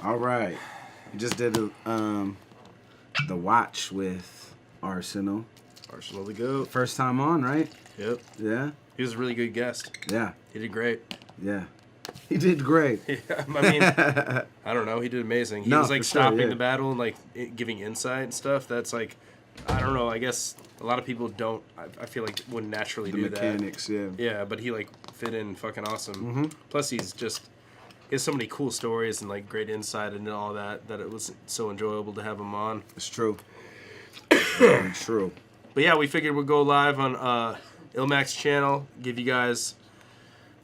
All right. We just did the watch with Arsenal. Arsenal the GOAT. First time on, right? Yep. Yeah. He was a really good guest. Yeah. He did great. Yeah. He did great. Yeah, I mean, I don't know. He did amazing. He was like stopping the battle and like giving insight and stuff. That's like, I don't know. I guess a lot of people don't. I feel like wouldn't naturally do that. The mechanics, yeah. Yeah, but he like fit in fucking awesome. Mm-hmm. Plus, he has so many cool stories and like great insight and all that it was so enjoyable to have him on. It's true. It's true. But yeah, we figured we'd go live on Ilmac's channel, give you guys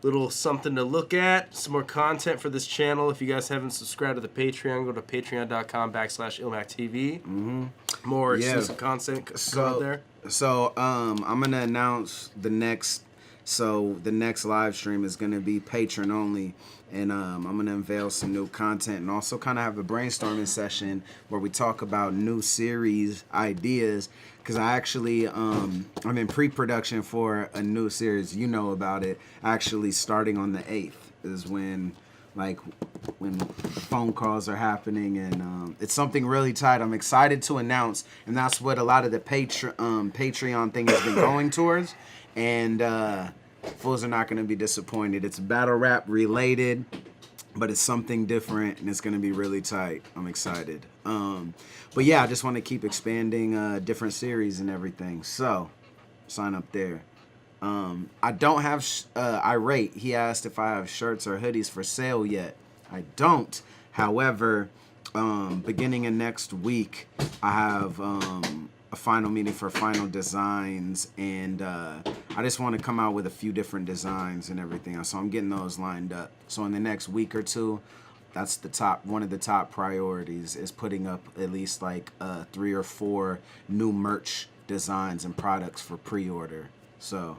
little something to look at, some more content for this channel. If you guys haven't subscribed to the Patreon, go to patreon.com/IlmacTV. Mm-hmm. More exclusive content out there. So I'm gonna announce the next live stream is gonna be patron only, and I'm gonna unveil some new content and also kind of have a brainstorming session where we talk about new series ideas. Because I actually, I'm in pre-production for a new series. You know about it. Actually, starting on the 8th is when phone calls are happening. And it's something really tight. I'm excited to announce. And that's what a lot of the Patreon thing has been going towards. And fools are not going to be disappointed. It's battle rap related, but it's something different. And it's going to be really tight. I'm excited. But yeah, I just want to keep expanding different series and everything. So, sign up there. I don't have Irate. He asked if I have shirts or hoodies for sale yet. I don't. However, beginning of next week, I have a final meeting for final designs, and I just want to come out with a few different designs and everything. So I'm getting those lined up. So in the next week or two, that's one of the top priorities is putting up at least like 3 or 4 new merch designs and products for pre-order. So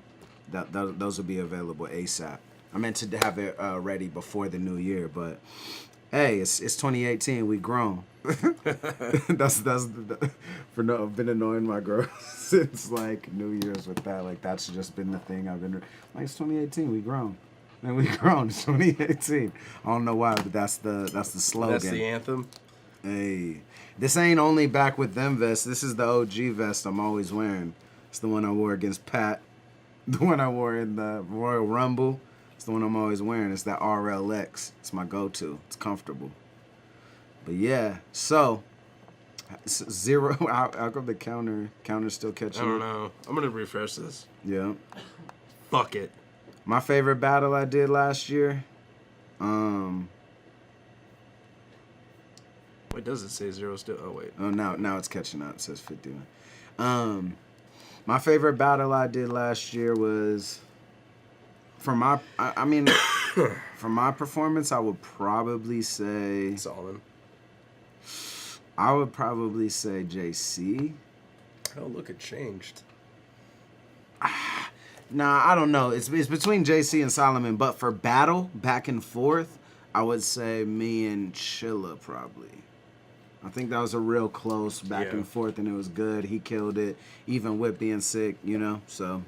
those will be available ASAP. I meant to have it ready before the new year, but hey, it's 2018. We grown. I've been annoying my girl since like New Year's with that. Like that's just been the thing I've been like. It's 2018. We grown. And we grown. It's 2018. I don't know why, but that's the slogan. That's the anthem. Hey, this ain't only back with them vest. This is the OG vest I'm always wearing. It's the one I wore against Pat. The one I wore in the Royal Rumble. It's the one I'm always wearing. It's that RLX. It's my go-to. It's comfortable. But yeah, so 0. How come the counter's still catching? I don't know. I'm gonna refresh this. Yeah. Fuck it. My favorite battle I did last year. Wait, does it say 0 still? Oh wait. Oh, now it's catching up. It says 51. My favorite battle I did last year was from my. I mean, from my performance, I would probably say Solomon. I would probably say JC. Oh, look, it changed. Nah, I don't know. It's between JC and Solomon, but for battle, back and forth, I would say me and Chilla probably. I think that was a real close back and forth, and it was good. He killed it, even with being sick, you know? So,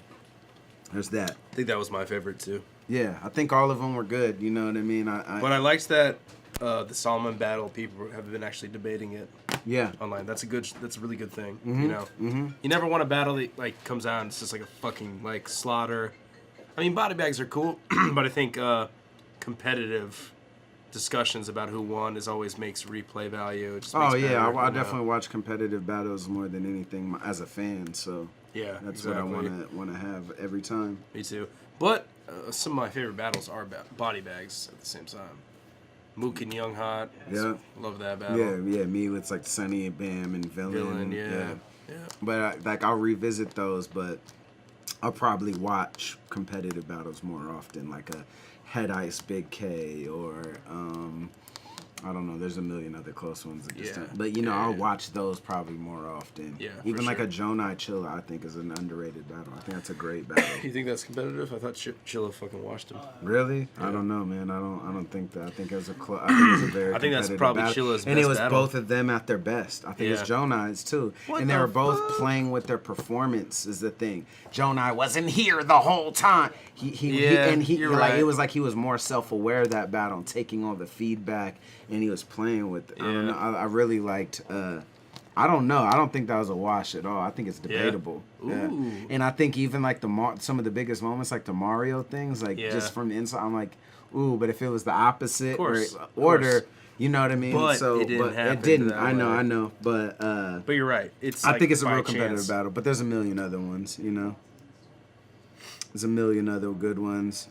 there's that. I think that was my favorite, too. Yeah, I think all of them were good, you know what I mean? But I liked that the Solomon battle, people have been actually debating it. Yeah. Online. That's a really good thing. Mm-hmm. You know? Mm-hmm. You never want a battle that like comes out and it's just like a fucking like slaughter. I mean, body bags are cool, but I think competitive discussions about who won always makes replay value. It just makes I definitely watch competitive battles more than anything as a fan, so yeah, that's exactly what I want to have every time. Me too. But some of my favorite battles are body bags at the same time. Mook and Young Hot. Yeah. Love that battle. Yeah, me with like Sunny and Bam and Villain. Yeah. But like I'll revisit those, but I'll probably watch competitive battles more often, like a Head Ice Big K or I don't know. There's a million other close ones. But you know, I'll watch those probably more often. Yeah. Even like a Jonai Chilla, I think is an underrated battle. I think that's a great battle. You think that's competitive? I thought Chilla fucking watched him. Really? Yeah. I don't know, man. I don't think that. I think it was a very. I think that's probably battle. Chilla's best and it was battle. both of them at their best. I think it's Jonai's too. And they were both playing with their performance. Is the thing. Jonai wasn't here the whole time. He right. It was like he was more self-aware of that battle, taking all the feedback and he was playing with it. I don't Yeah. know. I really liked. I don't know. I don't think that was a wash at all. I think it's debatable. Yeah. Ooh. And I think even like some of the biggest moments, like the Mario things, like Yeah. just from the inside, I'm like, ooh. But if it was the opposite Course, order, you know what I mean? But so, it didn't happen it didn't. that I know. way. I know. But you're right. It's I like think it's a by real competitive chance. battle. But there's a million other ones. You know. There's a million other good ones.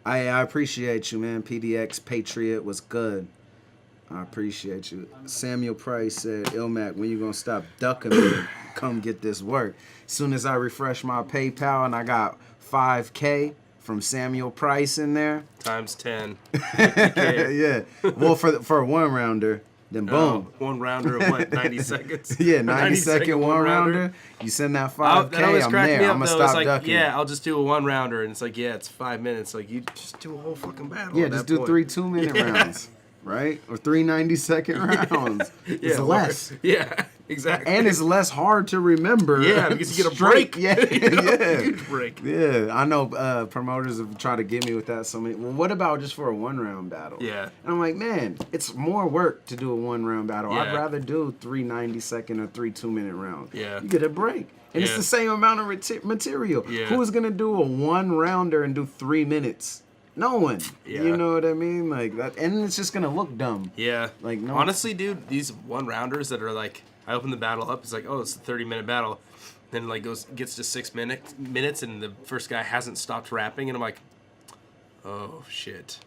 I appreciate you, man. PDX Patriot was good. I appreciate you. Samuel Price said, Ilmac, when you gonna stop ducking me? Come get this work. As soon as I refresh my PayPal and I got $5K from Samuel Price in there. Times 10. Yeah. Well, for a one rounder, then boom. One rounder of what, 90 seconds? Yeah, 90-second one rounder. You send that $5K, That always I'm cracked there. me up, I'm gonna though. It's stop like, ducking. yeah, I'll just do a one rounder, and it's like, yeah, it's 5 minutes. Like, you just do a whole fucking battle. Yeah, at just that do point. 3 2-minute rounds, right? Or 3 90-second rounds. It's or- less. Yeah, exactly. And it's less hard to remember. Yeah, because you get a straight. break. Yeah, You know, yeah. huge break. Yeah, I know promoters have tried to get me with that so many. Well, what about just for a 1-round battle? Yeah. And I'm like, man, it's more work to do a 1-round battle. I'd Yeah. rather do 3 90-second or 3 2-minute rounds. Yeah. You get a break. And it's Yeah. the same amount of material. Yeah. Who's going to do a 1-rounder and do 3 minutes? No one. Yeah. You know what I mean? Like that, and it's just going to look dumb. Yeah. Like, no. Honestly, dude, these one rounders that are like, I open the battle up, it's like, oh, it's a 30-minute battle. Then like gets to 6 minutes, and the first guy hasn't stopped rapping, and I'm like, oh shit.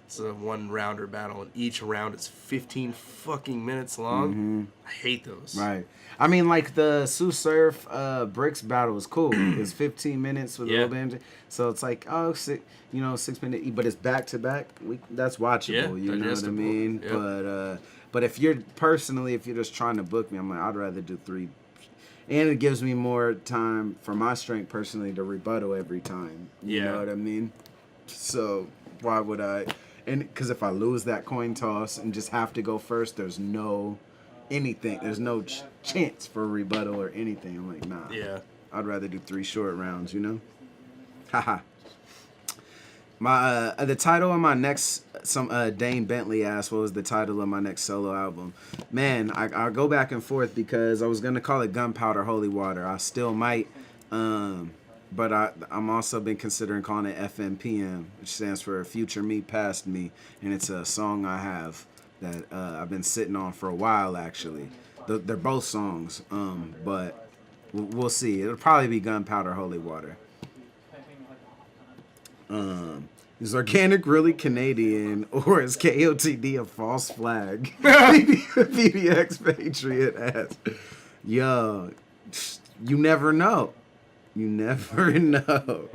It's a one rounder battle, and each round is 15 fucking minutes long. Mm-hmm. I hate those. Right. I mean, like the Sue Surf Bricks battle was cool. It's 15 minutes with a little bit. So it's like, 6 minutes, but it's back to back. That's watchable. Yeah, you know what I digestible. mean? Yeah. But if you're just trying to book me, I'm like, I'd rather do 3. And it gives me more time for my strength personally to rebuttal every time. You know what I mean? So why would I? And because if I lose that coin toss and just have to go first, there's no anything. There's no chance for a rebuttal or anything. I'm like, nah. Yeah. I'd rather do 3 short rounds, you know? Haha. My the title of my next Dane Bentley asked what was the title of my next solo album. Man, I go back and forth because I was gonna call it Gunpowder Holy Water. I still might, but I'm also been considering calling it FMPM, which stands for Future Me Past Me, and it's a song I have that I've been sitting on for a while actually. They're both songs, but we'll see. It'll probably be Gunpowder Holy Water. Is organic really Canadian, or is KOTD a false flag? PDX Patriot asked. Yo, you never know. You never know.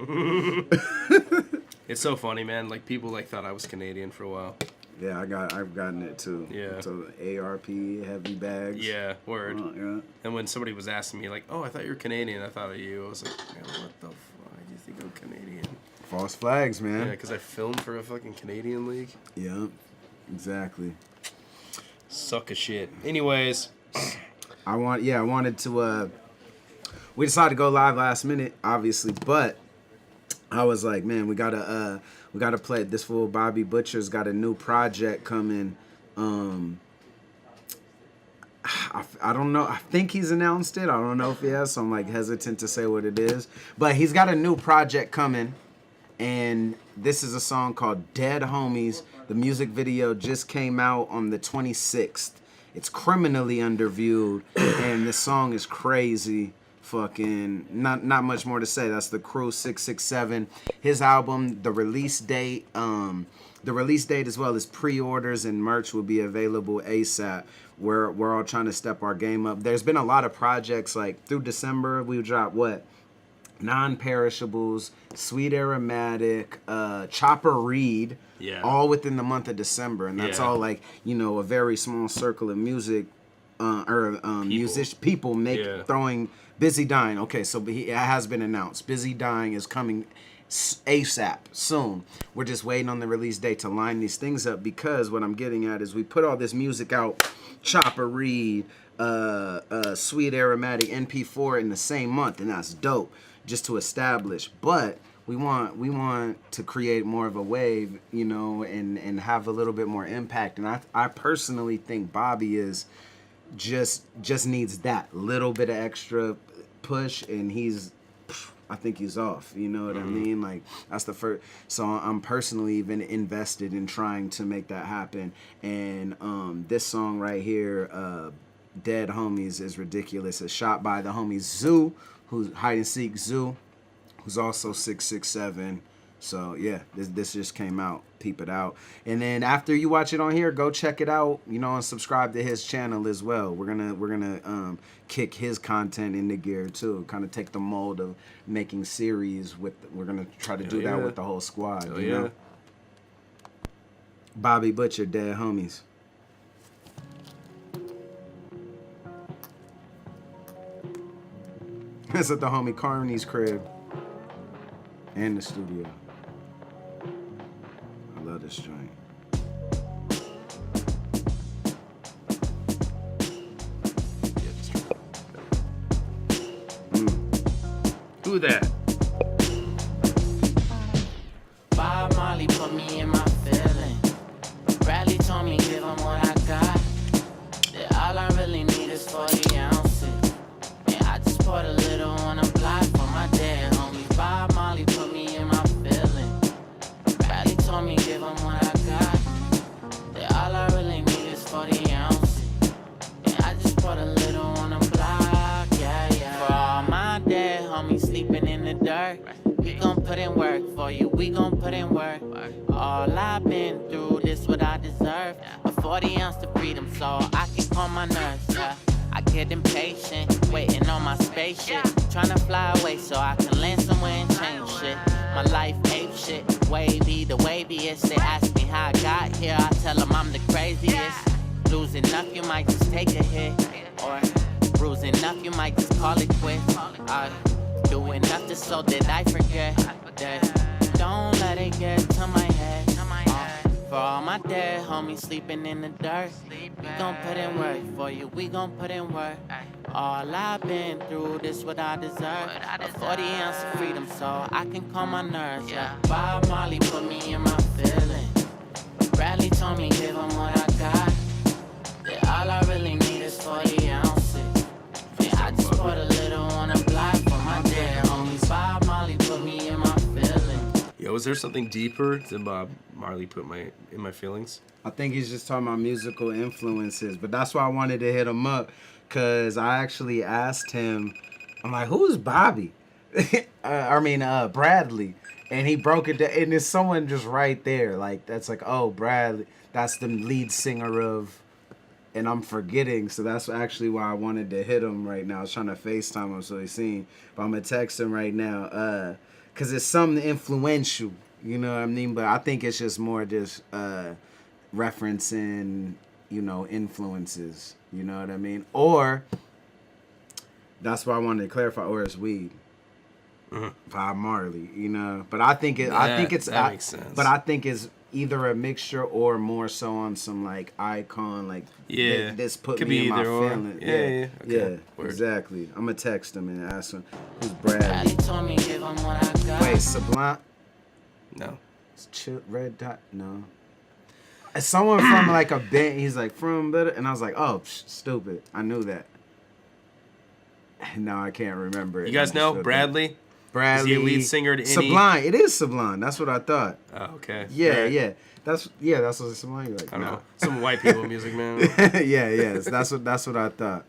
It's so funny, man. Like, people like thought I was Canadian for a while. Yeah, I've gotten it too. Yeah. So ARP, heavy bags. Yeah, word. Yeah. And when somebody was asking me, like, oh, I thought you were Canadian, I thought of you. I was like, man, what the fuck? Do you think I'm Canadian? False flags, man. Yeah, because I filmed for a fucking Canadian league. Yeah, exactly. Suck a shit. Anyways. I wanted to, we decided to go live last minute, obviously, but I was like, man, we gotta play. This fool Bobby Butcher's got a new project coming. I don't know. I think he's announced it. I don't know if he has, so I'm like hesitant to say what it is. But he's got a new project coming, and this is a song called Dead Homies. The music video just came out on the 26th. It's criminally underviewed, and this song is crazy. Fucking not much more to say. That's the Crew 667. His album, the release date as well as pre-orders and merch will be available ASAP. We're all trying to step our game up. There's been a lot of projects like through December. We dropped Non-Perishables, Sweet Aromatic, Chopper Reed. Yeah. All within the month of December, and that's all like a very small circle of music people make throwing. Busy Dying. Okay, so it has been announced. Busy Dying is coming ASAP soon. We're just waiting on the release date to line these things up, because what I'm getting at is we put all this music out, Chopper Reed, Sweet Aromatic, NP4 in the same month, and that's dope just to establish. But we want to create more of a wave, you know, and have a little bit more impact. And I personally think Bobby is just needs that little bit of extra push, and I think he's off. You know what I mean? Like, that's the first. So I'm personally even invested in trying to make that happen. And this song right here, Dead Homies, is ridiculous. It's shot by the homie Zoo, who's Hide and Seek Zoo, who's also 667. So yeah, this just came out. Peep it out. And then after you watch it on here, go check it out, you know, and subscribe to his channel as well. We're gonna kick his content into gear too. Kind of take the mold of making series with. We're gonna try to do that with the whole squad. You know? Bobby Butcher, Dead Homies. That's at the homie Carney's crib and the studio. I love this joint. Who that? Bob Marley put me in my feeling. Bradley told me give him what I got. That all I really need is 40 ounces. And I just poured a little on a block for my dead homie. Bob Marley put me in my feeling. Bradley told me give him what I got. That all I really need is 40 ounces. And I just poured a little on a block, yeah. For all my dead homies sleeping in the dirt, we gon' put in work for you, we gon' put in work. All I've been through, this what I deserve. A 40 ounce to freedom so I can calm my nerves, yeah. I get impatient, waiting on my spaceship, tryna fly away so I can land somewhere and change shit. My life ape shit, wavy, the waviest. They ask me how I got here, I tell them I'm the craziest. Lose enough, you might just take a hit. Or bruise enough, you might just call it quits. Do enough just so that I forget that. Don't let it get to my head. For all my dead homies sleeping in the dirt, we gon' put in work for you, we gon' put in work. All I've been through, this what I deserve. A 40 ounce of freedom so I can calm my nerves, yeah. Bob Marley put me in my feeling. Bradley told me give him what I got. That all I really need is 40 ounces. And I just poured a little on a block for my dead homies. Bob Marley put me in my feeling. Yo, is there something deeper than Bob Marley put in my feelings? I think he's just talking about musical influences, but that's why I wanted to hit him up, because I actually asked him, I'm like, who's Bobby? Bradley. And he broke it down, and there's someone just right there. Like, that's like, oh, Bradley, that's the lead singer of, and I'm forgetting, so that's actually why I wanted to hit him right now. I was trying to FaceTime him so he's seen, but I'm going to text him right now, because it's something influential, you know what I mean? But I think it's just more just referencing, you know, influences, you know what I mean? Or, that's why I wanted to clarify, or it's weed. Bob Marley, you know, but I think that makes sense. But I think it's either a mixture or more so on some like icon, like this put could me in my or. feeling. Okay. Exactly. I'm gonna text him and ask him who's Bradley. Told me give him what I got. Wait, Sublime? No. Red Dot? No. Someone from like a band. He's like from better, and I was like, oh, stupid. I knew that. No, I can't remember it. You guys know Bradley? Bradley, is he a lead singer to any... Sublime. It is Sublime. That's what I thought. Oh, okay. Yeah, right. yeah. That's what Sublime like. I don't know. Some white people music, man. yeah. That's what I thought.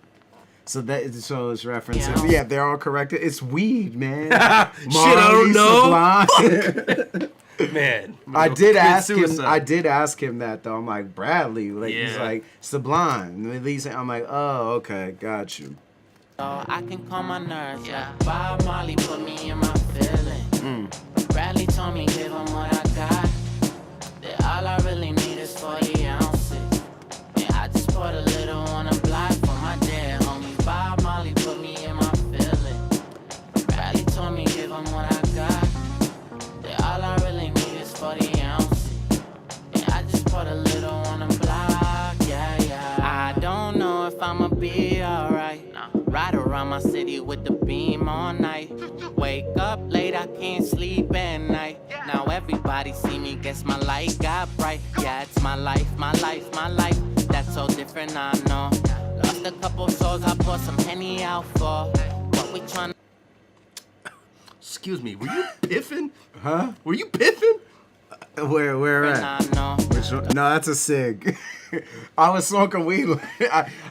So it's referencing. Yeah, they're all corrected. It's weed, man. Shit, I don't know. Man, I did ask him that though. I'm like, Bradley, like he's like Sublime. And I'm like, oh, okay, got you. I can calm my nerves, yeah. Bob Marley put me in my feeling. Bradley told me give him what I got. That all I really need is 40 ounces. And I just poured a little on a block for my dead homies. Bob Marley put me in my feeling. Bradley told me give him what I got. That all I really need is 40 ounces. And I just poured a little on a block, yeah. I don't know if I'ma be alright. Ride around my city with the beam all night. Wake up late, I can't sleep at Everybody see me, guess my light got bright. Yeah, it's my life, my life, my life. That's so different, I know. Lost a couple souls, I pour some Henny out for. What we tryna... Excuse me, were you piffing? Huh? Were you piffing? Where at? I know. Which one? No, that's a cig. I was smoking weed.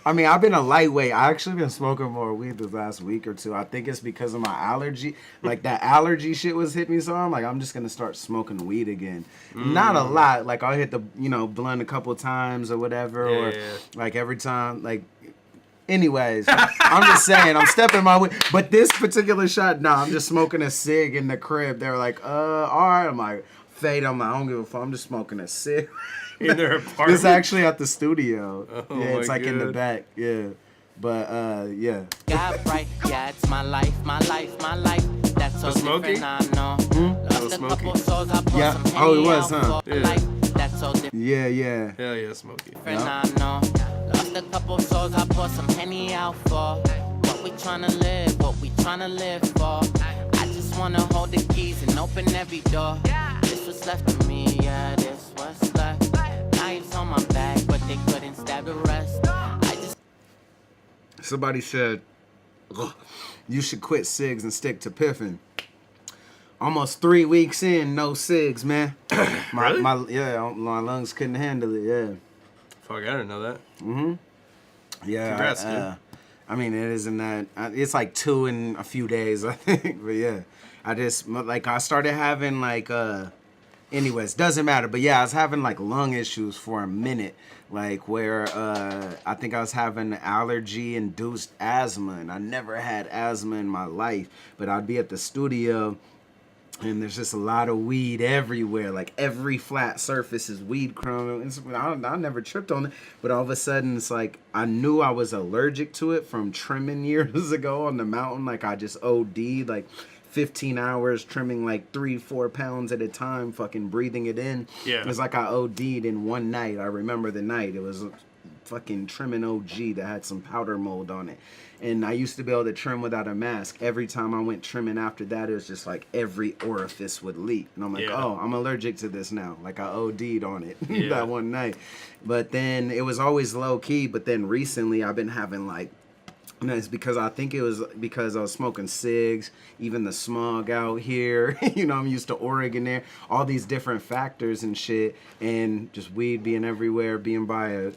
I mean, I've been a lightweight. I actually been smoking more weed the last week or two. I think it's because of my allergy. Like that allergy shit was hitting me, so I'm like, I'm just gonna start smoking weed again. Not a lot. Like I'll hit the blunt a couple times or whatever, like every time. Like, anyways, I'm just saying, I'm stepping my way. But this particular shot, nah, I'm just smoking a cig in the crib. They're like, all right. I'm like, fade. I'm like, I don't give a fuck. I'm just smoking a cig. In their apartment? It's actually at the studio. Oh, yeah, it's like God. in the back. Yeah. But, yeah. Got right, yeah, it's my life, my life, my life. That's so The smoky? different, I know. Lost a smoky? couple souls, I pour Yeah. some Oh, it Henny was, out huh? for. Yeah. Like, that's so different. Yeah. Hell yeah, Smokey. I know. Lost a couple souls, I pour some Henny out for. What we tryna live, what we tryna live for. I just wanna hold the keys and open every door. This was left to me, yeah, this was left. Knives on my back, but they couldn't stab the rest. I just Somebody said, "Ugh, you should quit cigs and stick to piffing." Almost 3 weeks in, no cigs, man. Really? My lungs couldn't handle it, yeah. Fuck, I didn't know that. Yeah. Congrats, dude. I mean, it isn't that. It's like 2 in a few days, I think. But yeah, I started having anyways, doesn't matter. But yeah, I was having like lung issues for a minute, like where I think I was having allergy-induced asthma, and I never had asthma in my life. But I'd be at the studio, and there's just a lot of weed everywhere. Like every flat surface is weed crumb. I never tripped on it, but all of a sudden it's like I knew I was allergic to it from trimming years ago on the mountain. Like I just OD'd like 15 hours trimming like 3-4 pounds at a time, fucking breathing it in. Yeah. It's like I OD'd in one night. I remember the night. It was fucking trimming OG that had some powder mold on it. And I used to be able to trim without a mask. Every time I went trimming after that, it was just like every orifice would leak. And I'm like, oh, I'm allergic to this now. Like I OD'd on it that one night. But then it was always low key. But then recently I've been having like, it's because I think it was because I was smoking cigs, even the smog out here. I'm used to Oregon there. All these different factors and shit. And just weed being everywhere, being by a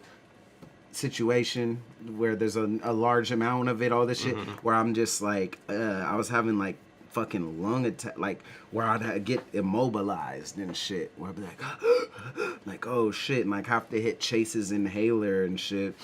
situation where there's a large amount of it, all this shit, where I'm just like, I was having like fucking lung attack, like where I'd get immobilized and shit, where I'd be like, like, oh shit, and like have to hit Chase's inhaler and shit,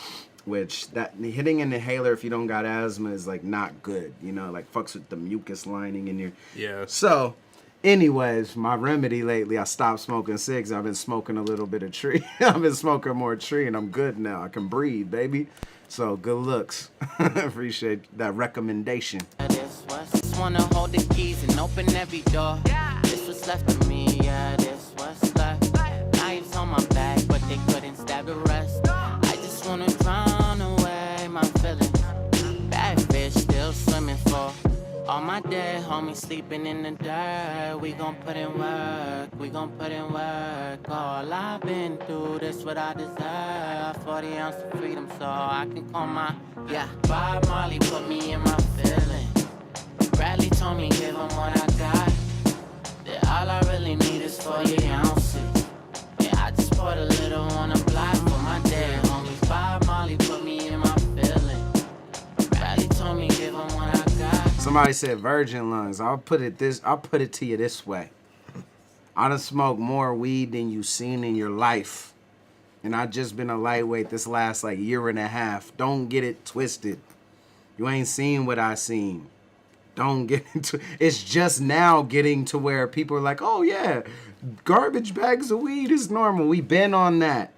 which that hitting an inhaler if you don't got asthma is like not good, like fucks with the mucus lining in your. Yeah. So anyways, my remedy lately, I stopped smoking cigs. I've been smoking a little bit of tree. I've been smoking more tree, and I'm good now. I can breathe, baby. So, good looks. Appreciate that recommendation. this was just wanna hold the keys and open every door. This was left to me, yeah, this was left. Knives on my back, but they couldn't stab the rest. I just wanna drown away my feelings. Bad fish still swimming for. All my dead homies sleeping in the dirt. We gon' put in work, we gon' put in work. All I've been through, this what I deserve. 40 ounce of freedom, so I can call my, Bob Marley put me in my feelings. Bradley told me give him what I got. That all I really need is 40 ounces. Yeah, I just poured a little on the block for my dead homies. Bob Marley put me in my feelings. Bradley told me give him what I got. Somebody said virgin lungs. I'll put it to you this way. I done smoked more weed than you seen in your life. And I just been a lightweight this last like year and a half. Don't get it twisted. You ain't seen what I seen. Don't get into it's just now getting to where people are like, oh yeah, garbage bags of weed is normal. We been on that.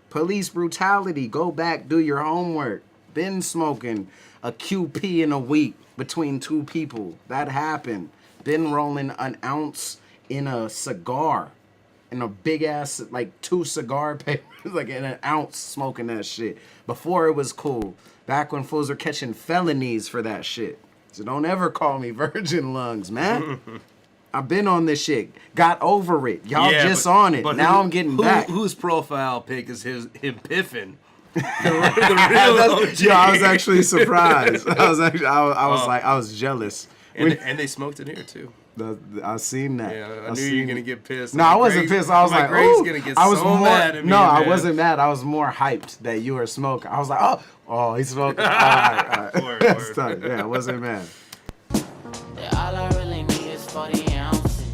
Police brutality. Go back, do your homework. Been smoking a QP in a week between 2 people. That happened. Been rolling an ounce in a cigar. In a big ass, like 2 cigar papers, like in an ounce smoking that shit. Before it was cool. Back when fools were catching felonies for that shit. So don't ever call me virgin lungs, man. I've been on this shit. Got over it. Y'all Yeah, just on it. but Now I'm getting back. Whose profile pic is him piffing? The real OG. Yeah, I was actually surprised. I was jealous. And they smoked it here too. I seen that. Yeah, I knew you were gonna get pissed. No, I wasn't pissed. I was like, Greg's ooh. gonna get I was so mad at me. No, I man. wasn't mad. I was more hyped that you were smoking. I was like, oh, he's smoking. All right. Word, That's word. tight. Yeah, I wasn't mad. Yeah, all I really need is 40 ounces.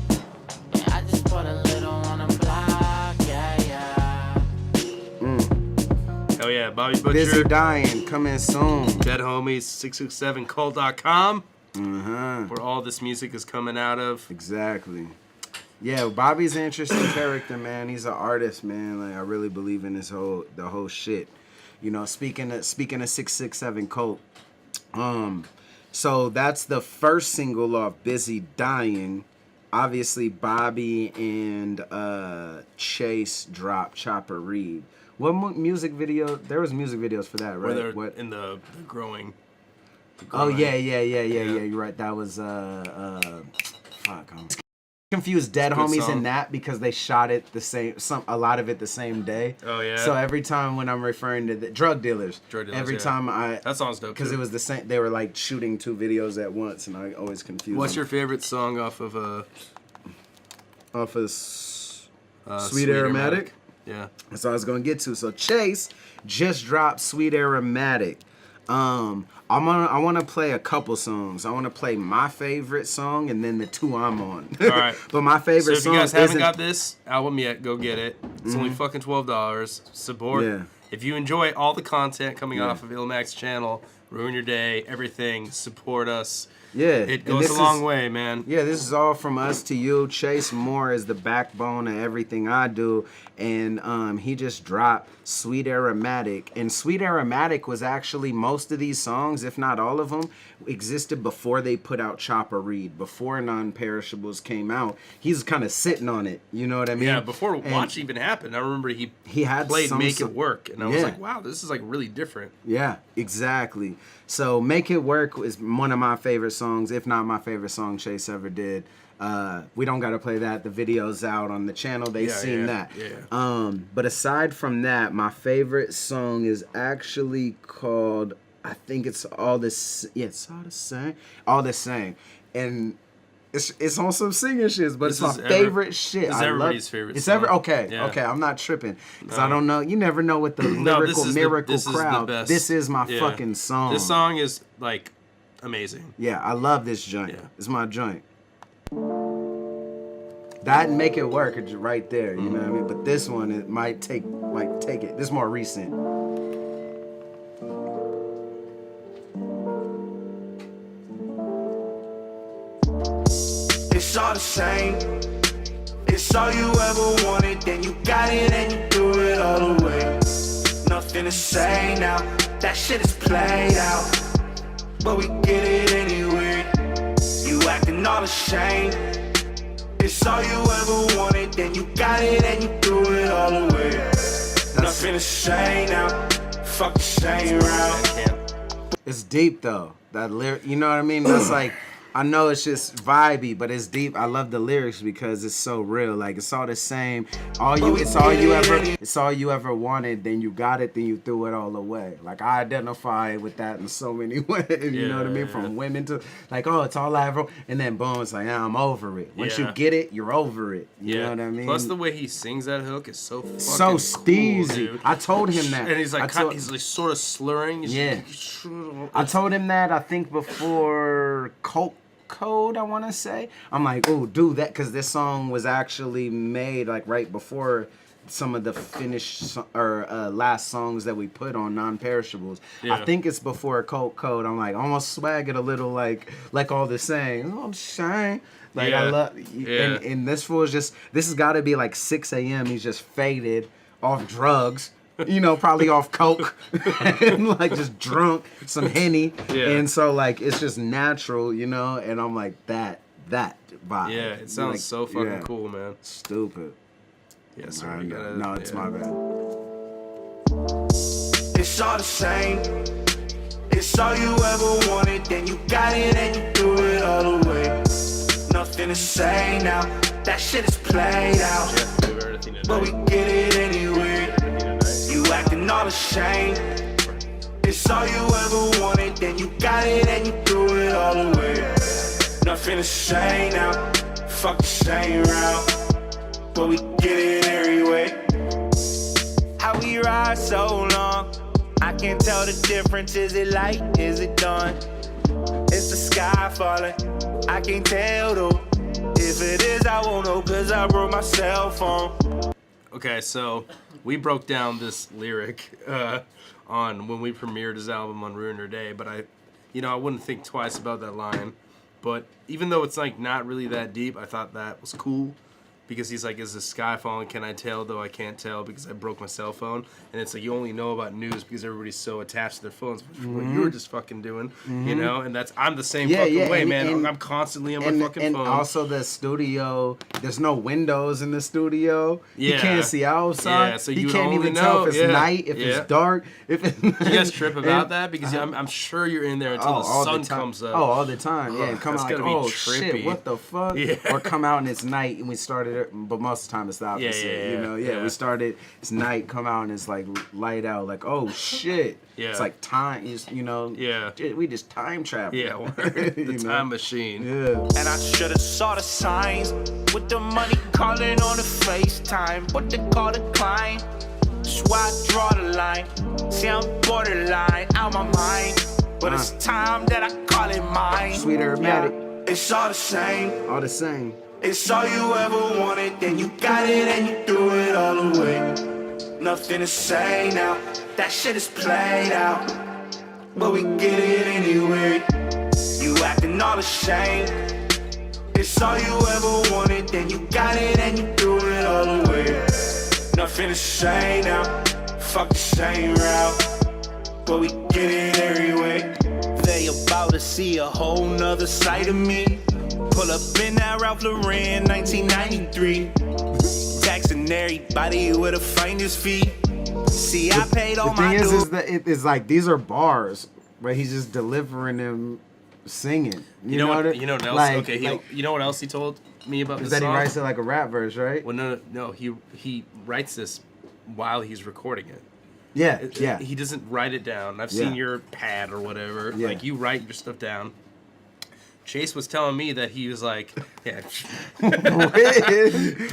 And I just put a little on the block, yeah. Hell yeah, Bobby Butcher. Busy dying, coming soon. Dead Homies, 667cult.com. Uh-huh. Where all this music is coming out of. Exactly. Yeah, Bobby's an interesting character, man. He's an artist, man. Like, I really believe in the whole shit. You know, speaking of 667 Cult, so that's the first single off Busy Dying. Obviously, Bobby and Chase dropped Chopper Reed. What music video? There was music videos for that, Where right? they're What? in the growing. Oh yeah. You're right. That was fuck. I'm confused. Dead It's a good Homies song. and that because they shot it a lot of it the same day. Oh yeah. So every time when I'm referring to the drug dealers, every yeah. time That song's dope. because too. it was the same. They were like shooting two videos at once, and I always confuse. What's them. your favorite song off of off of Sweet Sweet Aromatic? Yeah. That's all I was gonna get to. So Chase just dropped Sweet Aromatic. I want to play a couple songs. I want to play my favorite song and then the two I'm on. All right. But my So favorite if you song guys haven't isn't- got this album yet, go get it. It's only fucking $12. Support. Yeah. If you enjoy all the content coming Yeah. off of Ilmac's channel, Ruin Your Day, everything, support us. Yeah, It and goes this a long is- way, man. Yeah, this is all from us to you. Chase Moore is the backbone of everything I do, and he just dropped Sweet Aromatic. And Sweet Aromatic was actually most of these songs, if not all of them, existed before they put out Chopper Reed, before Non-Perishables came out. He's kind of sitting on it, you know what I mean? Yeah, before And Watch even happened, I remember he had played some Make so- It Work, and I was Yeah. like, wow, this is like really different. Yeah, exactly. So Make It Work is one of my favorite songs, if not my favorite song Chase ever did. We don't got to play that. The video's out on the channel. They've Yeah, seen yeah, that. yeah. But aside from that, my favorite song is actually called, I think it's All This. Yeah, it's All the Same. All the Same. And it's on some singing shit, but This it's is my favorite shit. this is I love- everybody's favorite It's song. okay. Yeah. Okay, I'm not tripping because I don't know. You never know what the lyrical miracle this crowd. Is the best. This is my Yeah. fucking song. This song is like amazing. Yeah, I love this joint. Yeah. It's my joint. That and Make It Work is right there, you know what I mean? But this one, it might take it. This is more recent. It's all the same. It's all you ever wanted, then you got it and you threw it all away. Nothing to say now, that shit is played out. But we get it anyway. You acting all ashamed. It's all you ever wanted, then you got it and you threw it all away. Nothing to say now, fuck the shame round. It's deep though. That lyric, you know what I mean? That's like, I know it's just vibey, but it's deep. I love the lyrics because it's so real. Like it's all the same. It's all you ever wanted. Then you got it. Then you threw it all away. Like I identify with that in so many ways. You know what I mean? Yeah. From women to like, oh, it's all I ever. And then boom, it's like, I'm over it. Once you Yeah. get it, you're over it. You know what I mean? Plus the way he sings that hook is so fucking so cool, steezy. dude. I told him that. And he's like, I told- he's like sort of slurring. He's Yeah. I told him that I think before Coke Code, I want to say. I'm like, oh, do that, because this song was actually made like right before some of the last songs that we put on Non-Perishables. Yeah. I think it's before Coke Code. I'm like, almost swag it a little like all the saying. Oh, I'm shine. Like I Yeah. love, Yeah. and this fool is just. This has got to be like 6 a.m. He's just faded, off drugs. You know, probably off coke and like just drunk, some Henny. Yeah. And so like it's just natural, you know, and I'm like that vibe. Yeah, it sounds Like, so fucking yeah. cool, man. Stupid. Yeah, so I we know. gotta, No, it's yeah. my bad. It's all the same. It's all you ever wanted, then you got it and you threw it all away. Nothing nothing to say now. That shit is played out, Jeff, do everything tonight. but we get it anyway. Everything tonight. You acting all ashamed. It's all you ever wanted, then you got it and you threw it all away. Nothing to say now, fuck the same route, but we get it anyway. How we ride so long, I can't tell the difference. Is it light, is it dawn? It's the sky falling, I can't tell though. If it is, I won't know, cause I broke my cell phone. Okay, so we broke down this lyric on when we premiered his album on Ruin Her Day, but I wouldn't think twice about that line. But even though it's like not really that deep, I thought that was cool because he's like, is the sky falling? Can I tell? Though I can't tell because I broke my cell phone. And it's like you only know about news because everybody's so attached to their phones, which is what you were just fucking doing, you know? And I'm the same fucking way, man. I'm constantly on my fucking phone. And also the studio, there's no windows in the studio. Yeah. You can't see outside. Yeah, so you you can't only even tell know- if it's yeah. night, if Yeah. it's dark, if it's... You guys trip about that? Because I'm sure you're in there until the all sun time. comes up. Oh, all the time. Yeah, and come That's out like, gotta be oh trippy. shit, what the fuck? Yeah. Or come out and it's night and we started it, but most of the time it's the opposite. yeah, You know, yeah. we started, it's night, come out and it's like light out, like, oh shit. Yeah. It's like time is, you know, Yeah. we just time travel. Yeah, word. The You know? time machine. Yeah. And I should've saw the signs with the money calling on the FaceTime, but they call decline. That's why I draw the line. See, I'm borderline out my mind, but it's time that I call it mine. Sweet aromatic. It's all the same. All the same. It's all you ever wanted, then you got it and you threw it all away. Nothing to say now, that shit is played out, but we get it anyway. You acting all ashamed. It's all you ever wanted, then you got it and you threw it all away. Nothing to say now, fuck the same route, but we get it anyway. They about to see a whole nother side of me. Pull up in that Ralph Lauren 1993. Taxing everybody with a finder's fee. See, I paid all The my thing dues. is that it is like these are bars, but he's just delivering them singing. You know what? I- You know what else? like- Okay, like, you know what else he told me about is this that he song? writes it like a rap verse, right? Well, no. He writes this while he's recording it. Yeah, yeah. He doesn't write it down. I've seen your pad or whatever. Yeah. Like you write your stuff down. Chase was telling me that he was like, yeah.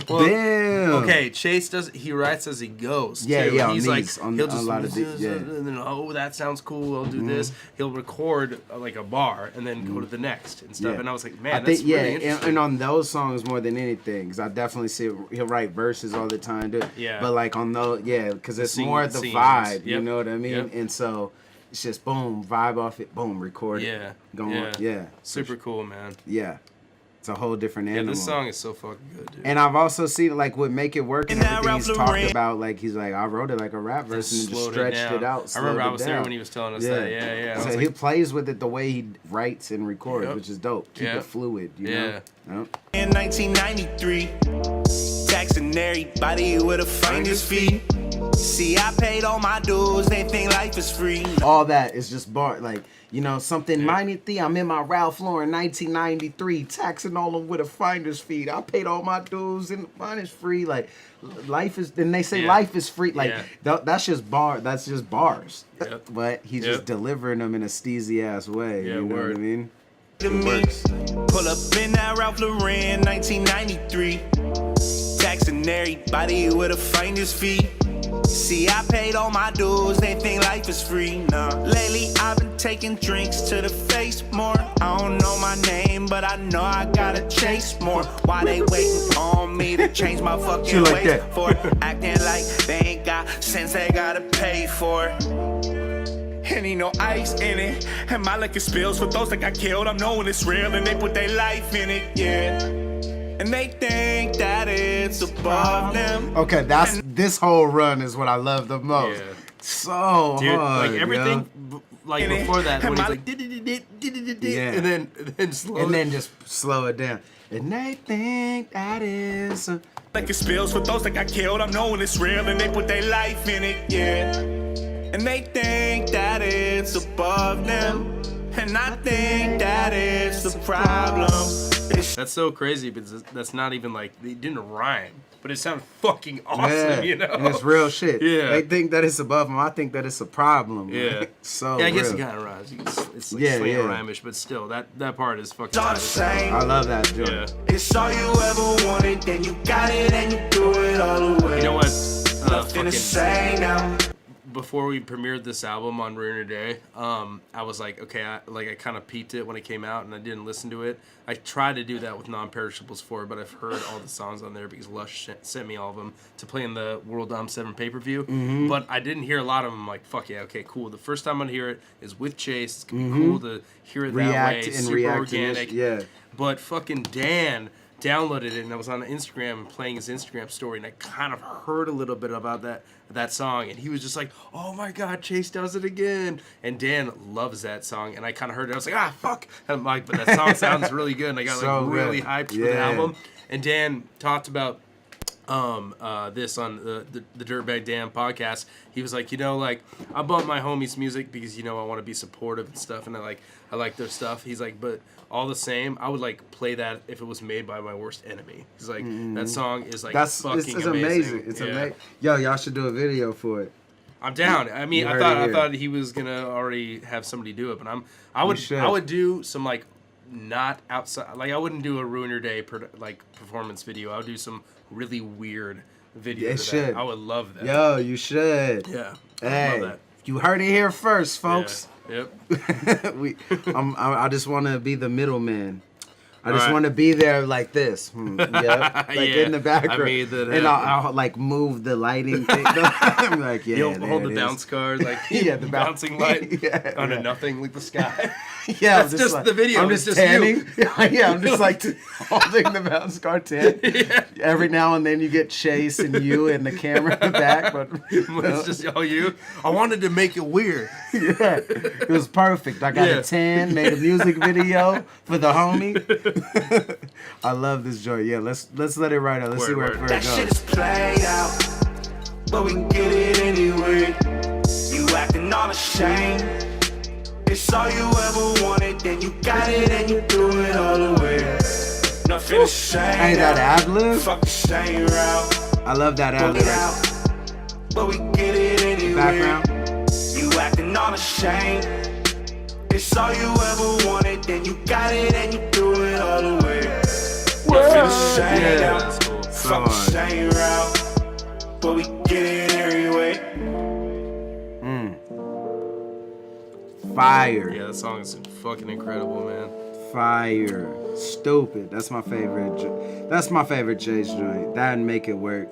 Damn. Okay, Chase he writes as he goes. Yeah, too. yeah, on He's these, like, on he'll a just lot of these, yeah. and then that sounds cool. I'll do this. He'll record like a bar and then go to the next and stuff. Yeah. And I was like, man, I that's think, really interesting. and on those songs more than anything, 'cause I definitely see he'll write verses all the time, dude. Yeah. But like on those, because it's singing more the scenes. vibe, you Yep. know what I mean? Yep. And so it's just boom, vibe off it, boom, record Yeah. it, go on, Yeah. yeah, Super cool, man. yeah. It's a whole different Yeah, animal. this song is so fucking good, dude. And I've also seen like with Make It Work and In that everything he's Ralph talked Lauren. about, like he's like I wrote it like a rap verse and just Slowed stretched it out. I remember slowed I was it there down. when he was telling us that. Yeah. I So was he like, plays with it the way he writes and records, Yep. which is dope. Keep Yep. it fluid, you Yeah. know? Yep. In 1993, taxing everybody with a finder's fee. See, I paid all my dues, they think life is free. All that is just bar, like, you know, something minor thing. I'm in my Ralph Lauren 1993, taxing all them with a finder's fee. I paid all my dues and mine is free. Like, life is, then they say Yeah. life is free. Like, Yeah. that's just that's just bars. Yep. But he's Yep. just delivering them in a steezy ass way. Yeah, you know word. what I mean? To me, pull up in that Ralph Lauren 1993. Taxing everybody with a finder's fee. See, I paid all my dues, they think life is free. Nah, lately I've been taking drinks to the face more. I don't know my name, but I know I gotta chase more. Why they waiting on me to change my fucking Shit like ways that. for it? Acting like they ain't got sense, they gotta pay for it. And ain't no ice in it. And my liquor spills for those that got killed. I'm knowing it's real and they put their life in it, yeah. And they think that it's above them. Okay, this whole run is what I love the most. Yeah. So dude, hard, like everything, like And it- before that, when and he's my- like, Yeah. and then slow. And then just slow it down. And they think that is. Like it spills for those that got killed. I'm knowing it's real and they put their life in it, yeah. And they think that it's above them. And I think that it's the problem. That's so crazy because that's not even like it didn't rhyme, but it sounded fucking awesome. Yeah, You know, and it's real shit. Yeah. They think that it's above them. I think that it's a problem. Yeah. Like, so yeah, I guess real. it kind of rhymes. It's like Yeah, slang yeah. rhymish, but still, that part is fucking. All the same. I love that joint. Yeah. It's all you ever wanted, then you got it and you threw it all away. You know what? Nothing to say now. Before we premiered this album on Ruiner Day, I was like, okay, I kind of peeped it when it came out, and I didn't listen to it. I tried to do that with Non-Perishables 4, but I've heard all the songs on there because Lush sent me all of them to play in the World Dom 7 pay-per-view. Mm-hmm. But I didn't hear a lot of them. I'm like, fuck yeah, okay, cool. The first time I'm gonna hear it is with Chase. It's gonna be cool to hear it that way. Super organic. Yeah. But fucking Dan downloaded it, and I was on Instagram playing his Instagram story, and I kind of heard a little bit about that song, and he was just like, oh my god, Chase does it again. And Dan loves that song, and I kind of heard it. I was like, fuck. And I'm like, but that song sounds really good, and I got So like really good. hyped for the album. And Dan talked about this on the Dirtbag Dan podcast. He was like, like I bump my homies' music because I want to be supportive and stuff, and I like their stuff. He's like, but all the same, I would like play that if it was made by my worst enemy. He's like, that song is like fucking it's amazing. It's Yeah. amazing. Yo, y'all should do a video for it. I'm down. I mean, You I heard it here. thought he was gonna already have somebody do it, but I should. would do some like not outside. Like I wouldn't do a Ruiner Day performance video. I would do some really weird video. It to should. That. I would love that. Yo, you should. Yeah. Hey, I love that. you heard it here first, folks. Yeah. Yep. I just want to be the middleman. I just Alright. want to be there like this. Yep. Like Yeah, in the background. I made that and happen. I'll like move the lighting thing. I'm like, yeah, You'll there hold it the is. bounce card, like Yeah, the bouncing light Yeah, onto yeah. nothing, like the sky. Yeah, That's just the video, I'm it's just just tanning. Yeah, I'm just like holding the bounce card tan. Yeah. Every now and then you get Chase and you and the camera in the back, but It's just all you. I wanted to make it weird. yeah, it was perfect. I got Yeah. a tan, made a music video for the homie. I love this joint. Yeah, let's let it ride out. Let's see where Word. it That shit goes. is played out, but we can get it anyway. You acting all ashamed. It's all you ever wanted, then you got it and you threw it all away. Nothing to say. Hey, that ad-lib? Fuck the same route. I love that ad Pull it lib. out, but we can get it anyway. Background. You acting all ashamed. It's all you ever wanted, then you got it and you threw it all away. Nothing to say Yeah, now. that's cool. Fuck the hard. same route, but we get it anyway. Fire. Yeah, that song is fucking incredible, man. Fire. Stupid. That's my favorite. That's my favorite Chase joint. That'd make it work.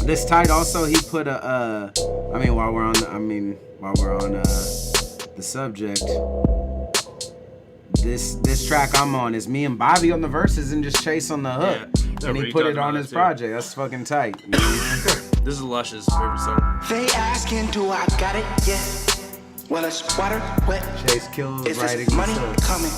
This tight also he put a while we're on the subject. This track I'm on is me and Bobby on the verses and just Chase on the hook. Yeah. And he We put talked it on about his that too. project. That's fucking tight. This is Lush's favorite song. They asking, do I got it? Yeah. Well, it's water wet. Chase kills Is writing this money this hook. coming?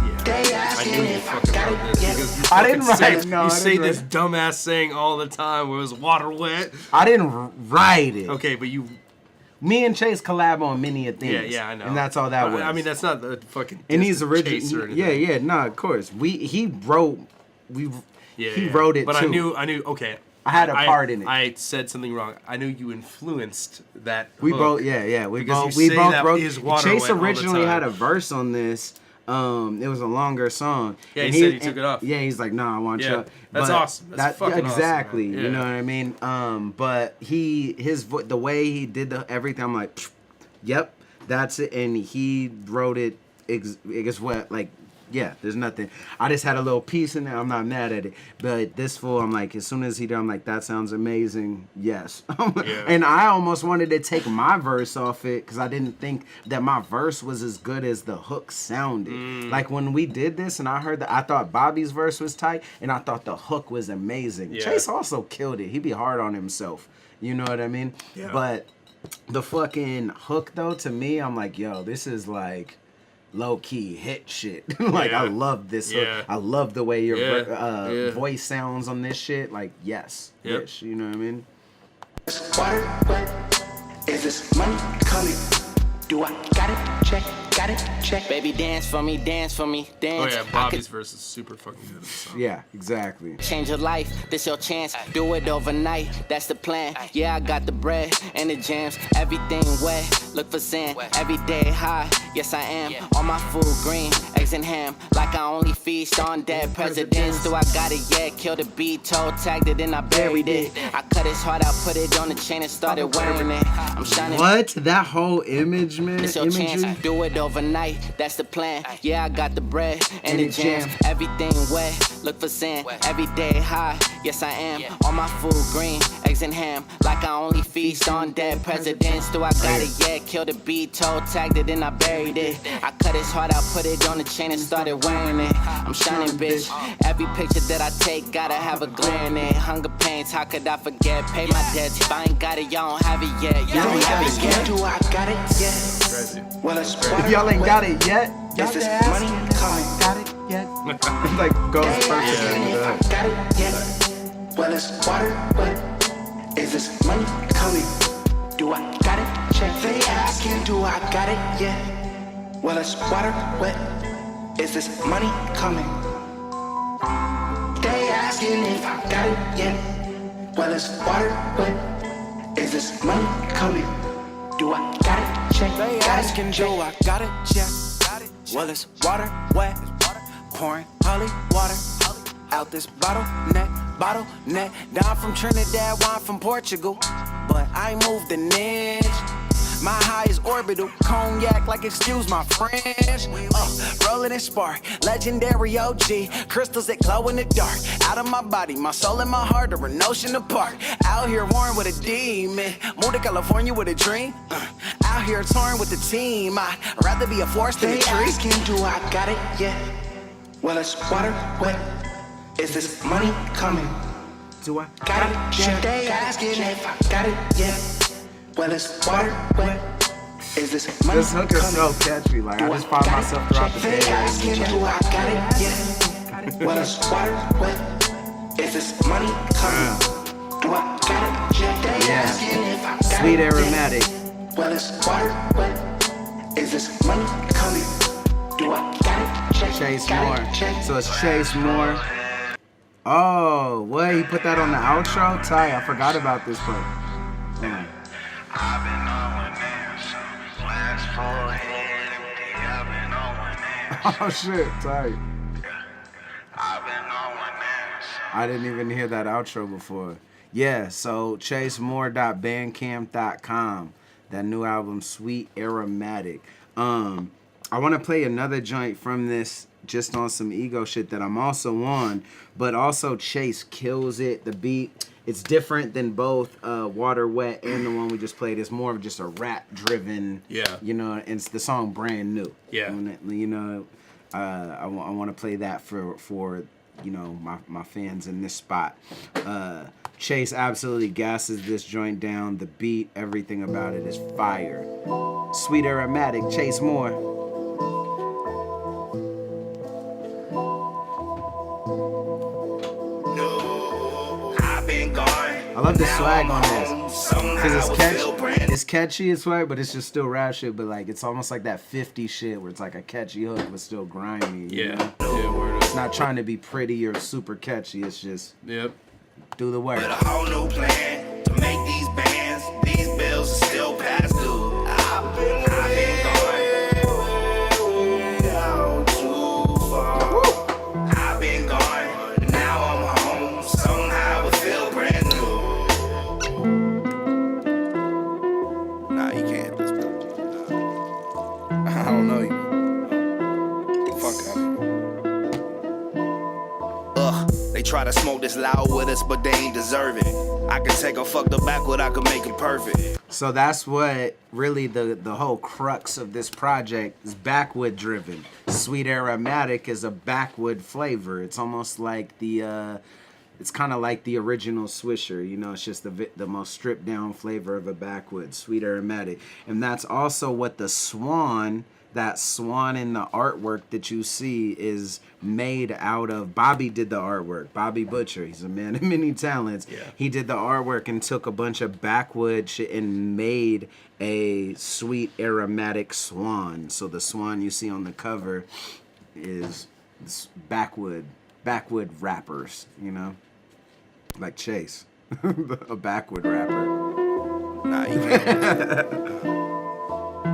Yeah. They I asking knew you if I fucking got wrote it. this Yeah. because you I didn't fucking write say, it. No, I you didn't say write this it. dumbass saying all the time where it was water wet. I didn't write it. Okay, but you. Me and Chase collab on many of things. Yeah, I know. And that's all that was. I mean, that's not the fucking. and he's Chase or original. anything. Yeah, nah, of course. He wrote Yeah. wrote it but too. I knew. Okay. I had a part in it. I said something wrong. I knew you influenced that. We hook. both, yeah, we Because both, you we say both that wrote. is water Chase wet all the originally had time. a verse on this. It was a longer song. Yeah, And he said he took it off. Yeah, he's like, nah, I want Yeah, you. that's But awesome. That's fucking awesome, exactly. man. You Yeah. know what I mean? But the way he did everything, I'm like, yep, that's it. And he wrote it. I guess what, like. Yeah, there's nothing. I just had a little piece in there. I'm not mad at it. But this fool, I'm like, as soon as he did, I'm like, that sounds amazing. Yes. Yeah. And I almost wanted to take my verse off it because I didn't think that my verse was as good as the hook sounded. Like when we did this and I heard that, I thought Bobby's verse was tight and I thought the hook was amazing. Yeah. Chase also killed it. He'd be hard on himself. You know what I mean? Yeah. But the fucking hook, though, to me, I'm like, yo, this is like low-key hit shit. Like, Yeah. I love this hook. Yeah. I love the way your Yeah. voice sounds on this shit. Like, yes. Yep. Yes, you know what I mean? Water wet. Is this money coming? Do I got it? Check. got it, check. Baby, dance for me, dance for me, Oh dance. yeah, Bobby's verse is super fucking good. Yeah, exactly. Change your life, this your chance. Do it overnight, that's the plan. Yeah, I got the bread and the jams. Everything wet, look for sand. Every day high, yes I am. On my food, green, eggs and ham. Like I only feast on dead presidents. Do I got it yet? Kill the beat, toe tagged it, and I buried it. I cut his heart out, put it on the chain and started wearing it. I'm shining. What? That whole image, man. It's your Imagery. chance, do it overnight, that's the plan. Yeah, I got the bread and the jams. Everything wet, look for sand. Every day high, yes I am. On my food, green, eggs and ham. Like I only feast on dead presidents. Do I got it yet? Kill the beat, toe tagged it, and I buried it. I cut his heart out, put it on the chain and started wearing it. I'm shining, bitch. Every picture that I take, gotta have a glare in it. Hunger pains, how could I forget? Pay my debts, if I ain't got it, y'all don't have it yet. Y'all don't have it yet. Do I got it yet? Crazy. Well, it's If y'all ain't got it yet, Is this money coming? got it yet? Like goes They first. asking if I got it yet? Well, it's water wet. Is this money coming? Do I got it? Check. They asking, do I got it yet? Well, it's water wet. Is this money coming? They asking if I got it yet? Well, it's water wet. Is this money coming? Do I got it? Check. They asking, do I got it? Check. Well, it's water wet, pouring holy water out this bottleneck. Down from Trinidad, wine from Portugal, but I moved the niche. My high is orbital, cognac like excuse my French. Rolling in spark, legendary OG, crystals that glow in the dark. Out of my body, my soul and my heart are an ocean apart. Out here worn with a demon, moved to California with a dream. Out here touring with the team, I'd rather be a forest than a They tree. asking, do I got it yet? Well, it's water wet. Is this money coming? Do I Got it yet? They asking if I got it yet? Well, it's water wet. Is this money This hook is so coming? catchy. Like I Do just find got myself it? throughout the They day. asking, do I got it yet? Well, it's water wet. Is this money coming? Do I got it yet? They Yeah. asking if I got Sweet it yet? aromatic. Well, it's water wet. Is this money coming? Do I got it? Check. Chase Got Moore. it? Check. So it's Chase Moore. Oh, what? He put that on the outro? Ty, I forgot about this part. Hold on. I've been on one dance, last forehead empty. I've been on one dance. Oh shit, Ty. I've been on one dance. I didn't even hear that outro before. Yeah, so chasemore.bandcamp.com. That new album, Sweet Aromatic. I want to play another joint from this just on some ego shit that I'm also on, but also Chase kills it. The beat, it's different than both Water Wet and the one we just played. It's more of just a rap driven, Yeah. you know, and it's the song Brand New. Yeah. You know, I want to play that for you know, my fans in this spot. Chase absolutely gasses this joint down. The beat, everything about it is fire. Sweet Aromatic, Chase Moore. I've been gone. I love the swag on this. Cause it's Somehow catchy. It's catchy as fuck, but it's just still rap shit. But like, it's almost like that 50 shit where it's like a catchy hook, but still grimy. You Yeah. know? Yeah, word It's up. not trying to be pretty or super catchy. It's just Yep. do the work. With a whole new plan to make these bands. These bills are still past due. I've been gone too far. I've been gone, now I'm home. Somehow it feel brand new. Nah, you can't. I don't know you. Fuck out. They try to smoke this loud with us, but they ain't deserve it. I can take a fucked up backward, I can make it perfect. So that's what really the whole crux of this project is, backwood driven. Sweet Aromatic is a backwood flavor. It's almost like it's kind of like the original Swisher, you know, it's just the most stripped down flavor of a backwood, Sweet Aromatic. And that's also what the Swan that swan in the artwork that you see is made out of. Bobby did the artwork. Bobby Butcher. He's a man of many talents. Yeah. He did the artwork and took a bunch of backwood shit and made a sweet aromatic swan. So the swan you see on the cover is backwood rappers, you know, like Chase, a backwood rapper. Nah, you can't.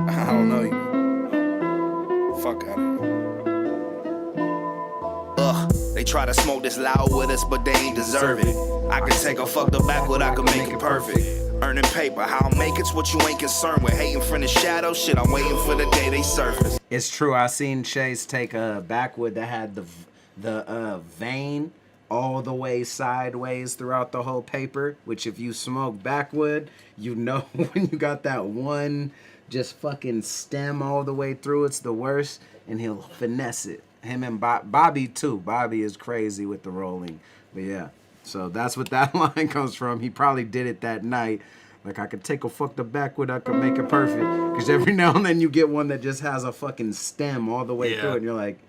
I don't know you. Fuck out of here. They try to smoke this loud with us, but they ain't deserve it. I can take a fucked up backward, I can make it perfect. Earning paper, how I'll make it's what you ain't concerned with. Hating from the shadow, shit, I'm waiting for the day they surface. It's true. I seen Chase take a backwood that had the vein all the way sideways throughout the whole paper, which if you smoke backwood, you know when you got that one just fucking stem all the way through, it's the worst, and he'll finesse it. Him and Bobby too. Bobby is crazy with the rolling. But yeah, so that's what that line comes from. He probably did it that night. Like, I could take a fucked up backwood, I could make it perfect. Because every now and then you get one that just has a fucking stem all the way through it, and you're like,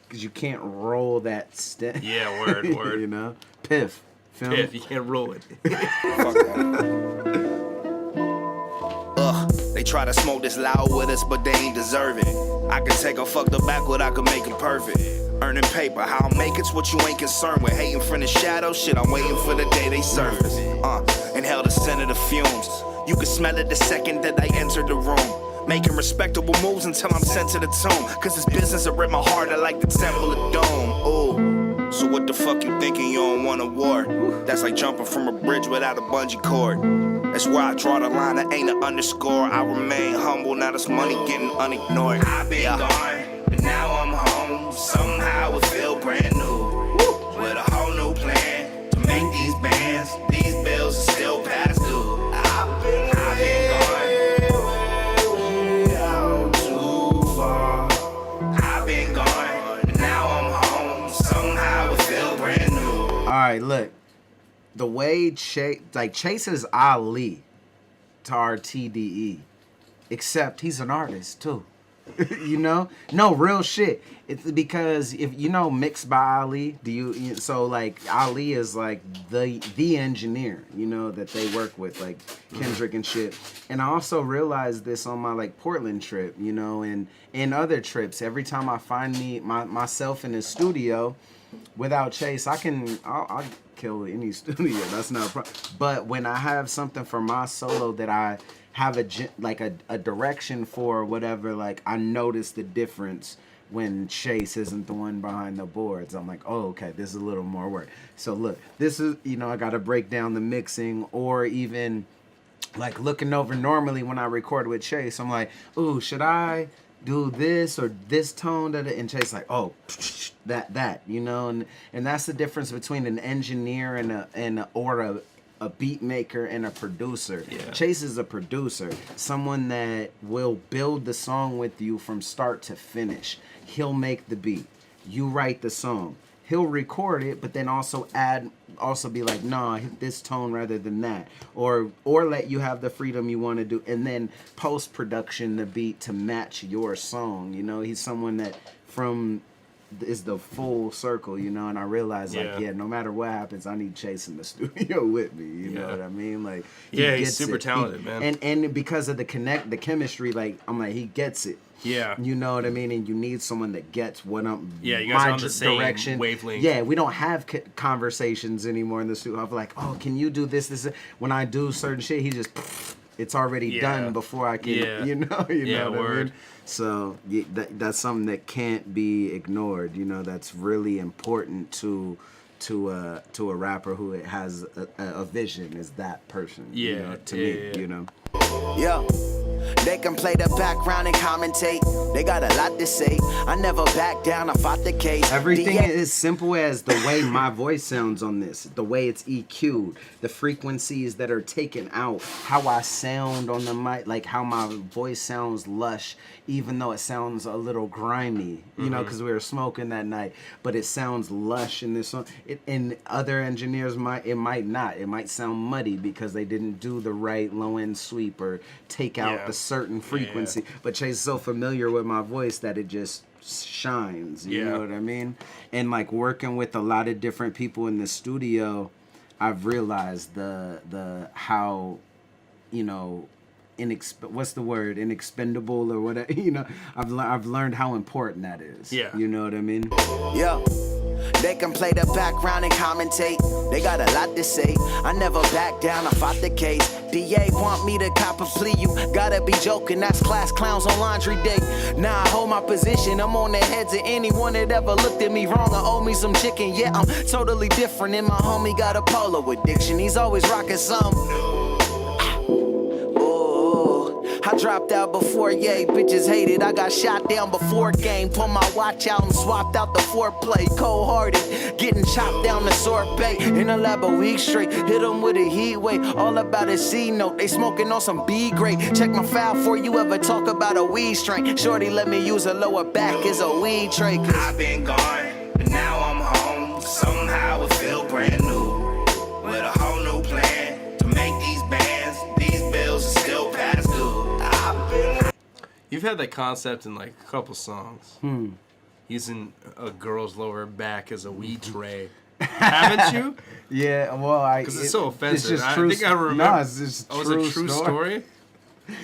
because you can't roll that stem. Yeah, word. You know? Piff. Feel me? Piff, you can't roll it. Fuck that. They try to smoke this loud with us, but they ain't deserve it. I can take a fucked up backward, I can make it perfect. Earning paper, how I'll make it's what you ain't concerned with. Hating from the shadow, shit, I'm waiting for the day they surface. Inhale the scent of the fumes. You can smell it the second that I enter the room. Making respectable moves until I'm sent to the tomb. Cause this business will rip my heart, I like the Temple of Dome. Ooh, so what the fuck you thinking you don't want a war? That's like jumping from a bridge without a bungee cord. That's where I draw the line, that ain't an underscore. I remain humble, now this money getting unignored. I've been gone, but now I'm home. Somehow it feel brand new. With a whole new plan to make these bands. These bills are still past due. I've been gone, too far. I've been gone, but now I'm home. Somehow it feel brand new. All right, look. The way Chase is Ali to our TDE, except he's an artist too. You know? No, real shit. It's because if you know Mixed by Ali, so like Ali is like the engineer, you know, that they work with, like Kendrick and shit. And I also realized this on my like Portland trip, you know, and other trips. Every time I find myself in the studio without Chase, I'll kill any studio. That's not a problem. But when I have something for my solo that I have a direction for or whatever, like I notice the difference when Chase isn't the one behind the boards. I'm like, oh, okay, this is a little more work. So look, this is, you know, I got to break down the mixing, or even like looking over normally when I record with Chase, I'm like, ooh, should I do this or this tone? And Chase like, oh, that, you know, and that's the difference between an engineer and a beat maker and a producer. Yeah. Chase is a producer, someone that will build the song with you from start to finish. He'll make the beat, you write the song, he'll record it, but then also be like, nah, hit this tone rather than that, or let you have the freedom you want to do, and then post-production the beat to match your song. You know, he's someone that is the full circle, you know. And I realized, like, no matter what happens, I need Chase in the studio with me, you know what I mean? Like, he's super talented, man. And because of the chemistry, like, I'm like, he gets it. Yeah. You know what I mean? And you need someone that gets what I'm... Yeah, you guys are on the same wavelength. Yeah, we don't have conversations anymore in the studio of like, oh, can you do this? When I do certain shit, he just... It's already done before I can... You know what I mean? So that's something that can't be ignored. You know, that's really important to a rapper who has a vision, is that person. You know, to me, you know. Yo, they can play the background and commentate. They got a lot to say. I never back down, I fought the case. Everything is simple as the way my voice sounds on this, the way it's EQ'd, the frequencies that are taken out, how I sound on the mic, like how my voice sounds lush, even though it sounds a little grimy, you know, because we were smoking that night, but it sounds lush in this song. And other engineers might not. It might sound muddy because they didn't do the right low end sweep or take out the certain frequency. But Chase is so familiar with my voice that it just shines. You know what I mean? And like working with a lot of different people in the studio, I've realized the how, you know, what's the word, inexpendable or whatever, you know, I've learned how important that is. You know what I mean? Yeah. They can play the background and commentate. They got a lot to say. I never back down, I fought the case. DA want me to cop a plea. You gotta be joking, that's class clowns on laundry day. Now I hold my position, I'm on the heads of anyone that ever looked at me wrong or owe me some chicken. Yeah, I'm totally different, and my homie got a polo addiction. He's always rocking some. I dropped out before, yay, bitches hated. I got shot down before game. Pull my watch out and swapped out the foreplay. Cold-hearted, getting chopped down the sorbet. In a lab a week straight, hit them with a heat wave. All about a C note, they smoking on some B grade. Check my file before you ever talk about a weed strain. Shorty let me use her lower back as a weed tray. I've been gone, but now I'm home. Somehow it feel brand new. With a whole new plan to make these bands, these bills are still past due. You've had that concept in like a couple songs. Using a girl's lower back as a weed tray. Haven't you? Yeah, well, because it's so offensive. It's just I true. think I remember. No, it's just oh, it's a true story.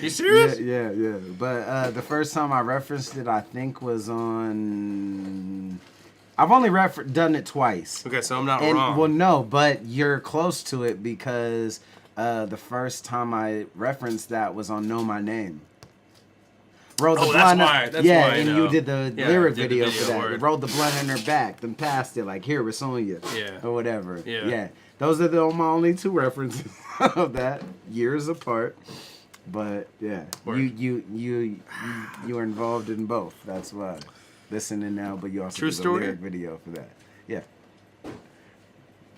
You serious? Yeah. But the first time I referenced it, I think was on. I've only done it twice. Okay, so I'm not wrong. Well, no, but you're close to it because the first time I referenced that was on Know My Name. Rolled the blunt. That's why and you did the lyric video for that. word. Rolled the blunt in her back, then passed it like, here, it's on you. Yeah. Or whatever. Yeah. Those are my only two references of that, years apart. But yeah, you are involved in both. That's why. Listening now, but you also True did the story? lyric video for that. Yeah.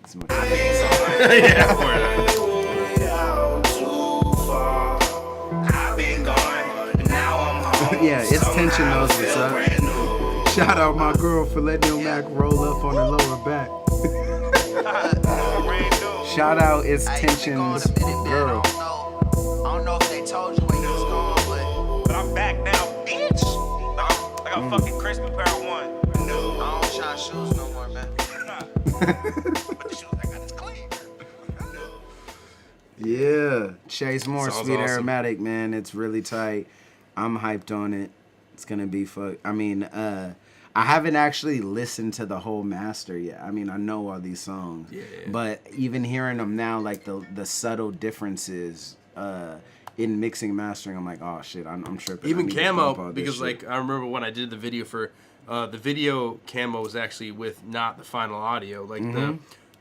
It's much Yeah, yeah, it's Tension knows what's up. Shout out my girl for letting Lil Mac roll up on her lower back. Shout out It's Tension's girl. I don't know if they told you where you was going, But I'm back now, bitch. I got fucking crispy pair of one. I don't shine shoes no more, man. But the shoes I got is clean. Yeah, Chase Moore, Sounds Sweet awesome. Aromatic, man. It's really tight. I'm hyped on it. It's gonna be fun. I mean, I haven't actually listened to the whole master yet. I mean, I know all these songs, but even hearing them now, like the subtle differences in mixing and mastering, I'm like, oh shit, I'm tripping. Even I need to bump all Camo, this because shit. like I remember when I did the video for the video Camo was actually with not the final audio. Like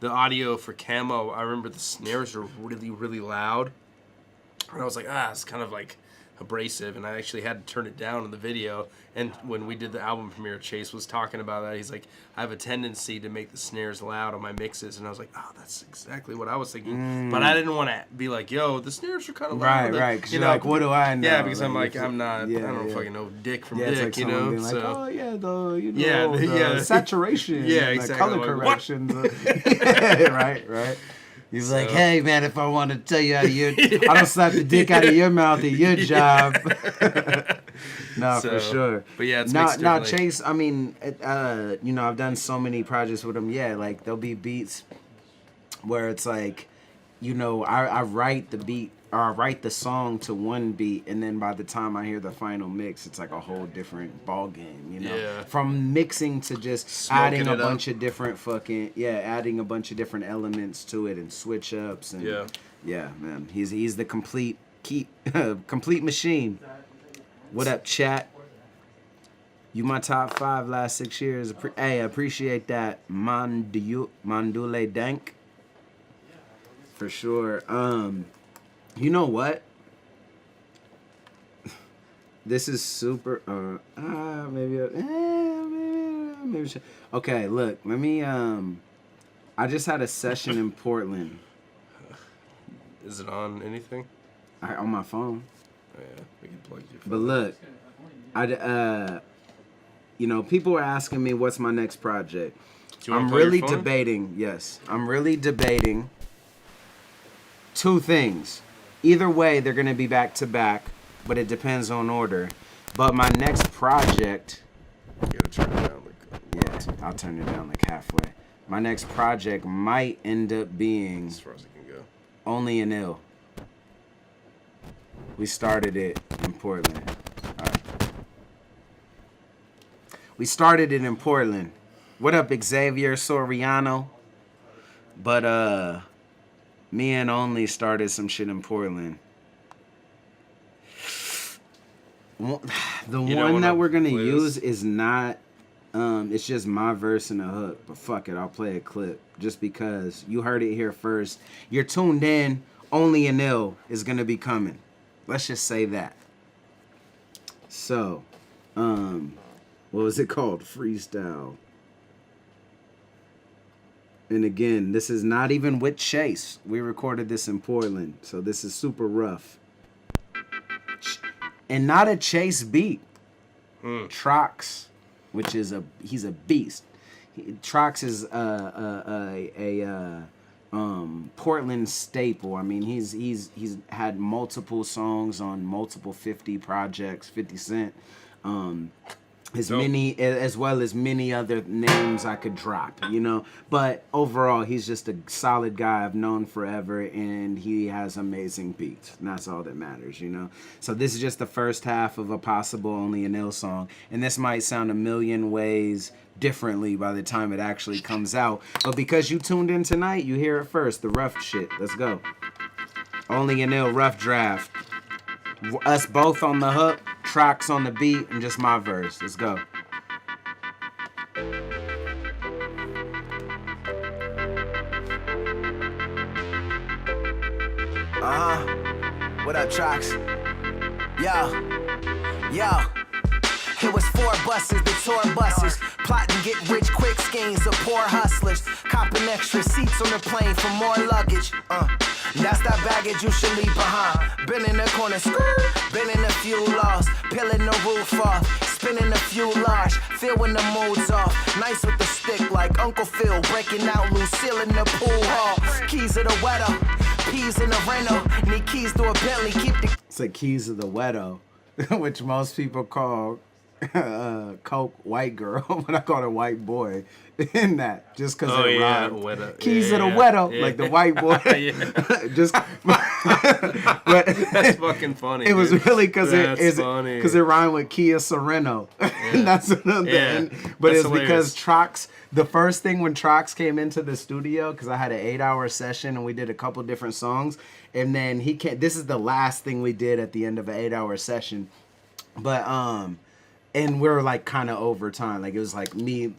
the audio for Camo, I remember the snares were really, really loud. And I was like, it's kind of like abrasive, and I actually had to turn it down in the video. And when we did the album premiere, Chase was talking about that. He's like, I have a tendency to make the snares loud on my mixes, and I was like, that's exactly what I was thinking. But I didn't want to be like, yo, the snares are kind of loud. Right, because you're like, what do I know? Yeah, because I'm like, I'm not, I don't fucking know dick from dick, it's like you know? being like, So, oh yeah, the Yeah, saturation, Yeah, and exactly. the color Like, what? corrections. right. He's like, hey man, if I want to tell you how I don't slap the dick out of your mouth at your job. No, for sure. But yeah, it's now differently. Chase. I mean, I've done so many projects with him. Yeah, like there'll be beats where it's like, I write the beat or I write the song to one beat, and then by the time I hear the final mix, it's like a whole different ball game. Yeah. From mixing to just Smoking adding a it up. bunch of different adding a bunch of different elements to it and switch ups and yeah, man, he's the complete complete machine. What up, chat? You my top 5 last 6 years. Hey, I appreciate that, Mandule Dank. For sure. You know what? This is super. Maybe. Okay, look. Let me. I just had a session in Portland. Is it on anything? On my phone. Oh, yeah, we can plug your phone. But look, people are asking me what's my next project. Do you wanna I'm plug your really phone? debating. Yes, I'm really debating 2 things. either way, they're gonna be back to back, but it depends on order. But my next project, You gotta turn it down. yeah, I'll turn it down like halfway. My next project might end up being As far as it can go. Only an Ill. We started it in Portland. All right. We started it in Portland. What up, Xavier Soriano? But me and Only started some shit in Portland. The You don't one that wanna we're gonna play use this? is not. It's just my verse and a hook. But fuck it, I'll play a clip just because you heard it here first. You're tuned in. Only an Ill is gonna be coming. Let's just say that. So, what was it called? Freestyle. And again, this is not even with Chase. We recorded this in Portland, so this is super rough. And not a Chase beat. Trox, which is he's a beast. Trox is a Portland staple. I mean, he's had multiple songs on multiple 50 projects, 50 Cent. Many, as well as many other names I could drop, you know. But overall, he's just a solid guy I've known forever, and he has amazing beats. And that's all that matters, you know. So this is just the first half of a possible Only an Ill song, and this might sound a million ways differently by the time it actually comes out. But because you tuned in tonight, you hear it first. The rough shit. Let's go. Only an Ill rough draft. Us both on the hook. Tracks on the beat and just my verse. Let's go. What up, Trox? Yo. It was 4 buses, the tour buses. Plotting get rich quick schemes of poor hustlers. Copping extra seats on the plane for more luggage. That's that baggage you should leave behind. Been in the corner, been in a few laws. Peeling the roof off, spinning a few large. Feel when the mood's off. Nice with the stick like Uncle Phil. Breaking out Lucille in the pool hall. Keys of the weather, peas in the rental. Need keys to a Bentley, keep the... It's like Keys of the Wedo, which most people call Coke white girl, but I call it white boy in that just because it rhymed. Wedo. Keys of the Wedo, like the white boy. Just, but That's fucking funny. it was dude. really because funny. it rhymed with Kia Sereno. And that's another. Yeah. But That's it's because Trox. The first thing when Trox came into the studio, because I had an 8-hour session and we did a couple different songs, and then he came. This is the last thing we did at the end of an 8-hour session, but and we were like kind of over time. Like it was like me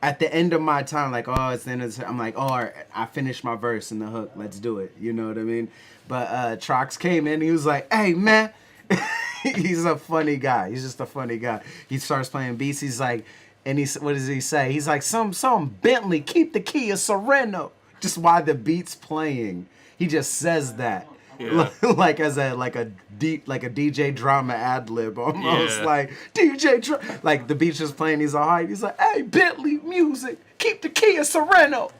at the end of my time, like, oh, it's the end of the, I'm like, oh, all right, I finished my verse and the hook. Let's do it. You know what I mean? But Trox came in. He was like, hey, man. He's a funny guy. He's just a funny guy. He starts playing beats. He's like, and what does he say? He's like, some Bentley, keep the Kia Sereno. Just while the beat's playing. He just says that. Yeah. Like as a DJ drama ad lib almost. Yeah. Like like the beat's just playing, he's all hype. He's like, hey, Bentley music, keep the Kia Sereno.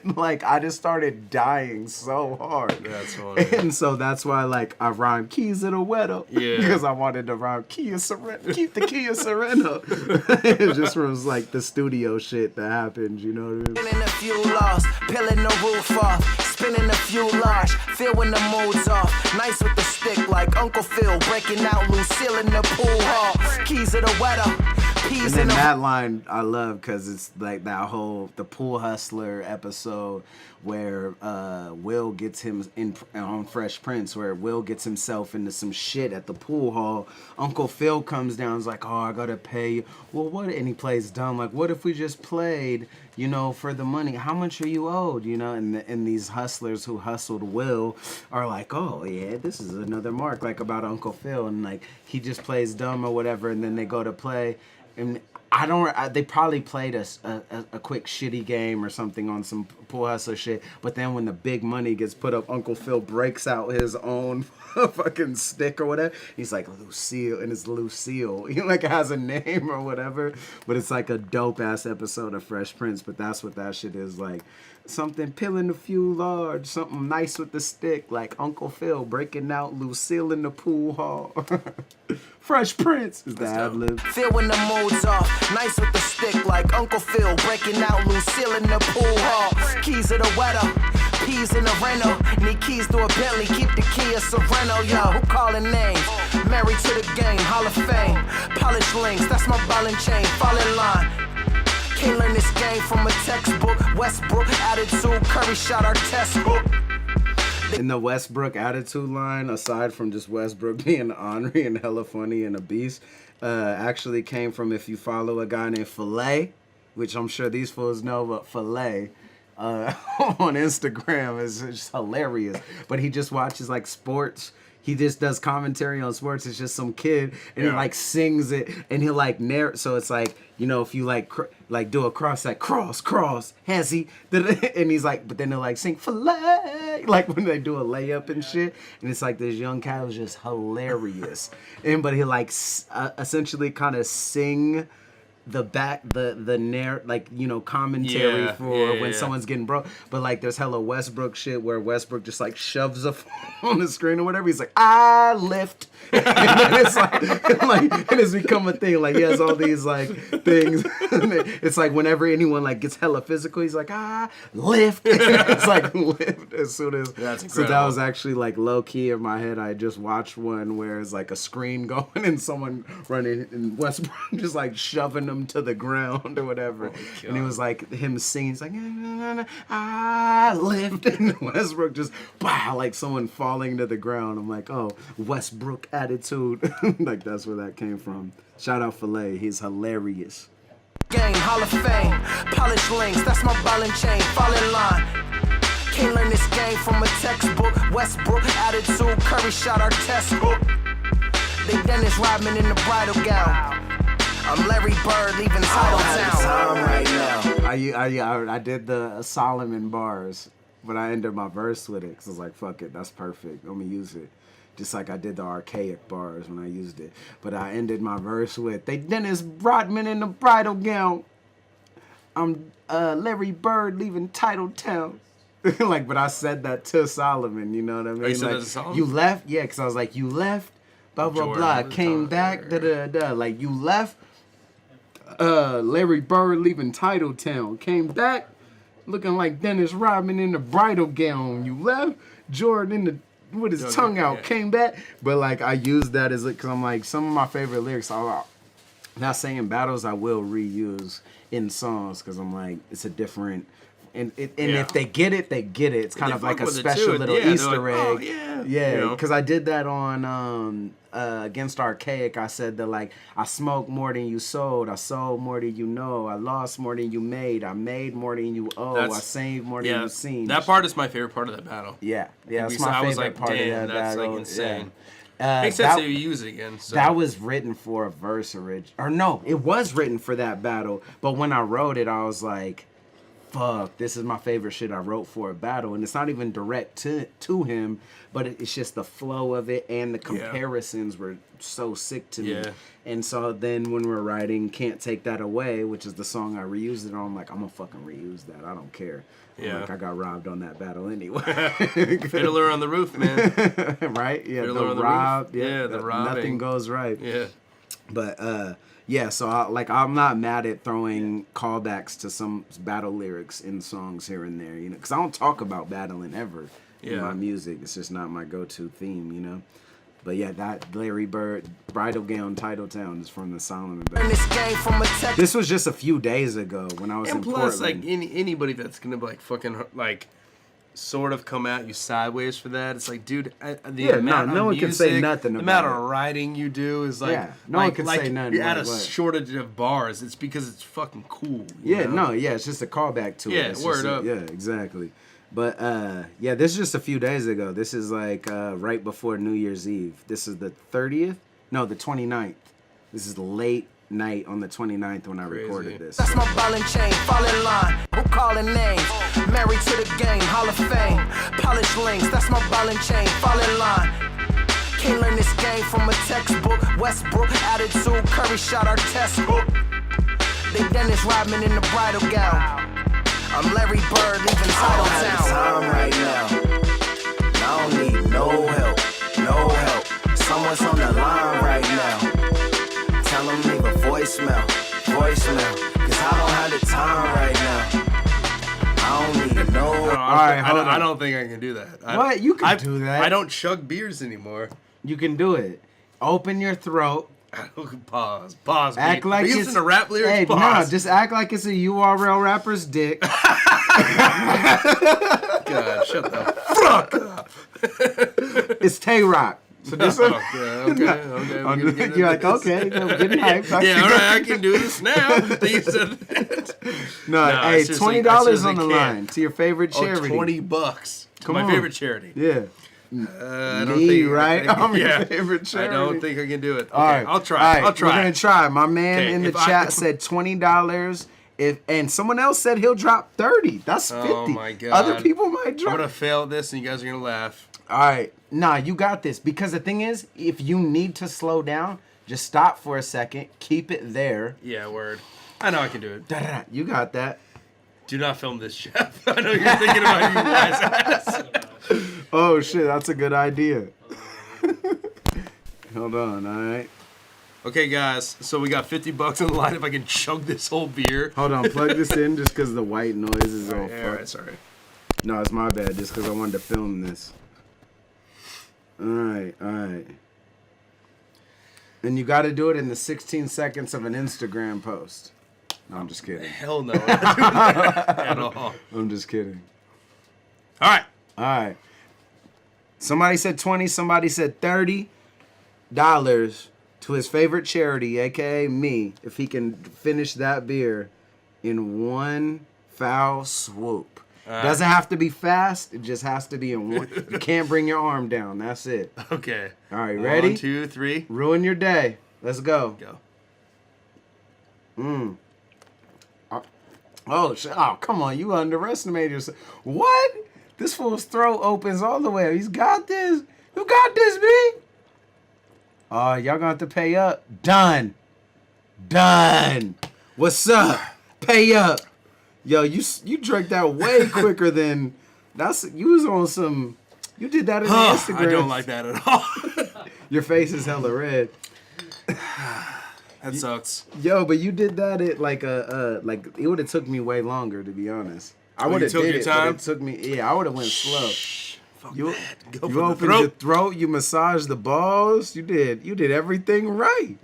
Like I just started dying so hard. That's funny. And so that's why like I rhymed Keys of the Wedo. Yeah. Because I wanted to rhyme Kia Sereno. Keep the Kia Sereno. It just was like the studio shit that happened, you know what I mean? In a few laws, peeling the roof off, spinning a few large. Feel when the mood's off. Nice with the stick like Uncle Phil. Breaking out Lucille in the pool hall. Keys of the weather. And then that line I love because it's like that whole the pool hustler episode where Will gets him on Fresh Prince, where Will gets himself into some shit at the pool hall. Uncle Phil comes down, is like, oh, I gotta pay you. Well, what? And he plays dumb, like, what if we just played, you know, for the money? How much are you owed? You know, and these hustlers who hustled Will are like, oh yeah, this is another mark, like about Uncle Phil, and like he just plays dumb or whatever, and then they go to play. And I don't. They probably played a quick shitty game or something on some pool hustler shit. But then when the big money gets put up, Uncle Phil breaks out his own fucking stick or whatever. He's like Lucille, and it's Lucille. He like has a name or whatever. But it's like a dope ass episode of Fresh Prince. But that's what that shit is like. Something peeling a few large, something nice with the stick, like Uncle Phil breaking out Lucille in the pool hall. Fresh Prince is the ad lib. Feel when the mood's off, nice with the stick like Uncle Phil breaking out Lucille in the pool hall. Keys of the weather, peas in the rental. Need keys to a Bentley, keep the key a Sereno. Yo, who calling names? Married to the game, Hall of Fame. Polished links, that's my ball and chain. Fall in line. Can't learn this game from a textbook. Westbrook attitude, Curry shot our test book. In the Westbrook attitude line, aside from just Westbrook being ornery and hella funny and a beast, actually came from, if you follow a guy named Filet, which I'm sure these fools know, but Filet on Instagram is just hilarious. But he just watches like sports. He just does commentary on sports. It's just some kid, and he like sings it, and he'll like narrate. So it's like, you know, if you like do a cross, like cross, has he? And he's like, but then they'll like sing filet, like when they do a layup and shit. And it's like this young cat was just hilarious. But he like essentially kind of sing the like, you know, commentary for when someone's getting broke. But like there's hella Westbrook shit where Westbrook just like shoves a phone on the screen or whatever. He's like, I lift. And it's like and it's become a thing. Like he has all these like things. It's like whenever anyone like gets hella physical, he's like, I lift. It's like lift as soon as. That's incredible. So that was actually like low key in my head. I just watched one where it's like a screen going and someone running and Westbrook just like shoving them to the ground or whatever. And it was like him singing. It's like, I lift. And Westbrook just, wow, like someone falling to the ground. I'm like, oh, Westbrook attitude. Like that's where that came from. Shout out Filet. He's hilarious. Game, Hall of Fame, polished links, that's my ball and chain. Fall in line. Can't learn this game from a textbook. Westbrook attitude, Curry shot our test book. They Dennis Rodman in the bridal gown. I'm Larry Bird leaving Titletown right now. I did the Solomon bars, but I ended my verse with it because I was like, fuck it, that's perfect. Let me use it. Just like I did the archaic bars when I used it. But I ended my verse with, they Dennis Rodman in the bridal gown. I'm Larry Bird leaving Titletown. Like, but I said that to Solomon, you know what I mean? Oh, you said like, that to Solomon? You left? Yeah, because I was like, you left, blah, blah, Jordan, blah. Came back, da-da-da. Like, you left, Larry Bird leaving Titletown. Came back, looking like Dennis Rodman in the bridal gown. You left, Jordan in the with his tongue out, came back. But like I used that as because I'm like, some of my favorite lyrics are not saying battles I will reuse in songs because I'm like, it's a different and if they get it, they get it. It's kind of like a special little Easter egg. Oh, yeah. Yeah, because I did that on Against Archaic. I said that like I smoked more than you sold, I sold more than you know, I lost more than you made, I made more than you owe, I saved more than you seen. That part is my favorite part of that battle. Yeah, that's my favorite part of that that's battle. like insane. Yeah. Makes sense that you use it again. So. That was written for a verse or no, it was written for that battle. But when I wrote it, I was like, fuck, this is my favorite shit I wrote for a battle. And it's not even direct to him, but it's just the flow of it and the comparisons were so sick to me. And so then when we're writing Can't Take That Away, which is the song I reused it on, I'm like, I'm gonna fucking reuse that. I don't care. Yeah. Like I got robbed on that battle anyway. Fiddler on the Roof, man. Right? Yeah, Fiddler on the rob. Roof. Yeah, the robbing. Nothing goes right. Yeah. But yeah, so I'm not mad at throwing callbacks to some battle lyrics in songs here and there, you know, because I don't talk about battling ever in my music. It's just not my go-to theme, you know. But yeah, that Larry Bird Bridal Gown Titletown is from the Solomon battle. This was just a few days ago when I was in Portland. And plus, like anybody that's gonna like fucking like sort of come at you sideways for that, it's like, dude, no one can say nothing the about amount it. of writing you do is like, no one can say nothing. You're at a what? shortage of bars. It's because it's fucking cool. It's just a callback to it. Yeah, It's word up. Yeah, exactly. But yeah, this is just a few days ago. This is like right before New Year's Eve. This is the 30th? No, the 29th. This is late night on the 29th when I recorded this. That's my ball and chain, fall in line. Who calling names? Married to the game, Hall of Fame. Polished links, that's my ball and chain, fall in line. Can't learn this game from a textbook. Westbrook, attitude, Curry shot our test book. They Dennis Rodman in the bridal gown. I'm Larry Bird, leaving Title Town. Time right now. I don't need no help, no help. Someone's on the line right now. Tell them leave a voicemail, cause I don't have the time right now. I don't need no. All right, hold on. I don't think I can do that. What? You can do that. I don't chug beers anymore. You can do it. Open your throat. Pause. Act like it's using a rap lyrics. Hey, pause. no, just act like it's a URL rapper's dick. God, shut the fuck up. It's Tay-Rock. So this Okay. We're gonna get you're like, into okay, this. I'm getting hyped. Yeah, all right, I can do this now. That you said that. No, No, I hey, seriously- $20 I on seriously the can't. line to your favorite charity. $20. Come my on. favorite charity. Yeah. I don't Me, think, right? I'm your yeah, favorite charity. I don't think I can do it. Okay, All right, I'll try. All right, I'll try. We're gonna try. My man Okay, in the if I- chat said $20. And someone else said he'll drop 30. That's 50. Oh my God. Other people might I'm drop. gonna fail this, and you guys are gonna laugh. All right, nah, you got this. Because the thing is, if you need to slow down, just stop for a second, keep it there. Yeah, word. I know I can do it. Da-da-da. You got that. Do not film this, Jeff. I know you're thinking about you guys' ass. Oh shit, that's a good idea. Hold on, all right. Okay, guys. So we got $50 on the line. If I can chug this whole beer. Hold on, plug this in just because the white noise is all All fucked. right, sorry. No, it's my bad, just because I wanted to film this. All right. And you got to do it in the 16 seconds of an Instagram post. No, I'm just kidding. Hell no. I'm not doing that at all. I'm just kidding. All right. All right. Somebody said 20, somebody said $30 to his favorite charity, aka me, if he can finish that beer in one foul swoop. Doesn't have to be fast, it just has to be in one. You can't bring your arm down. That's it. Okay. All right, ready? 1, 2, 3. Ruin your day. Let's go. Go. Oh, shit. Oh, come on. You underestimated yourself. What? This fool's throat opens all the way. He's got this. You got this, B. Oh, y'all gonna have to pay up. Done. What's up? Pay up. Yo, you drank that way quicker than you was on some. You did that in the Instagram. I don't like that at all. Your face is hella red. That sucks. Yo, but you did that at like it would have took me way longer, to be honest. I would have took did your it, time? but it took me. Yeah, I would have went slow. Fuck You that. Go you for the opened your throat. throat. You massaged the balls. You did everything right.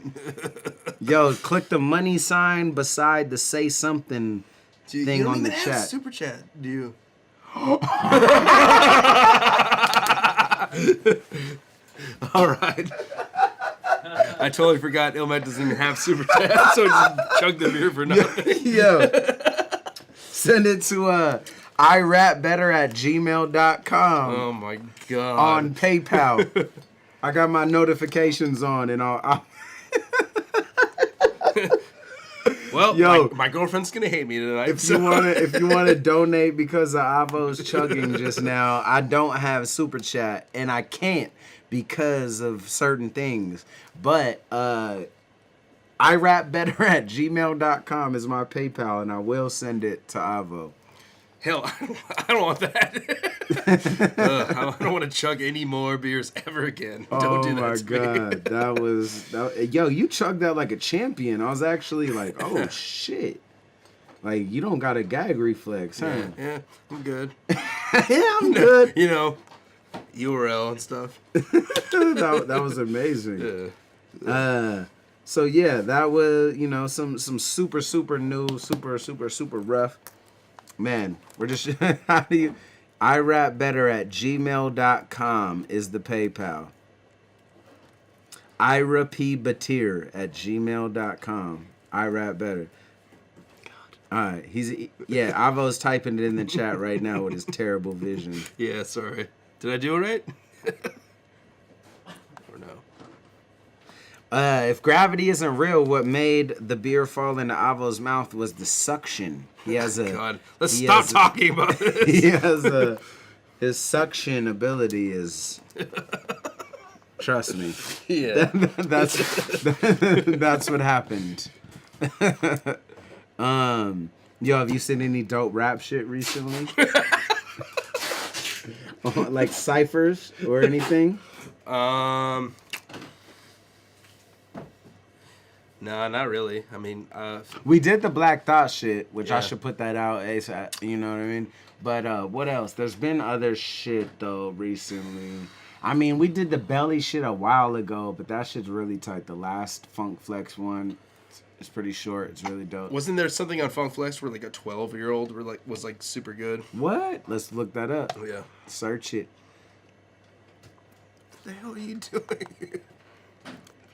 Yo, click the money sign beside the say something You thing don't on the even have chat. super chat, do you? All right. I totally forgot Ilmet doesn't even have super chat, so just chug the beer for nothing. Yo, send it to irapbetter@gmail.com Oh my god. on PayPal. I got my notifications on and all. Well, Yo. my girlfriend's gonna hate me tonight. If you wanna donate because of Avo's chugging just now, I don't have super chat and I can't because of certain things. But irapbetter@gmail.com is my PayPal and I will send it to Avo. Hell, I don't want that. I don't want to chug any more beers ever again. Don't do that. Oh my to me. god, yo, you chugged that like a champion. I was actually like, oh shit. Like you don't got a gag reflex, huh? Yeah, I'm good. Yeah, I'm good. You know, URL and stuff. that was amazing. Yeah. So yeah, that was some super new, super rough. Man, we're just how do you irapbetter@gmail.com is the PayPal. irapbetter@gmail.com. irapbetter. All right, Avo's typing it in the chat right now with his terrible vision. Yeah, sorry. Did I do it right? Or no? If gravity isn't real, what made the beer fall into Avo's mouth was the suction. He has a. God, let's he stop has a- talking about this. He has a. His suction ability is. Trust me. Yeah. That's what happened. Yo, have you seen any dope rap shit recently? Like cyphers or anything? No, not really. I mean, We did the Black Thought shit, which I Yeah. should put that out ASAP. You know what I mean? But what else? There's been other shit though recently. I mean, we did the Belly shit a while ago, but that shit's really tight. The last Funk Flex one, it's pretty short. It's really dope. wasn't there something on Funk Flex where like a 12-year-old was like super good? What? Let's look that up. Oh yeah. Search it. What the hell are you doing?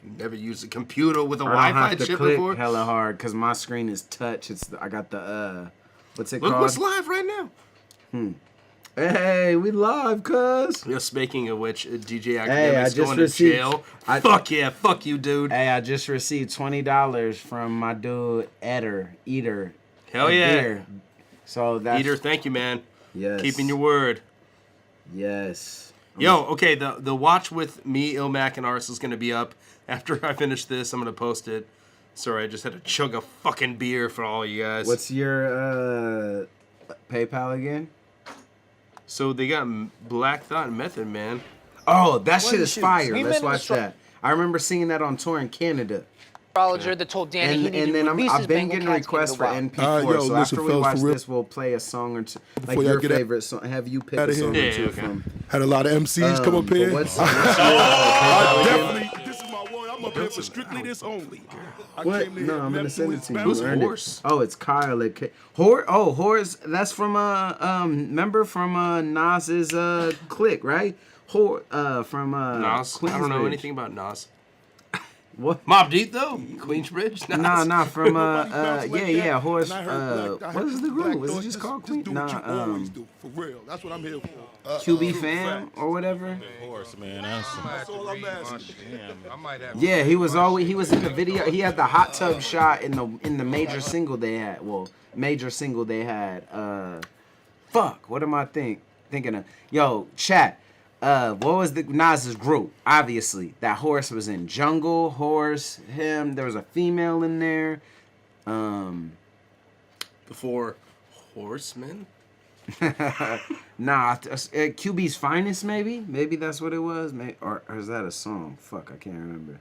You never used a computer with a I don't Wi-Fi have to chip click before? hella hard because my screen is touch. I got the what's it Look called? what's live right now. Hey, we live, cuz. Yeah, speaking of which, DJ I Academic's just going to received- jail. I- Fuck yeah, fuck you, dude. Hey, I just received $20 from my dude Eater. Hell a yeah. beer. So that's Eater, thank you, man. Yes. Keeping your word. Yes. Yo, okay, the watch with me, Ilmac, and Ars is going to be up. After I finish this, I'm going to post it. Sorry, I just had to chug a fucking beer for all you guys. What's your PayPal again? So they got Black Thought and Method Man. Oh, that shit is shoes. fire. We Let's met in watch the that. I remember seeing that on tour in Canada. Astrologer that told Danny he And needed then to release his I've been Bengal getting cats requests into for the wild. NP4. yo, So listen, after we fellas, watch for real. this, we'll play a song or two. Like Before y'all your get out- favorite song. Have you pick Outta a here. song Yeah, or two okay. from? Had a lot of MCs come up but here. what's I PayPal again? definitely, this is my one. I'm up here for strictly this only. I What? came here No, I'm gonna to send it to you. Who's You earned it. Horse? Oh, it's Kyle. Horse. That's from member from Nas's clique, right? From Nas? I don't know Queensbridge. anything about Nas. What? Mobb Deep, though? Queensbridge? Nas? Nah, from Nobody bounce like yeah, that. Horse. And I heard Black- I What heard is the Black group? Is it Thought, just called do what you Nah, always do, for real. That's what I'm here for. QB fam or whatever. Horse, man. That's That's all I'm asking. Yeah, he was in the video. He had the hot tub shot in the major single they had. Well, major single they had. Fuck. What am I thinking of? Yo, chat. What was the Nas's group? Obviously, that Horse was in Jungle. Horse, him. There was a female in there. Before Horseman? Nah, QB's Finest, maybe? Maybe that's what it was. Or is that a song? Fuck, I can't remember.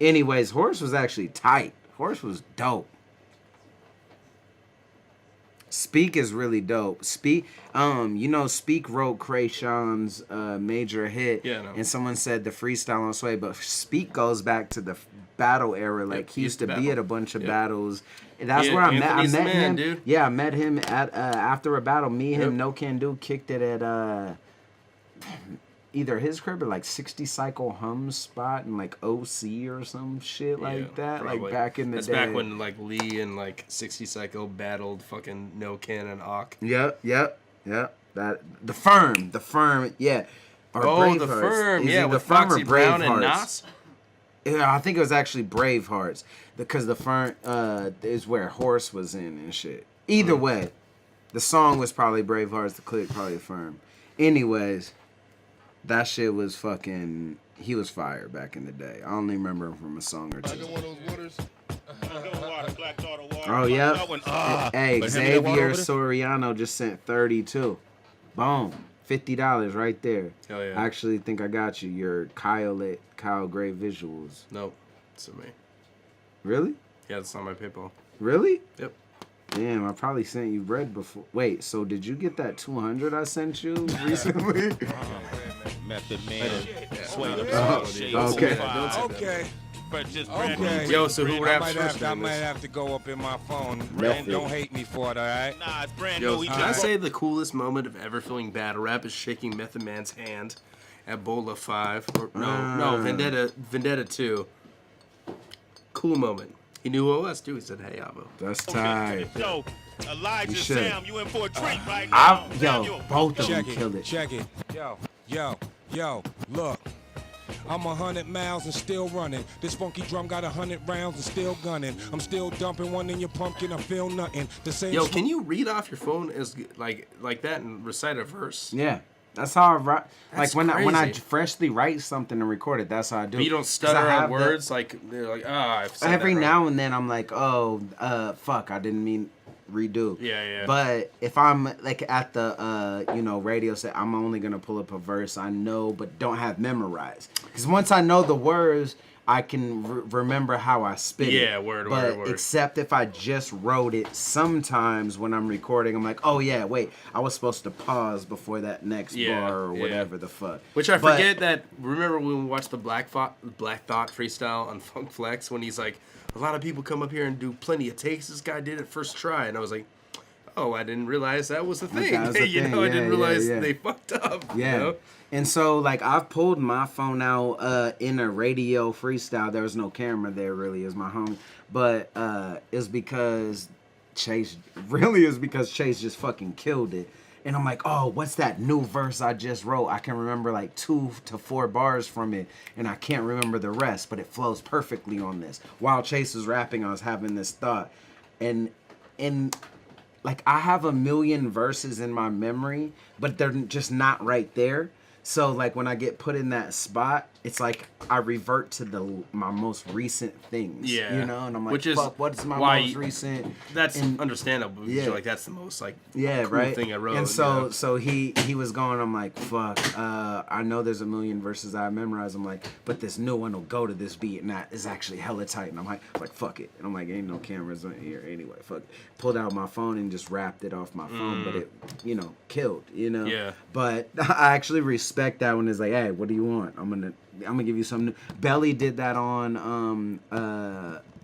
Anyways, Horse was actually tight. Horse was dope. Speak is really dope. Speak wrote Krayshawn's major hit. Yeah, I know. And someone said the freestyle on Sway, but Speak goes back to the battle era. Like, he used to be at a bunch of battles. And that's Yeah, where I met Anthony's the him. man, dude. Yeah, I met him at after a battle. Me, him, No Can Do kicked it at either his crib or like 60 Cycle Hum spot in like OC or some shit like that. probably. Like back in the That's day. back when like Lee and like 60 Psycho battled fucking No Can and Ock. Yep. That the firm, yeah. Or Oh, the Bravehearts. Firm, Is yeah, it with the Firm or Foxy Brown and Bravehearts? Nas. Yeah, I think it was actually Bravehearts because the Firm is where Horse was in and shit. Either way, the song was probably Bravehearts. The clip probably Firm. Anyways, that shit was fucking. He was fire back in the day. I only remember him from a song or two. Oh yeah. Hey, Xavier Soriano just sent 32. Boom. $50 right there. Hell yeah. I actually think I got you. Your Kyle Gray visuals. Nope. It's me. Really? Yeah, that's not my PayPal. Really? Yep. Damn, I probably sent you bread before. Wait, so did you get that 200 I sent you recently? Method Man. Sway the Okay. Okay. But just Okay. Yo, so who raps I first in might this? have to go up in my phone. Method. Brand, don't hate me for it, all right? Nah, it's brand Yo, new. can I say the coolest moment of ever feeling battle rap is shaking Method Man's hand at Bola 5? Or no, Vendetta 2. Cool moment. He knew who I was too. He said, "Hey, Avo." That's tight. Yo, You Elijah, should. Sam, you in for a treat right now. Yo, both of them Check killed it. it. Check it. Yo, look. I'm 100 miles and still running. This funky drum got 100 rounds and still gunning. I'm still dumping one in your pumpkin, I feel nothing. The same. Yo, can you read off your phone as like that and recite a verse? Yeah. That's how I write. That's Like when I crazy. freshly write something and record it, that's how I do. But you don't 'Cause stutter I on have words like they're like I've said every that right. now and then I'm like, oh, fuck, I didn't mean redo. Yeah. But if I'm like at the radio set, I'm only gonna pull up a verse I know but don't have memorized. Because once I know the words, I can remember how I spit it. Yeah, word. Except if I just wrote it, sometimes when I'm recording, I'm like, oh yeah, wait, I was supposed to pause before that next bar or whatever the fuck. Which I forget that. Remember when we watched the Black Thought freestyle on Funk Flex when he's like, a lot of people come up here and do plenty of takes. This guy did it first try, and I was like, oh, I didn't realize that was the thing. That was the thing. I didn't realize yeah. they fucked up. Yeah. You know? And so, like, I've pulled my phone out in a radio freestyle. There was no camera there, really, is my homie. But it's because Chase just fucking killed it. And I'm like, oh, what's that new verse I just wrote? I can remember like 2 to 4 bars from it, and I can't remember the rest, but it flows perfectly on this. While Chase was rapping, I was having this thought. And like, I have a million verses in my memory, but they're just not right there. So, like, when I get put in that spot, it's like I revert to my most recent things. Yeah. You know? And I'm like, Which is fuck, what's my why most recent? That's and, understandable. Yeah. You're like, that's the most, like, yeah, cool right? thing I wrote. And so, you know? so he was going, I'm like, fuck, I know there's a million verses I memorized. I'm like, but this new one will go to this beat, and that is actually hella tight. And I'm like, fuck it. And I'm like, ain't no cameras in here anyway. Fuck it. Pulled out my phone and just rapped it off my phone, but it, killed, Yeah. But I actually respect that when it's like, hey, what do you want? I'm gonna give you some new. Belly did that on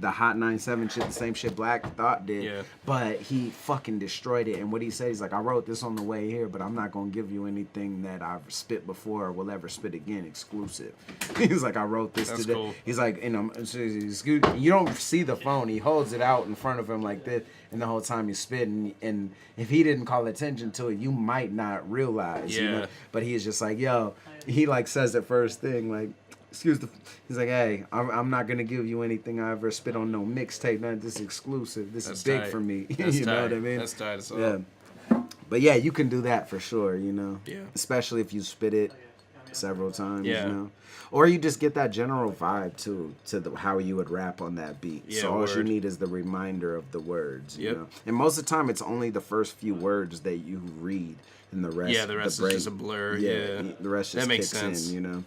the Hot 97 shit, the same shit Black Thought did. Yeah. But he fucking destroyed it. And what he said, he's like, I wrote this on the way here, but I'm not gonna give you anything that I've spit before or will ever spit again, exclusive. He's like, I wrote this That's today. cool. He's like, you don't see the phone. He holds it out in front of him like this, and the whole time he's spitting. And if he didn't call attention to it, you might not realize. Yeah. But he's just like, yo, he like says the first thing, like, he's like, hey, I'm not gonna give you anything I ever spit on no mixtape. None of this is exclusive. This is big tight. for me. That's you know tight. what I mean? That's tight as well. Yeah. But yeah, you can do that for sure. Yeah. Especially if you spit it several times. Yeah. Or you just get that general vibe too to how you would rap on that beat. Yeah, so all you word. need is the reminder of the words. Yep. You know? And most of the time, it's only the first few words that you read, and the rest. Yeah, the rest is just a blur. Yeah. The rest just That makes kicks sense. in.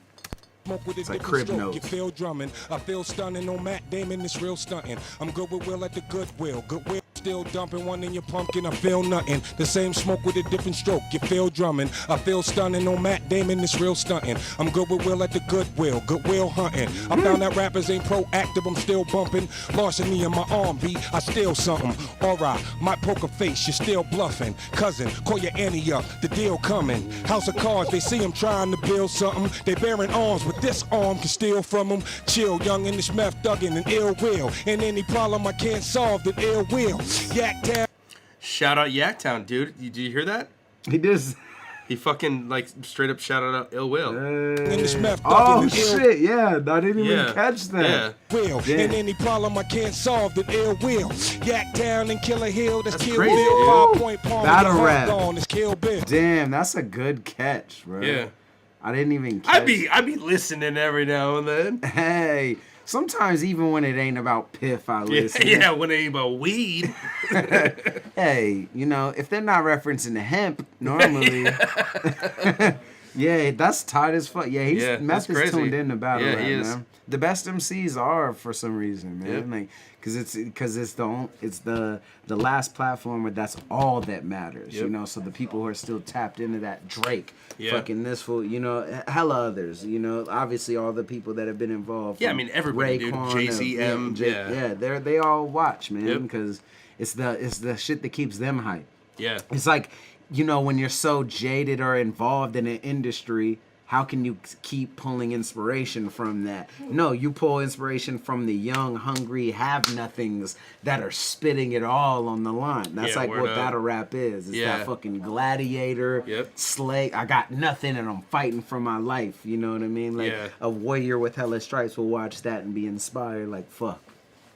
Smoke with a It's like different crib stroke, notes. you feel drumming. I feel stunning on Matt Damon, it's real stunting. I'm good with Will at the Goodwill. Goodwill still dumping one in your pumpkin, I feel nothing. The same smoke with a different stroke, you feel drumming. I feel stunning on Matt Damon, it's real stunting. I'm good with Will at the Goodwill. Goodwill hunting. I found that rappers ain't proactive, I'm still bumping. Larceny in my arm beat, I steal something. Alright, my poker face, you're still bluffing. Cousin, call your Annie up, the deal coming. House of cards, they see him trying to build something. They bearing arms, but this arm can steal from them. Chill, young in this meth thuggin' and ill will. And any problem I can't solve, then ill will. Yak Town. Shout out Yaktown, dude. Did you hear that? He just. He fucking like straight up shouted out Ill Will. In this meth Oh thuggin' and ill shit! Yeah, I didn't even Yeah. catch that. Yeah. will. Yeah. And any problem I can't solve, then ill will. Yak Town and Killer Hill, that's Kill crazy, Bill. dude. 5-point palm, Battle your rap. heart gone, it's Kill Bill. Damn, that's a good catch, bro. Yeah. I didn't even catch. I be listening every now and then. Hey, sometimes even when it ain't about piff, I listen. Yeah, when it ain't about weed. Hey, if they're not referencing the hemp normally, yeah, that's tight as fuck. Yeah, Yeah, Meth that's is crazy. tuned in to battle Yeah, rap, he is. man. The best MCs are for some reason, man. Yep. Like, because it's the last platform where that's all that matters. Yep. So the people who are still tapped into that Drake, Yeah. fucking this fool, hella others. Obviously all the people that have been involved. Yeah, I from mean, everybody, dude. Raekwon, Jay-Z, M, yeah. they all watch, man, Yep. because it's the shit that keeps them hype. Yeah. It's like, when you're so jaded or involved in an industry, how can you keep pulling inspiration from that? No, you pull inspiration from the young, hungry, have-nothings that are spitting it all on the line. That's like what battle rap is. It's that fucking gladiator, slay. I got nothing and I'm fighting for my life. You know what I mean? Like a warrior with hella stripes will watch that and be inspired. Like, fuck.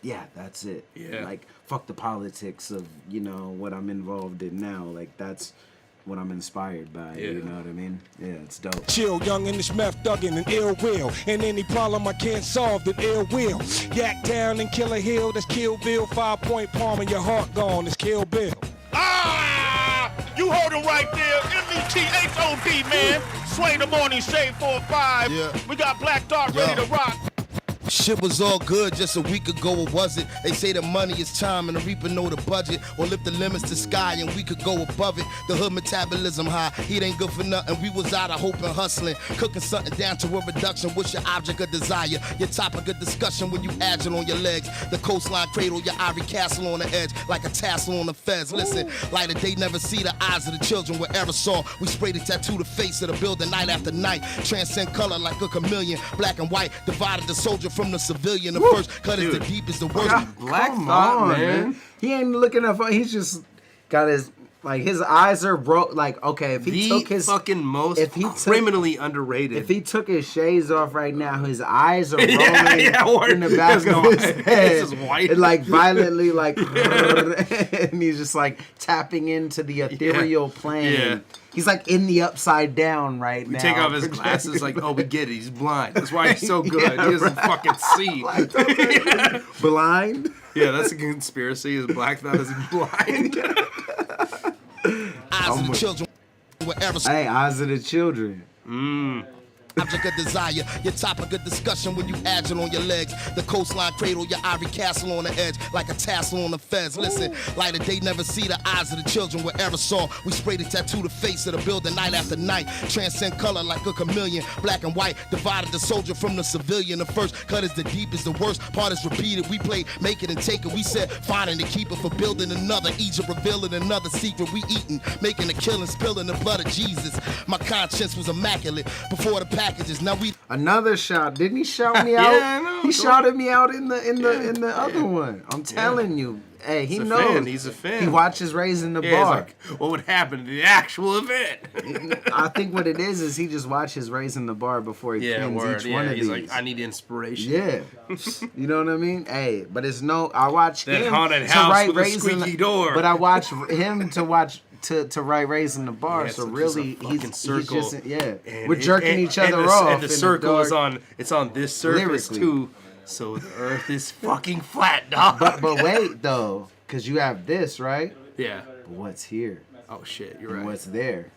Yeah, that's it. Yeah. Like, fuck the politics of, you know, what I'm involved in now. Like, that's what I'm inspired by, you know what I mean? Yeah, it's dope. Chill, young in this meth thuggin' and ill will. And any problem I can't solve, then ill will. Yak down and kill a hill, that's Kill Bill. 5-point palm and your heart gone, it's Kill Bill. Ah! You heard him right there. M-E-T-H-O-D, man. Sway the morning, shade 4-5. Yeah. We got Black Dog ready to rock. Shit was all good just a week ago, or was it? They say the money is time and the reaper know the budget. Or lift the limits to sky and we could go above it. The hood metabolism high, heat ain't good for nothing. We was out of hope and hustling, cooking something down to a reduction. What's your object of desire? Your topic of discussion when you agile on your legs. The coastline cradle, your ivory castle on the edge, like a tassel on the fez. Listen, light of day never see the eyes of the children with aerosol. We spray the tattoo the face of the building night after night. Transcend color like a chameleon, black and white, divided the soldier from the civilian. The first cut is the deepest, the worst. Black Thought, man. He ain't looking up. He's just got his, like, his eyes are broke. Like, okay, if he took his fucking most criminally underrated. If he took his shades off right now, his eyes are rolling in the back There's of no his eye. head. This is white. And, like, violently, like, and he's just like tapping into the ethereal plane. Yeah. He's like in the upside down right now. We take off his glasses, like, oh, we get it. He's blind. That's why he's so good. He doesn't fucking see. Blind? Yeah, that's a conspiracy. Is Black Thought is blind. Eyes of the children. Hey, eyes of the children. Object of desire, your topic of discussion when you agile on your legs. The coastline cradle, your ivory castle on the edge, like a tassel on the fez. Listen, light of day never see the eyes of the children with aerosol. We spray the tattoo the face of the building night after night. Transcend color like a chameleon, black and white, divided the soldier from the civilian. The first cut is the deepest, the worst part is repeated. We played make it and take it. We said finding the keeper for building another Egypt, revealing another secret. We eating, making a killing, spilling the blood of Jesus. My conscience was immaculate before the packages. Now we another shot. Didn't he shout me out? Yeah, I know. He shouted me out in the other one. I'm telling you. Hey, he knows. Fan. He's a fan. He watches Raising the Bar. He's like, what would happen to the actual event? I think what it is he just watches Raising the Bar before he pins each one of he's these. like, I need inspiration. Yeah. You know what I mean? Hey, but it's no. I watch that him haunted to house write with Raising a squeaky door. But I watch him to watch. To write Raising the Bar, Yeah, so it's really just a he's circle. just And we're jerking each other off. And the circle is on. It's on this surface Lyrically. too. So the Earth is fucking flat, dog. But wait though, because you have this right. Yeah. But what's here? Oh shit, you're And right. what's there?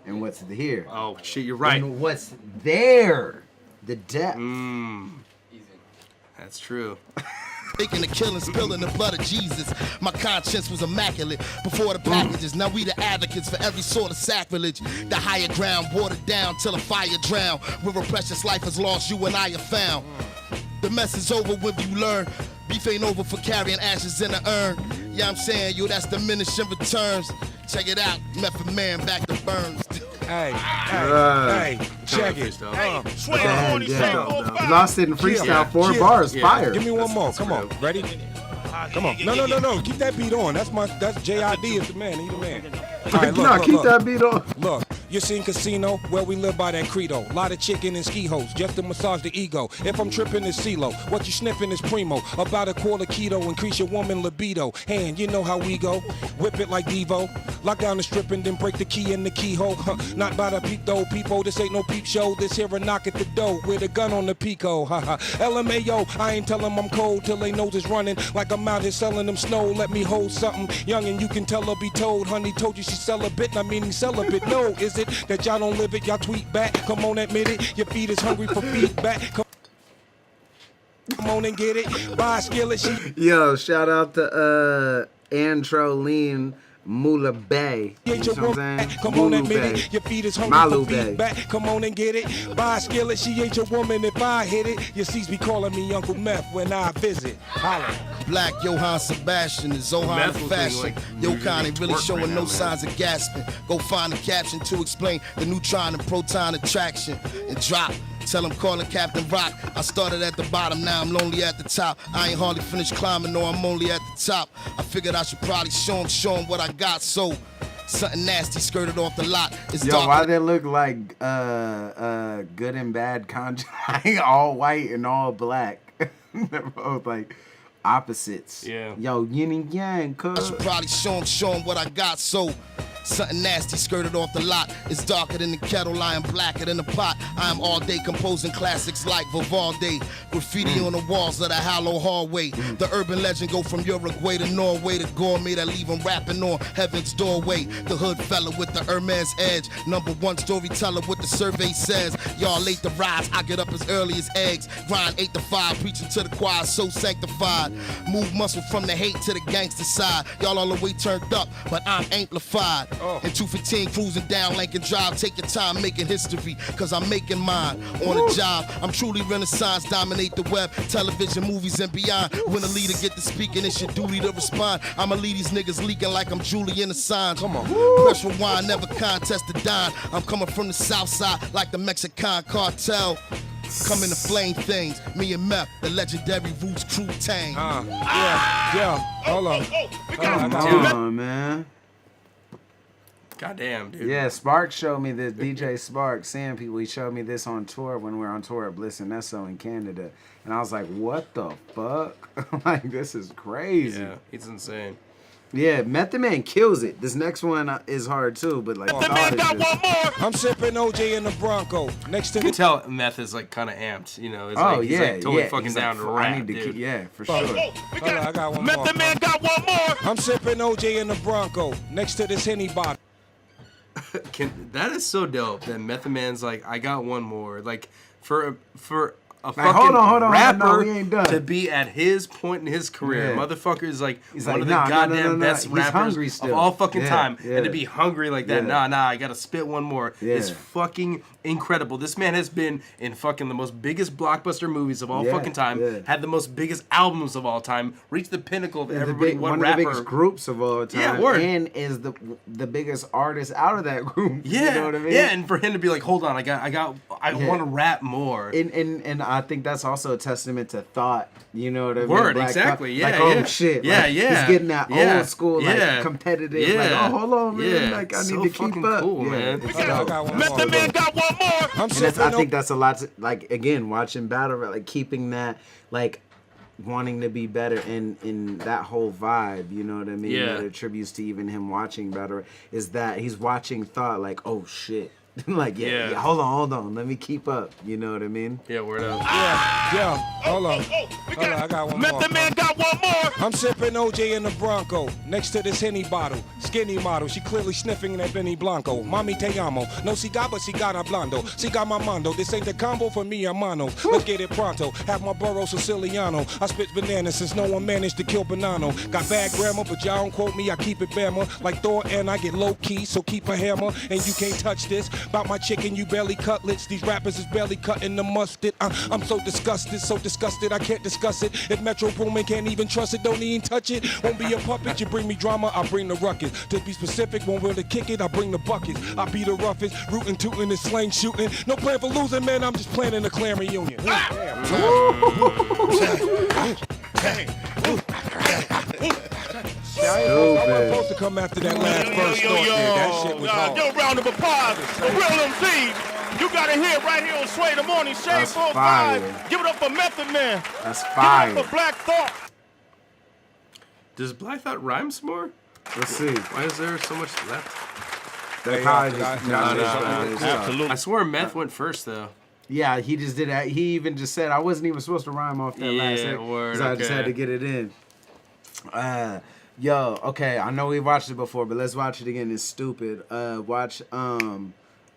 And what's here? Oh shit, you're right. And what's there? The depth. That's true. making a killing, spilling the blood of Jesus. My conscience was immaculate before the packages. Now we the advocates for every sort of sacrilege. The higher ground, watered down till a fire drown. Where a precious life is lost, you and I are found. The mess is over when you learn. Beef ain't over for carrying ashes in the urn. Yeah, I'm saying, yo, that's diminishing returns. Check it out, Method Man back to Burns. Hey, check it. Lost it in freestyle, 4 bars, fire. Give me one more. Come on, ready? Come on. No. Keep that beat on. That's JID is the man. He the man. All right, look, keep that beat on. Look, you seen Casino, where we live by that credo. Lot of chicken and ski hoes, just to massage the ego. If I'm tripping, it's CeeLo. What you sniffing is Primo. About a quarter keto, increase your woman libido. And you know how we go. Whip it like Devo. Lock down the strip and then break the key in the keyhole. Not by the peep though, peepo. This ain't no peep show. This here a knock at the door with a gun on the pico. LMAO, I ain't tell them I'm cold till they nose is running. Like I'm out here selling them snow. Let me hold something young and you can tell her be told. Honey told you she celibate, not meaning celibate. No, is it that y'all don't live it? Y'all tweet back. Come on, admit it. Your feet is hungry for feedback. Come on and get it. Buy a skillet. Yo, shout out to Antroline Mula Bay. You know what I'm saying? Come on, admit Bay. it. Your feet is hungry Malu for Bay. feedback. Come on and get it. Buy a skillet, she ain't your woman if I hit it. Your C's be calling me Uncle Meth when I visit. Holla. Black Johann Sebastian is Zohan Meth of looking fashion. like Yokan ain't really twerk showing right no now, man. signs of gasping. Go find a caption to explain the neutron and proton attraction and drop. Tell him calling Captain Rock. I started at the bottom, now I'm lonely at the top. I ain't hardly finished climbing, no, I'm only at the top. I figured I should probably show him what I got, so something nasty skirted off the lot. It's Yo, dark. why they look like good and bad Conjuring, all white and all black? They're both like opposites. Yeah. Yo, yin and yang, I should probably show him what I got, so something nasty skirted off the lot. It's darker than the kettle, I am blacker than the pot. I am all day composing classics like Vivaldi. Graffiti on the walls of the hollow hallway. The urban legend go from Uruguay to Norway to gourmet that leave him rapping on heaven's doorway. The hood fella with the Hermes edge. #1 storyteller with the survey says. Y'all late to rise, I get up as early as eggs. Grind 8 to 5, preaching to the choir, so sanctified. Move muscle from the hate to the gangster side. Y'all all the way turned up, but I'm amplified. And 215 cruising down Lincoln Drive. Take your time making history, cause I'm making mine. On the job, I'm truly Renaissance. Dominate the web, television, movies, and beyond. When a leader get to speaking, it's your duty to respond. I'ma leave these niggas leaking like I'm Julian Assange. Come on. Pressure wine, never contest the dime. I'm coming from the south side like the Mexican cartel. Coming to flame things. Me and Meth, the legendary Roots Crew Tang. Yeah. Hold on. Come on, man. Goddamn, dude. Yeah, Spark showed me this. DJ Spark, seeing people, he showed me this on tour when we were on tour at Bliss and Nesso in Canada. And I was like, what the fuck? Like, this is crazy. Yeah, it's insane. Yeah, Method Man kills it. This next one is hard too, but like, The man got one more. I'm sipping OJ in the Bronco. Next to You can the tell Meth is like kind of amped, you know. It's oh like, he's yeah, like totally yeah. fucking He's down like, to rap, I need to dude. keep, yeah, for sure. I got one more. Method Man got one more. I'm sipping OJ in the Bronco. Next to this Henny bottle. That is so dope that Method Man's like, I got one more. Like, for a Like, fucking hold on, rapper no, we ain't done. to be at his point in his career. Yeah. Motherfucker is like He's one like, of the nah, goddamn no. best He's rappers hungry of still. all fucking Yeah, time. yeah. And to be hungry like that, Yeah. I gotta spit one more. Yeah. It's fucking incredible. This man has been in fucking the most biggest blockbuster movies of all Yeah, fucking time, yeah. had the most biggest albums of all time, reached the pinnacle of everybody, one of the rapper. biggest groups of all time. Yeah, word. And is the biggest artist out of that group. Yeah, You know what I mean? yeah, and for him to be like, hold on, I want to rap more. And I think that's also a testament to thought. You know what I mean? Word, Black exactly. thought. Yeah, like, yeah. oh shit. Yeah, like, yeah. He's getting that Yeah, old school, yeah. like competitive. Yeah. Like, oh, hold on, man. Yeah. Like, I So need to keep fucking up. cool, yeah, man. it's I dope. got one Method more. Man got one more. I'm And that's, sipping I think that's a lot to, like, again, watching battle rap, like keeping that, like, wanting to be better in that whole vibe, you know what I mean? Yeah. That attributes to even him watching battle rap, is that he's watching thought like, oh shit. Like, yeah, hold on, let me keep up, you know what I mean? Yeah, word up. Yeah. Hold on. I got one more. Method Man got one more. I'm sipping OJ in the Bronco. Next to this Henny bottle. Skinny model. She clearly sniffing that Benny Blanco. Mami te amo. No cigar, but cigar hablando. Cigar mamando. This ain't the combo for me, hermano. Let's get it pronto. Have my burro Siciliano. I spit bananas since no one managed to kill Bonanno. Got bad grammar, but y'all don't quote me. I keep it Bama. Like Thor and I get low key, so keep a hammer. And you can't touch this. About my chicken, you barely cutlets. These rappers is barely cutting the mustard. I'm so disgusted, I can't discuss it. If Metro Boomin can't even trust it, don't even touch it. Won't be a puppet, you bring me drama, I bring the ruckus. To be specific, when we're to kick it, I bring the buckets. I be the roughest, rootin', tootin', and slang shooting. No plan for losing, man, I'm just planning a clan reunion. I wasn't supposed to come after that last first thought there. That shit was hard. Yo, round of applause for real MCs. You got to hear right here on Sway the Morning Shade That's 45. fire. Give it up for Method Man. That's Give it fire. up for Black Thought. Does Black Thought rhyme some more? Let's see. Why is there so much left? They probably just Absolutely. I swear Meth went first, though. Yeah, he just did that. He even just said I wasn't even supposed to rhyme off that last Yeah, thing. word, So I just had okay. to get it in. Yo, okay, I know we watched it before, but let's watch it again. It's stupid. Watch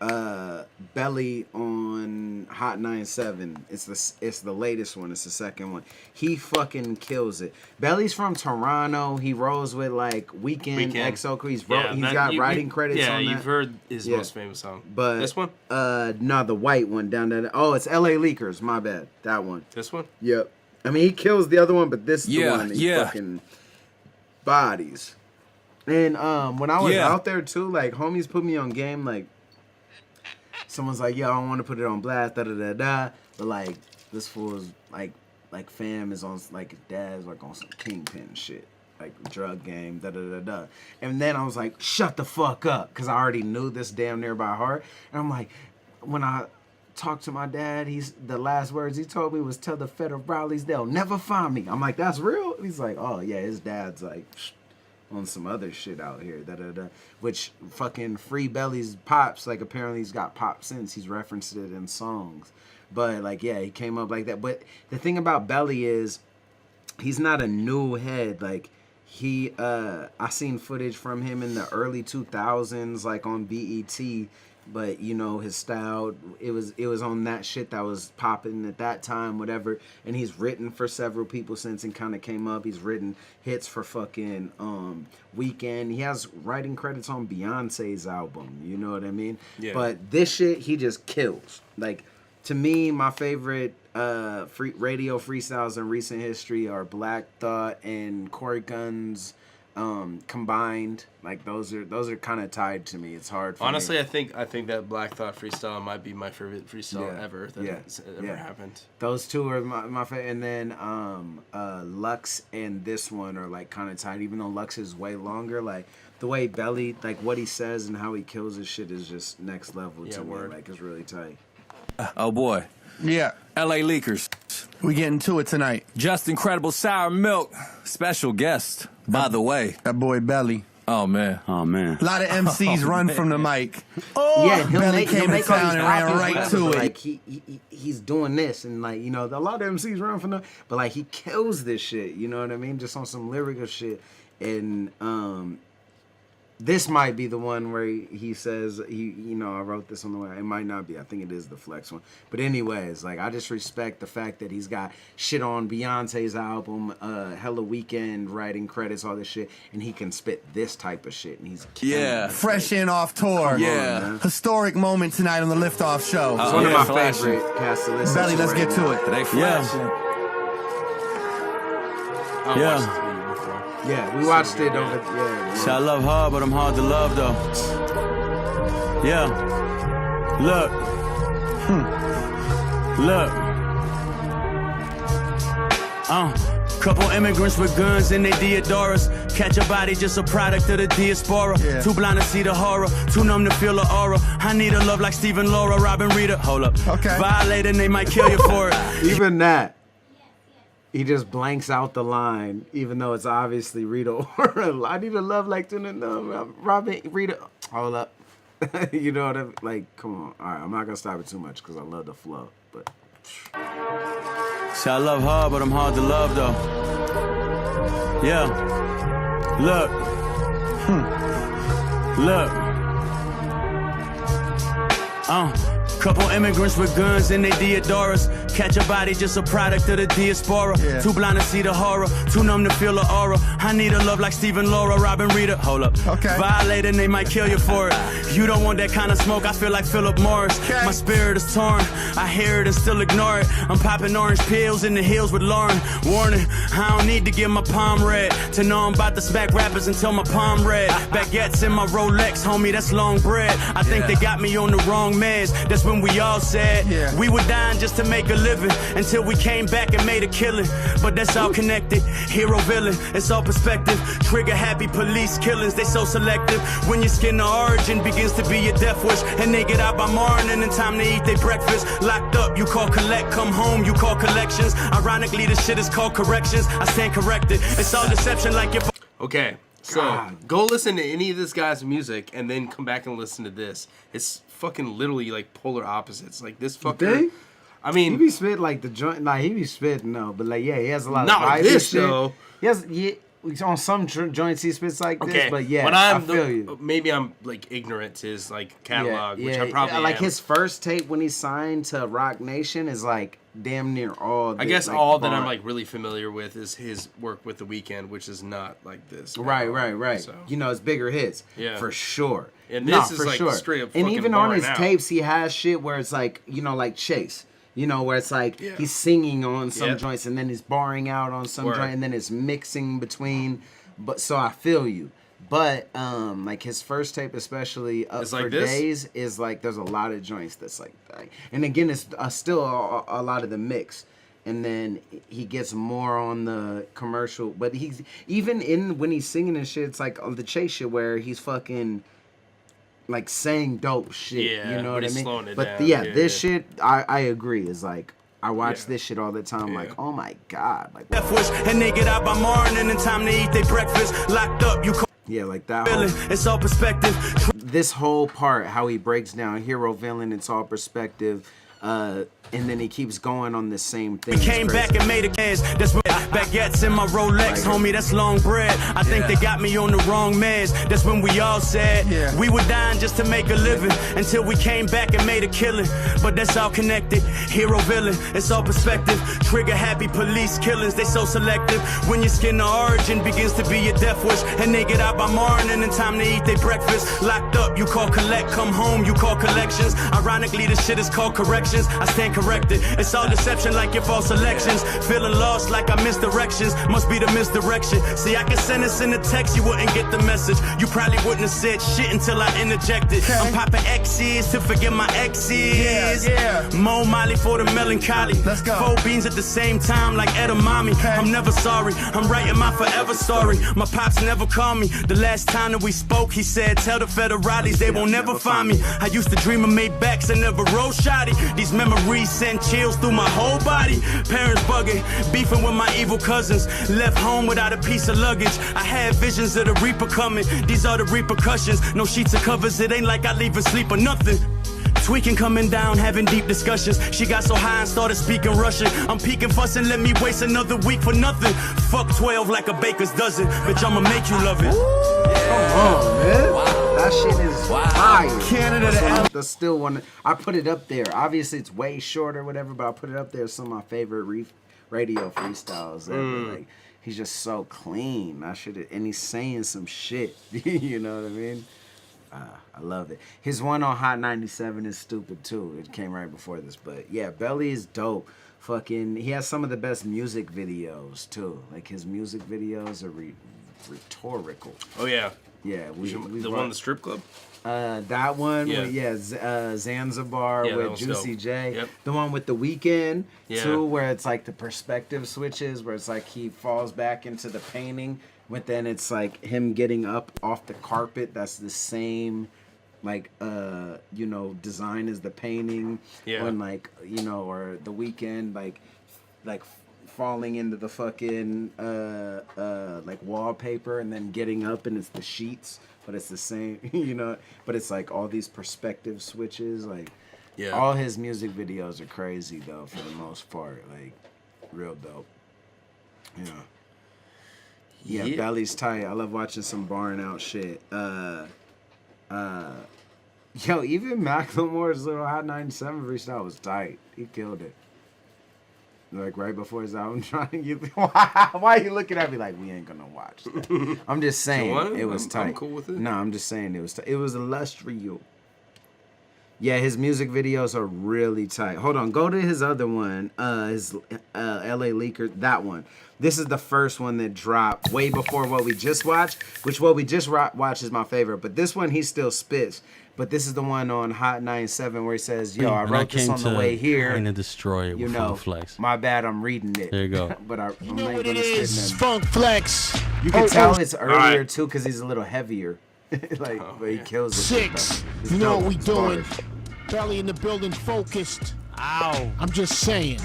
Belly on Hot 97. It's the latest one. It's the second one. He fucking kills it. Belly's from Toronto. He rolls with like Weekend. XO. He's got writing credits on that. Yeah, you've heard his most famous song. But this one? No, the white one down there. Oh, it's L.A. Leakers. My bad. That one. This one? Yep. I mean, he kills the other one, but this is the one that he fucking bodies. And when I was out there too, like homies put me on game. Like someone's like, "Yo, I want to put it on blast." Da da da da. But like this fool is like fam is on like his dad's like on some kingpin shit, like drug game. Da da da da. And then I was like, "Shut the fuck up," because I already knew this damn near by heart. And I'm like, when I talked to my dad, the last words he told me was, "Tell the federales they'll never find me." I'm like, "That's real?" He's like, "Oh yeah, his dad's like on some other shit out here." Da da da. Which fucking Free Belly's pops, like apparently he's got pop since. He's referenced it in songs. But like yeah, he came up like that. But the thing about Belly is he's not a new head. Like he I seen footage from him in the early 2000s like on BET. But you know his style, it was on that shit that was popping at that time, whatever. And he's written for several people since and kind of came up. He's written hits for fucking Weeknd. He has writing credits on Beyonce's album. You know what I mean? Yeah. But this shit he just kills. Like to me, my favorite radio freestyles in recent history are Black Thought and Corey Gunn's. Combined, like those are kind of tied to me. It's hard for honestly me. I think that Black Thought freestyle might be my favorite freestyle ever that's ever happened. Those two are my favorite. And then Lux and this one are like kind of tied, even though Lux is way longer. Like the way Belly, like what he says and how he kills his shit is just next level to me. Like it's really tight. Oh boy. Yeah. L.A. Leakers. We getting to it tonight. Just Incredible Sour Milk. Special guest, by the way. That boy Belly. Oh, man. A lot of MCs run from the mic. Oh, yeah, Belly came to town and ran right to it. Like he's doing this, and like you know, a lot of MCs run from the, but like he kills this shit. You know what I mean? Just on some lyrical shit, and this might be the one where he says I wrote this on the way. It might not be. I think it is the Flex one. But anyways, like I just respect the fact that he's got shit on Beyonce's album, hella Weeknd writing credits, all this shit, and he can spit this type of shit, and he's fresh in off tour. Historic moment tonight on the Liftoff Show. It's one of my favorite casts to listen Belly, to. let's get to it. They flashing. Yeah, we watched it over. Yeah. See, I love hard, but I'm hard to love, though. Yeah. Look. Look. Couple immigrants with guns in their Diodoras. Catch a body, just a product of the diaspora. Too blind to see the horror, too numb to feel the aura. I need a love like Stephen Laura, Robin Rita. Hold up. Okay. Violate and they might kill you for it. Even that. He just blanks out the line, even though it's obviously Rita Ora. I need a love like Robin Rita. Hold up. You know what I mean? Like, come on. All right, I'm not going to stop it too much because I love the flow. But See, I love hard, but I'm hard to love, though. Yeah. Look. Look. Couple immigrants with guns in their Diodoras. Catch a body, just a product of the diaspora. Too blind to see the horror, too numb to feel the aura. I need a love like Stephen Laura, Robin Rita. Hold up. Okay. Violate and they might kill you for it. You don't want that kind of smoke, I feel like Philip Morris. Okay. My spirit is torn, I hear it and still ignore it. I'm popping orange pills in the hills with Lauren. Warning, I don't need to get my palm red to know I'm about to smack rappers until my palm red. Baguettes in my Rolex, homie, that's long bread. I think they got me on the wrong meds. That's when we all said we were dying just to make a living until we came back and made a killing. But that's all connected. Hero villain, it's all perspective. Trigger happy police killings, they so selective. When your skin of origin begins to be your death wish, and they get out by morning and time to eat their breakfast. Locked up, you call collect. Come home, you call collections. Ironically, this shit is called corrections. I stand corrected. It's all deception like your. Okay. So go listen to any of this guy's music and then come back and listen to this. It's fucking literally like polar opposites. Like this fucker. I mean, he be spitting like the joint. Like he be spitting, no, but like he has a lot of not vibey this shit. though. He has On some joints he spits like this, Okay, but yeah, when I feel you. Maybe I'm like ignorant to his like catalog, which I yeah, probably like am. his first tape when he signed to Rock Nation is like damn near all. I guess like, all that I'm like really familiar with is his work with The Weeknd, which is not like this. Right. So. You know, it's bigger hits, Yeah. for sure. And this is like straight up And fucking even on barring his out. tapes, he has shit where it's like, you know, like Chase. You know, where it's like he's singing on some joints and then he's barring out on some joint and then it's mixing between. But so I feel you. But like his first tape, especially Up It's for like this? Days, is like there's a lot of joints that's like that. And again, it's still a lot of the mix. And then he gets more on the commercial. But he's even in when he's singing and shit, it's like on the Chase shit where he's fucking like saying dope shit. Yeah, you know but what I he's mean? slowing it But down. yeah, Yeah, this yeah. shit I agree is like I watch this shit all the time. Like, oh my god, like And they get out by morning and time to eat their breakfast. Locked up, you yeah, like that. feeling. It's all perspective. This whole part, how he breaks down hero villain, it's all perspective. And then he keeps going on the same thing. We came back and made a gas. That's when baguettes in my Rolex, homie. That's long bread. I think they got me on the wrong meds. That's when we all said we were dying just to make a living until we came back and made a killing. But that's all connected. Hero villain, it's all perspective. Trigger happy police killings. They so selective. When your skin of origin begins to be your death wish, and they get out by morning and time to eat their breakfast. Locked up, you call collect. Come home, you call collections. Ironically, this shit is called corrections. I stand corrected. It's all deception like your false elections. Feeling lost like I missed directions. Must be the misdirection. See, I can send this in a text, you wouldn't get the message. You probably wouldn't have said shit until I interjected. I'm popping X's to forget my exes. Mo Molly for the melancholy. Let's go. 4 beans at the same time like edamame. I'm never sorry. I'm writing my forever story. My pops never called me. The last time that we spoke, he said, tell the federales they won't never find me. I used to dream of Maybachs and never roll shoddy. These memories send chills through my whole body. Parents bugging, beefing with my evil cousins. Left home without a piece of luggage. I had visions of the reaper coming. These are the repercussions. No sheets or covers. It ain't like I leave asleep or nothing. Tweaking, coming down, having deep discussions. She got so high and started speaking Russian. I'm peeking, fussing, let me waste another week for nothing. Fuck 12 like a baker's dozen. Bitch, I'ma make you love it. Come on, man. Wow. That shit is fire. Canada to That's still one. I put it up there. Obviously, it's way short or whatever, but I put it up there. Some of my favorite radio freestyles ever. Like, he's just so clean. And he's saying some shit. You know what I mean? I love it. His one on Hot 97 is stupid too. It came right before this, but yeah, Belly is dope. Fucking, he has some of the best music videos too. Like his music videos are rhetorical. Oh yeah. Yeah, the one in the strip club. That one, Zanzibar Yeah, that with one's Juicy dope. J. Yep. The one with The Weeknd Yeah. too, where it's like the perspective switches, where it's like he falls back into the painting, but then it's like him getting up off the carpet. That's the same, like design as the painting. Yeah. And like or The Weeknd like falling into the fucking like wallpaper and then getting up and it's the sheets, but it's the same, but it's like all these perspective switches. Like all his music videos are crazy though, for the most part, like real dope. Yeah, Belly's tight. I love watching some barring out shit. Yo, even Macklemore's little Hot 97 freestyle was tight. He killed it. Like right before his album, why are you looking at me like we ain't gonna watch that? I'm just saying it was tight. I'm cool with it. No, I'm just saying it was tight. It was illustrious. Yeah, his music videos are really tight. Hold on, go to his other one, his LA Leaker, that one. This is the first one that dropped way before what we just watched, which what we just watched is my favorite. But this one, he still spits. But this is the one on Hot 97 where he says, yo, I wrote this on the way here. And destroy it with Funk Flex. My bad, I'm reading it. There you go. But I'm You know not what gonna it spit is, nothing. Funk Flex. You can tell it's All earlier right. too because he's a little heavier. But he kills it. 6. It's You know dope. what we It's doing? bars. Belly in the building, focused. Ow. I'm just saying.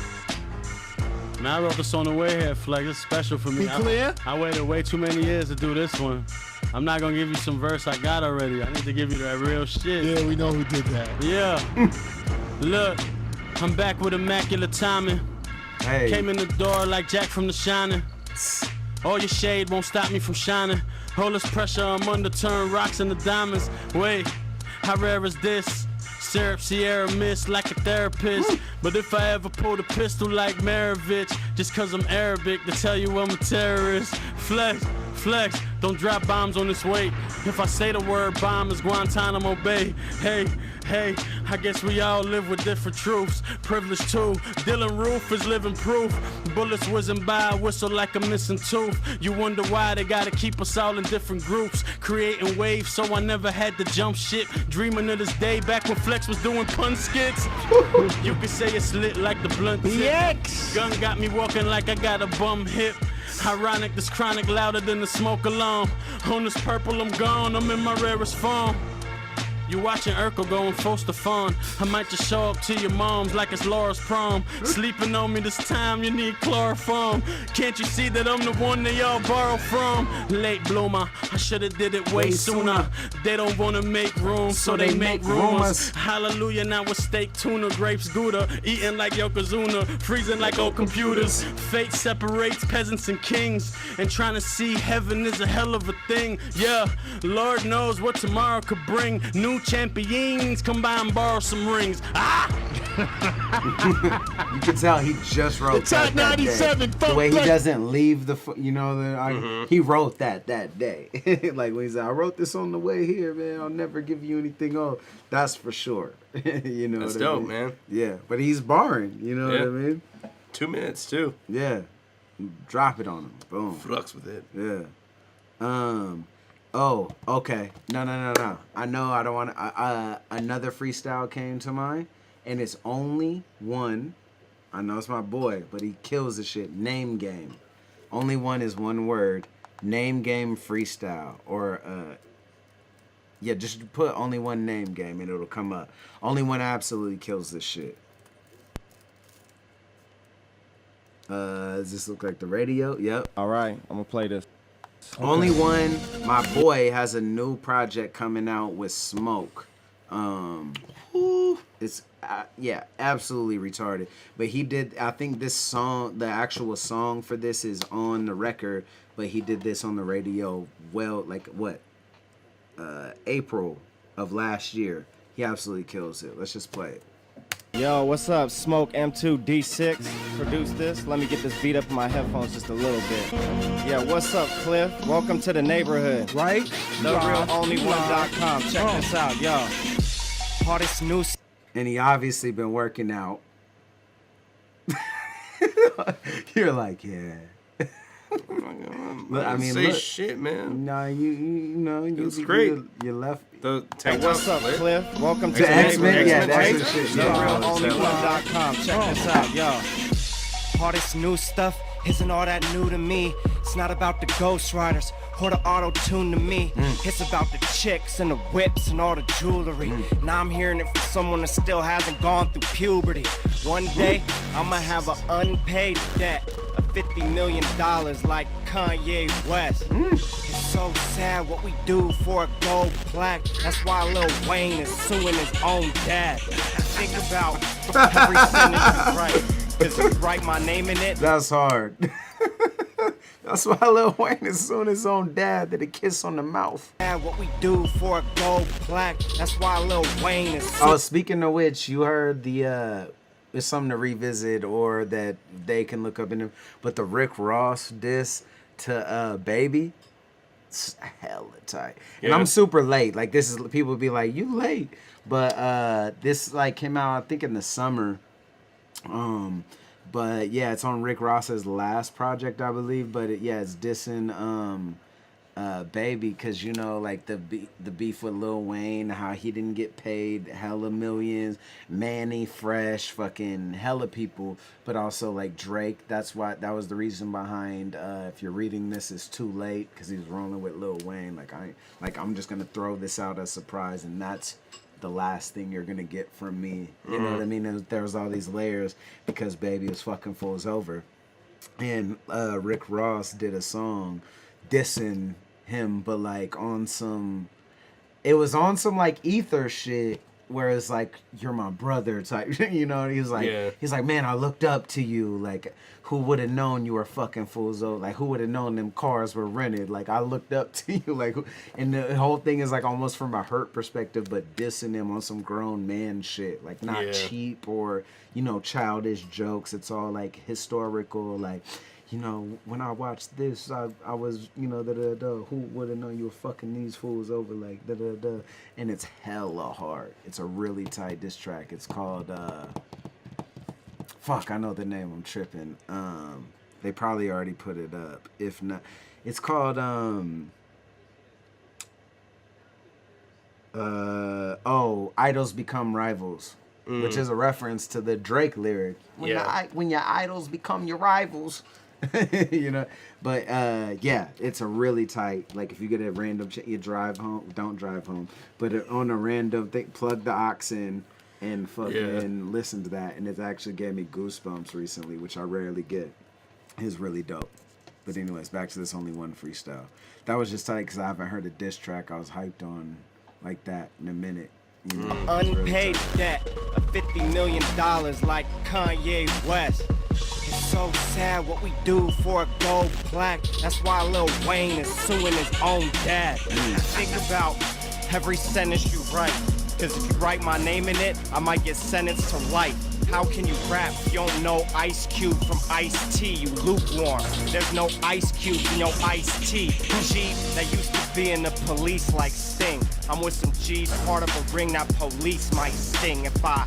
Man, I wrote this on the way here, Flex. It's special for me. Be clear? I waited way too many years to do this one. I'm not gonna give you some verse I got already. I need to give you that real shit. Yeah, we know who did that. Yeah. Look, I'm back with immaculate timing. Hey. Came in the door like Jack from The Shining. All your shade won't stop me from shining. All this pressure, I'm under turn rocks into diamonds. Wait, how rare is this? Syrup, Sierra Mist like a therapist. But if I ever pulled a pistol like Maravich, just cause I'm Arabic to tell you I'm a terrorist. Flex, don't drop bombs on this weight. If I say the word bomb, it's Guantanamo Bay. Hey, I guess we all live with different truths. Privilege too. Dylan Roof is living proof. Bullets whizzing by, whistle like a missing tooth. You wonder why they gotta keep us all in different groups. Creating waves so I never had to jump ship. Dreaming of this day back when Flex was doing pun skits. You could say it's lit like the blunt tip. Gun got me walking like I got a bum hip. Ironic, this chronic louder than the smoke alarm. On this purple, I'm gone, I'm in my rarest form. You watching Urkel going Foster Fawn. I might just show up to your mom's like it's Laura's prom. Sleeping on me this time, you need chloroform. Can't you see that I'm the one they all borrow from? Late bloomer, I should've did it way sooner. They don't wanna make room, so they make rumors. Hallelujah, now with steak, tuna, grapes, Gouda. Eating like Yokozuna, freezing like old computers. Fate separates peasants and kings. And trying to see heaven is a hell of a thing. Yeah, Lord knows what tomorrow could bring. New champions, come by and borrow some rings. You can tell he just wrote that 97 day. The way he doesn't leave the, he wrote that day. Like when he said, I wrote this on the way here, man. I'll never give you anything else. That's for sure. You know That's what dope, I mean? man. Yeah, but he's barring. You know what I mean? 2 minutes too. Yeah, drop it on him. Boom. Flux with it. Yeah. Oh, okay. No. I know I don't want to... another freestyle came to mind, and it's only one. I know it's my boy, but he kills the shit. Name game. Only one is one word. Name game freestyle. Or, yeah, just put only one name game, and it'll come up. Only one absolutely kills this shit. Does this look like the radio? Yep. All right, I'm gonna play this. Only one. My boy has a new project coming out with Smoke. It's yeah, absolutely retarded. But he did. I think this song, the actual song for this, is on the record. But he did this on the radio. Well, like what? April of last year. He absolutely kills it. Let's just play it. Yo, what's up? Smoke M2D6 produced this. Let me get this beat up in my headphones just a little bit. Yeah, what's up, Cliff? Welcome to the neighborhood. Right? TheRealOnlyOne.com. Check this out, yo. Hardest news. And he obviously been working out. You're like, yeah. I mean, say shit, man. Nah, you know, it's great. You left. Hey, what's up, Cliff? Welcome to X-Men. Yeah, that's right? the shit. TheRealOnlyOne.com. Check this out, yo. Hardest new stuff isn't all that new to me. It's not about the Ghost Riders or the auto-tune to me. It's about the chicks and the whips and all the jewelry. Now I'm hearing it from someone that still hasn't gone through puberty. One day, I'ma have an unpaid debt of $50 million like Kanye West. It's so sad what we do for a gold plaque. That's why Lil Wayne is suing his own dad. Think about every sentence you write. Cause you write my name in it. That's hard. That's why Lil Wayne is suing his own dad that a kiss on the mouth. What we do for a gold plaque. That's why Lil Wayne is. Oh, speaking of which, you heard the it's something to revisit or that they can look up in them. But the Rick Ross diss to Baby, it's hella tight. And I'm super late. Like this is people be like, you late. But this like came out I think in the summer. But yeah, it's on Rick Ross's last project, I believe. But it's dissing Baby, because you know, like the beef with Lil Wayne, how he didn't get paid hella millions, Manny Fresh, fucking hella people, but also like Drake. That was the reason behind if you're reading this, it's too late, because he was rolling with Lil Wayne. I'm just gonna throw this out as a surprise, and that's the last thing you're gonna get from me. You know what I mean? There was all these layers because Baby was fucking fools over, and Rick Ross did a song dissing him, but like on some like ether shit, whereas like you're my brother type, you know. He's like, man, I looked up to you. Like, who would have known you were fucking fools? Like, who would have known them cars were rented? Like, I looked up to you. Like, and the whole thing is like almost from a hurt perspective, but dissing him on some grown man shit. Like, not cheap or, you know, childish jokes. It's all like historical. Like, you know, when I watched this, I was, you know, who would have known you were fucking these fools over, like, and it's hella hard. It's a really tight diss track. It's called, fuck, I know the name, I'm tripping. They probably already put it up. If not, it's called, Idols Become Rivals, which is a reference to the Drake lyric. When your idols become your rivals. You know, but yeah, it's a really tight, like if you get a random you drive home, don't drive home, but on a random thing, plug the aux in and fucking listen to that, and it actually gave me goosebumps recently, which I rarely get. It's really dope. But anyways, back to this only one freestyle. That was just tight because I haven't heard a diss track I was hyped on like that in a minute. You know, Unpaid debt of $50 million like Kanye West. It's so sad what we do for a gold plaque. That's why Lil Wayne is suing his own dad. Think about every sentence you write, cause if you write my name in it, I might get sentenced to life. How can you rap if you don't know Ice Cube from Ice-T? You lukewarm. There's no Ice Cube in your Ice-T. G that used to be in the police like Sting. I'm with some G's, part of a ring that police might sting. If I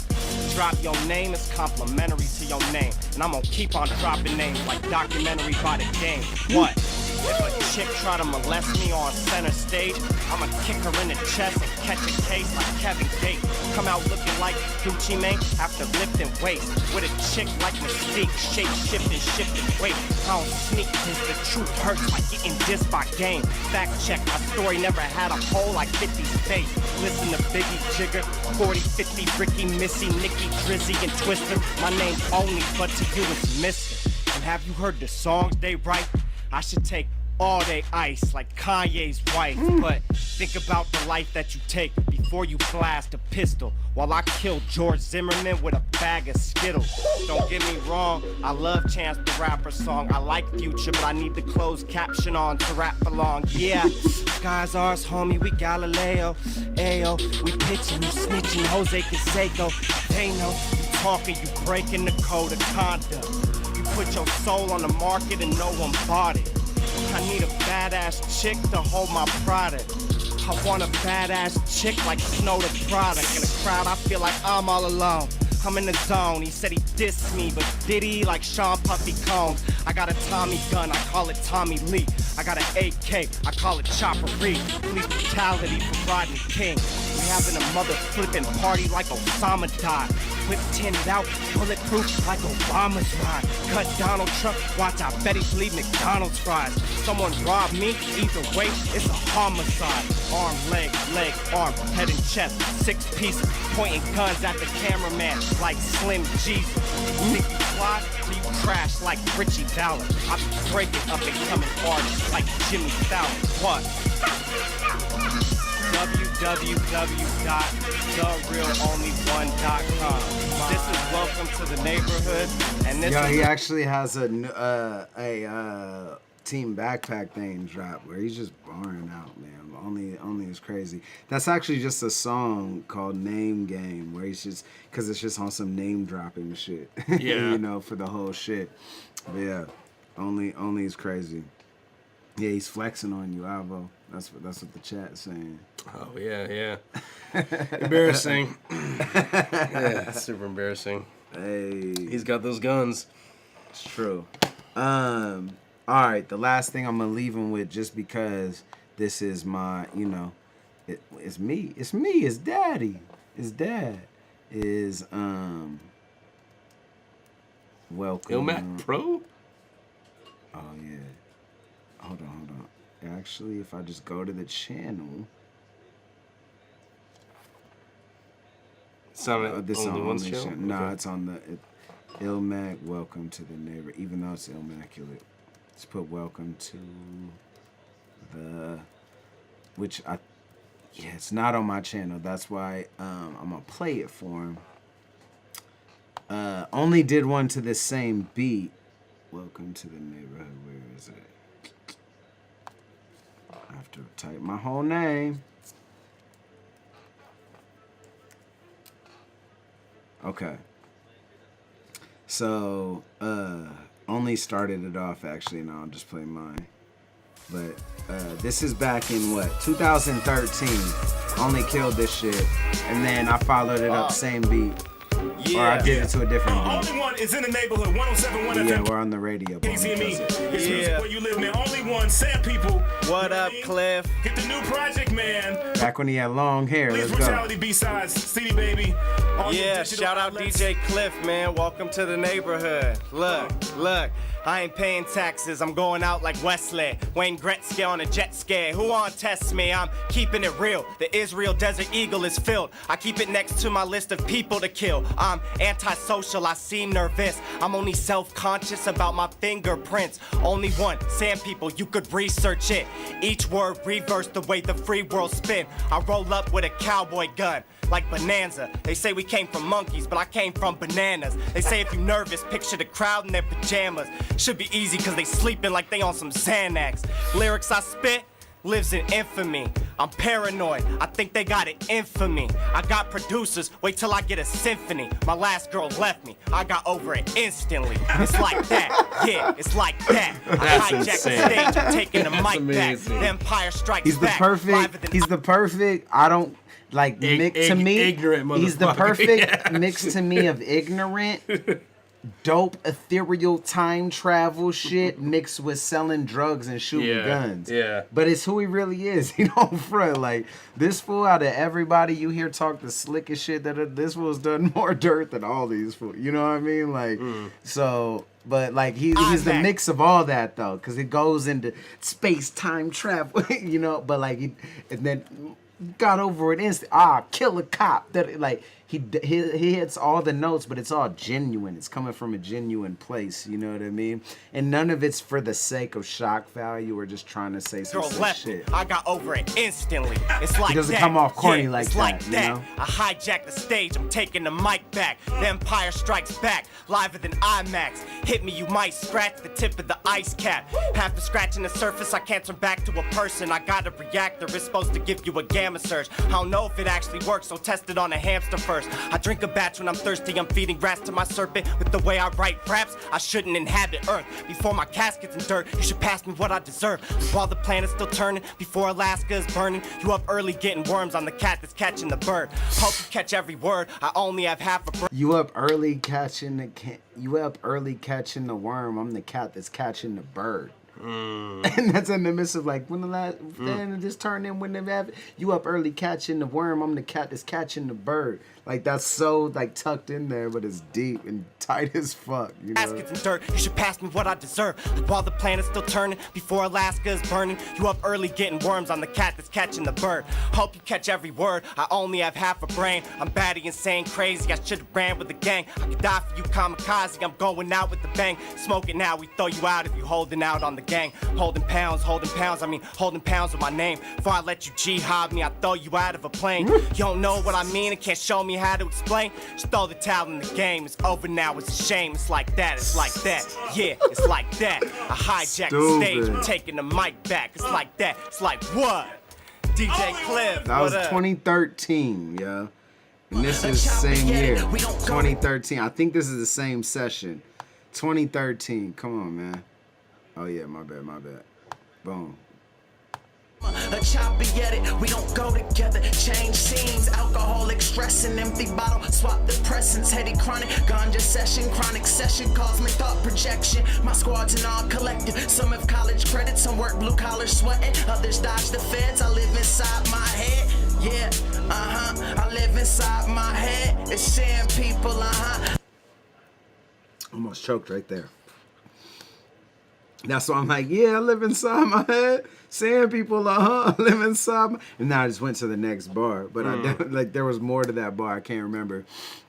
drop your name, it's complimentary to your name. And I'm gonna keep on dropping names like documentary by the game. What? If a chick try to molest me on center stage, I'ma kick her in the chest and catch a case like Kevin Gates. Come out looking like Gucci Mane after lifting weights. With a chick like Mystique, shape-shifting, shifting weight. I don't sneak cause the truth hurts like getting dissed by game. Fact check, my story never had a hole like 50's face. Listen to Biggie, Jigger, 40, 50, Ricky, Missy, Nicki, Drizzy, and Twister. My name only, but to you it's missing. And have you heard the songs they write? I should take all they ice like Kanye's wife. But think about the life that you take before you blast a pistol while I kill George Zimmerman with a bag of Skittles. Don't get me wrong, I love Chance the Rapper song. I like Future, but I need the closed caption on to rap along. Yeah, guys ours, homie, we Galileo. Ayo, we pitching, you snitching, Jose Canseco. They know you talking, you breaking the code of conduct. You put your soul on the market and no one bought it. I need a badass chick to hold my product. I want a badass chick like Snow the product. In a crowd, I feel like I'm all alone. I'm in the zone. He said he dissed me, but did he? Like Sean Puffy Combs. I got a Tommy gun, I call it Tommy Lee. I got an AK, I call it Chopper Reed. Police brutality for Rodney King. We having a mother flipping party like Osama died. Whip tinted out, bulletproof like Obama's ride. Cut Donald Trump, watch I bet he bleed McDonald's fries. Someone robbed me, either way, it's a homicide. Arm, leg, arm, head and chest, 6 pieces. Pointing guns at the cameraman like Slim Jesus. Think you fly till you crash like Richie Valor. I be breaking up and coming artists like Jimmy Fallon. What? www.therealonly1.com. This is Welcome to the Neighborhood, and this is he actually has a Team Backpack thing drop where he's just barring out, man. Only is crazy. That's actually just a song called Name Game where he's just, because it's just on some name dropping shit. Yeah. You know, for the whole shit. But yeah, only is crazy. Yeah, he's flexing on you, Avo. That's what the chat's saying. Oh yeah. Embarrassing. Yeah, super embarrassing. Hey, he's got those guns. It's true. All right, the last thing I'm gonna leave him with, just because this is my, you know, it's me, it's daddy, it's dad, is welcome. Ilmac Pro. Oh yeah. Hold on. Actually, if I just go to the channel, it's on this only on one channel. channel. No, Okay. it's on the Ilmac. Welcome to the neighbor. Even though it's immaculate, let's put welcome to the, which Yeah, it's not on my channel. That's why I'm gonna play it for him. Only did one to the same beat. Welcome to the neighborhood. Where is it? I have to type my whole name. Okay. So, only started it off actually, and I'll just play mine. But this is back in what, 2013. Only killed this shit, and then I followed it up same beat. Yeah. Or I did it to a different beat. Only one is in the neighborhood, 107.1 FM. Yeah, we're on the radio. Easy and me. It's music where you live, man. Only one. Sad people. What up, Cliff? Get the new project, man. Back when he had long hair. Please Let's go. Brutality B-sides. CD baby. Yeah, shout out DJ Cliff, man. Welcome to the neighborhood. Look. I ain't paying taxes. I'm going out like Wesley. Wayne Gretzky on a jet ski. Who on test me? I'm keeping it real. The Israel Desert Eagle is filled. I keep it next to my list of people to kill. I'm antisocial. I seem nervous. I'm only self-conscious about my fingerprints. Only one. Sand people, you could research it. Each word reversed the way the free world spin. I roll up with a cowboy gun. Like Bonanza. They say we came from monkeys, but I came from bananas. They say if you're nervous, picture the crowd in their pajamas. Should be easy cause they sleeping like they on some Xanax. Lyrics I spit lives in infamy. I'm paranoid, I think they got it in for me. I got producers, wait till I get a symphony. My last girl left me, I got over it instantly. It's like that, yeah, it's like that. I hijack the stage, I'm taking the mic back. The Empire Strikes He's the Back. perfect, I don't, like, mix to me, ignorant he's the motherfucker. perfect mix to me of ignorant, dope, ethereal time travel shit mixed with selling drugs and shooting guns. Yeah. But it's who he really is. He don't front. Like, this fool out of everybody you hear talk the slickest shit, this fool's done more dirt than all these fools. You know what I mean? Like, so... But, like, he's the mix of all that, though, because it goes into space-time travel, you know? But, like, and then got over it instant. Kill a cop. That, like, he hits all the notes, but it's all genuine. It's coming from a genuine place, you know what I mean? And none of it's for the sake of shock value or just trying to say some sick shit. I got over it instantly. It's like He doesn't that. come off corny Yeah, like it's that, like you that. know? I hijack the stage, I'm taking the mic back. The Empire Strikes Back, liver than IMAX. Hit me, you might scratch the tip of the ice cap. After scratching the surface, I can't turn back to a person. I got a reactor, it's supposed to give you a gamma surge. I don't know if it actually works, so test it on a hamster first. I drink a batch when I'm thirsty, I'm feeding rats to my serpent. With the way I write raps, I shouldn't inhabit Earth. Before my casket's in dirt, you should pass me what I deserve. While the planet's still turning, before Alaska is burning, you up early getting worms, I'm the cat that's catching the bird. Hope you catch every word, I only have half a brain. You up early catching the worm. I'm the cat that's catching the bird. And that's in the midst of like when the last then it just turned in when they have you up early catching the worm. I'm the cat that's catching the bird. Like that's so like tucked in there, but it's deep and tight as fuck. You know. Baskets and dirt, you should pass me what I deserve. Like while the planet's still turning, before Alaska is burning, you up early getting worms. I'm the cat that's catching the bird. Hope you catch every word. I only have half a brain. I'm batty, insane, crazy. I should've ran with the gang. I could die for you, kamikaze. I'm going out with the bang. Smoke it now, we throw you out if you holding out on the gang. Holding pounds. I mean holding pounds with my name. Before I let you jihad me, I throw you out of a plane. You don't know what I mean and can't show me how to explain. Just throw the towel in the game. It's over now. It's a shame. It's like that. It's like that. Yeah, it's like that. I hijack the stage. I'm taking the mic back. It's like that. It's like what? DJ Cliff. That was what up? 2013, yeah. And this is the same year. 2013. I think this is the same session. 2013. Come on, man. Oh yeah, my bad. Boom. A choppy at it, we don't go together. Change scenes, alcoholic stressing, empty bottle, swap depressants, heady chronic, ganja session, chronic session, cosmic thought projection. My squad's an all collective. Some have college credits, some work blue collar sweating, others dodge the feds. I live inside my head. Yeah, I live inside my head. It's seeing people, Almost choked right there. That's why I'm like, yeah, I live inside my head. Saying people, I live inside my... And now I just went to the next bar. But like there was more to that bar. I can't remember.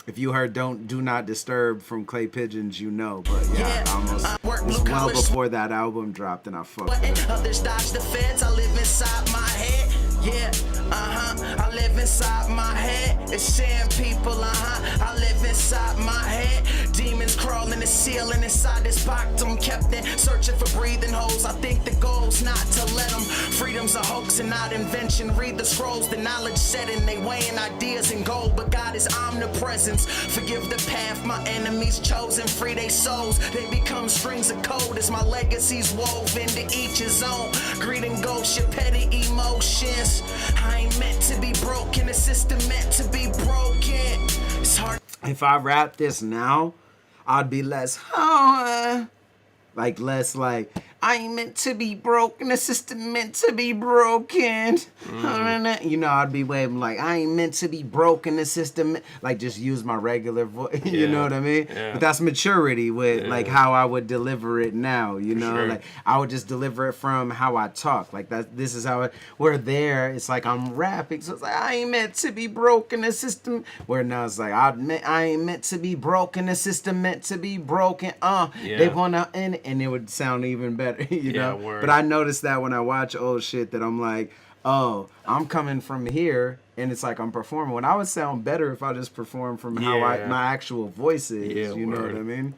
If you heard Do Not Disturb from Clay Pigeons, you know. But yeah, I almost... It was well before that album dropped and I fucked with it. Others dodge the feds. I live inside my head. Yeah, I live inside my head. It's saying people, I live inside my head. Demons crawling the ceiling inside this box. I'm kept in, searching for breathing holes. I think the goal's not to let them. Freedom's a hoax and not invention. Read the scrolls, the knowledge set in. They weighing ideas in gold, but God is omnipresence. Forgive the path my enemies chosen. Free their souls, they become strings of code. As my legacy's woven to each his own. Greed and ghost, your petty emotions. I ain't meant to be broken, the system meant to be broken. It's hard. If I rap this now, I'd be less, like less like, I ain't meant to be broken, the system meant to be broken. You know, I'd be waving like, I ain't meant to be broken, the system, like just use my regular voice, you know what I mean? Yeah. But that's maturity with like how I would deliver it now, you know? Sure. Like I would just deliver it from how I talk. Like this is how we're there, it's like I'm rapping, so it's like, I ain't meant to be broken, the system, where now it's like, I ain't meant to be broken, the system meant to be broken, they wanna end it, and it would sound even better. You know, word. but I noticed that when I watch old shit that I'm like, oh, I'm coming from here, and it's like I'm performing. When I would sound better if I just performed from how my actual voice is. You know what I mean?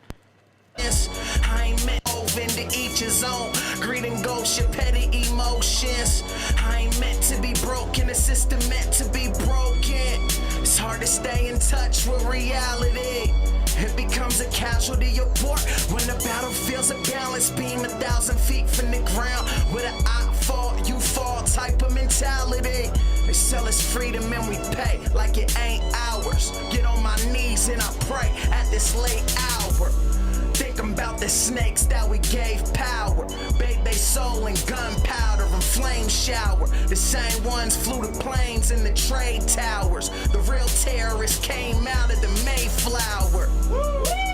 I ain't meant open to each his own. Greed and ghost, your petty emotions. I ain't meant to be broken, the system meant to be broken. It's hard to stay in touch with reality. It becomes a casualty of war when the battlefield's a balance beam 1,000 feet from the ground. With an I fall, you fall type of mentality. They sell us freedom and we pay like it ain't ours. Get on my knees and I pray at this late hour. Thinking about the snakes that we gave power. Bathe they soul in gunpowder and flame shower. The same ones flew the planes in the trade towers. The real terrorists came out of the Mayflower.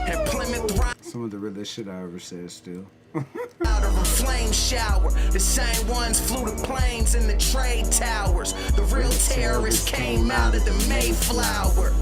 And Plymouth Rock. Some of the realest shit I ever said still. Out of a flame shower. The same ones flew the planes in the trade towers. The real terrorists came out of the Mayflower.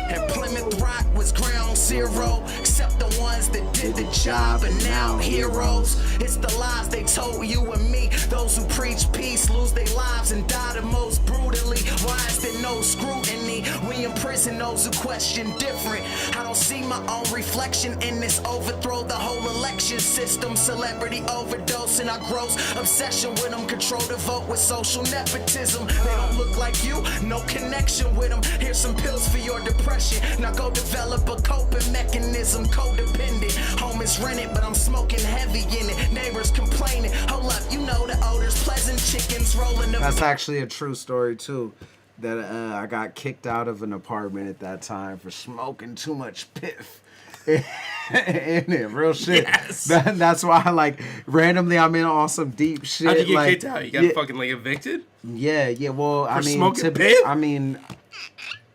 And Plymouth Rock was ground zero. Except the ones that did the job are now heroes. It's the lies they told you and me. Those who preach peace lose their lives and die the most brutally. Why is there no scrutiny? We imprison those who question different. I don't see my own reflection in this overthrow the whole election system. Celebrity overdose and our gross obsession with them. Control the vote with social nepotism. They don't look like you, no connection with them. Here's some pills for your depression. Now go develop a coping mechanism. Codependent. Home is rented, but I'm smoking heavy in it. Neighbors complaining. Hold up, you know the odors. Pleasant chickens rolling up. That's actually a true story too. That I got kicked out of an apartment at that time for smoking too much piff. In it, real shit. Yes. That's why, like, randomly I'm in on some deep shit. How'd you get like, kicked out? You got fucking like evicted? Yeah. Well, For smoking piff? I mean,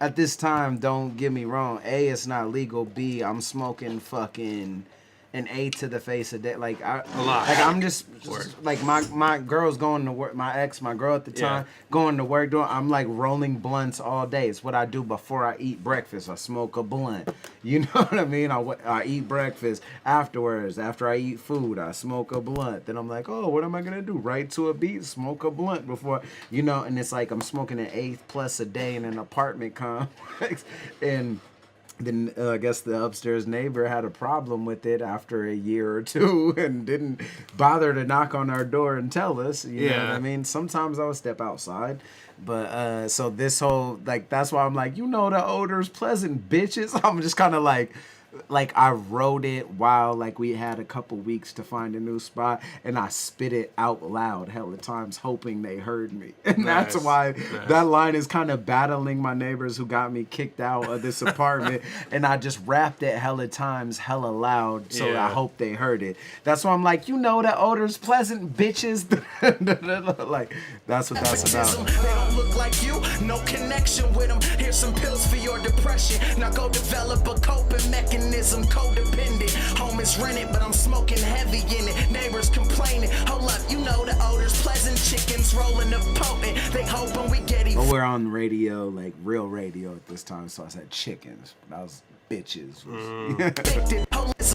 at this time, don't get me wrong. A, it's not legal. B, I'm smoking fucking an A to the face a day. Like a lot. Like I'm just like my girl's going to work. My girl at the time going to work. I'm like rolling blunts all day. It's what I do before I eat breakfast. I smoke a blunt. You know what I mean? I eat breakfast afterwards. After I eat food, I smoke a blunt. Then I'm like, oh, what am I gonna do? Right to a beat, smoke a blunt before, you know. And it's like I'm smoking an eighth plus a day in an apartment complex, and then I guess the upstairs neighbor had a problem with it after a year or two and didn't bother to knock on our door and tell us. You know what I mean? Sometimes I would step outside. But so this whole, like, that's why I'm like, you know, the odor's pleasant, bitches. I'm just kind of like I wrote it while like we had a couple weeks to find a new spot, and I spit it out loud hella times hoping they heard me. And that's why that line is kind of battling my neighbors who got me kicked out of this apartment. And I just rapped it hella times hella loud, so I hope they heard it. That's why I'm like, you know, the odor's pleasant, bitches. Like, that's what that's about. They don't look like you, no connection with them. Here's some pills for your depression. Now go develop a coping mechanism. Codependent. Home is rented, but I'm smoking heavy in it. Neighbors complaining. Hold up, you know the odors. Pleasant chickens rolling up potent. They hoping we get even. But we're on radio, like real radio at this time, so I said chickens. But I was bitches.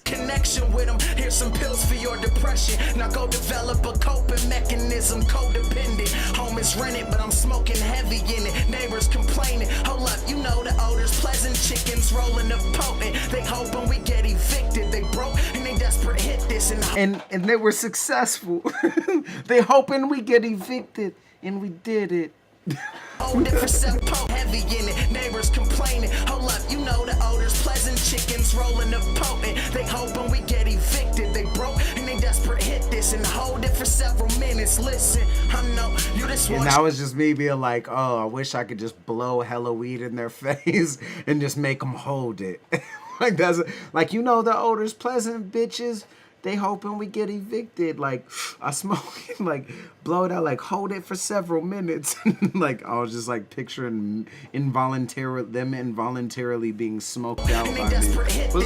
Connection session with them. Here's some pills for your depression. Now go develop a coping mechanism, codependent. Home is rented, but I'm smoking heavy in it. Neighbors complaining. Hold up, you know the odor's pleasant. Chickens rolling up potent. They hoping we get evicted. They broke and they desperate hit this and they were successful. They hoping we get evicted, and we did it. heavy in it. Neighbors complaining. Hold up, you know the odor's pleasant. Chickens rolling up potent. They hoping we get evicted. They broke and they desperate hit this and hold it for several minutes. Listen, I know you just want. And that was just me being like, oh, I wish I could just blow hella weed in their face and just make them hold it. Like that's like, you know, the odor's pleasant, bitches. They hoping we get evicted. Like, I smoke it, like, blow it out, like, hold it for several minutes. Like, I was just, like, picturing them involuntarily being smoked out by me. Was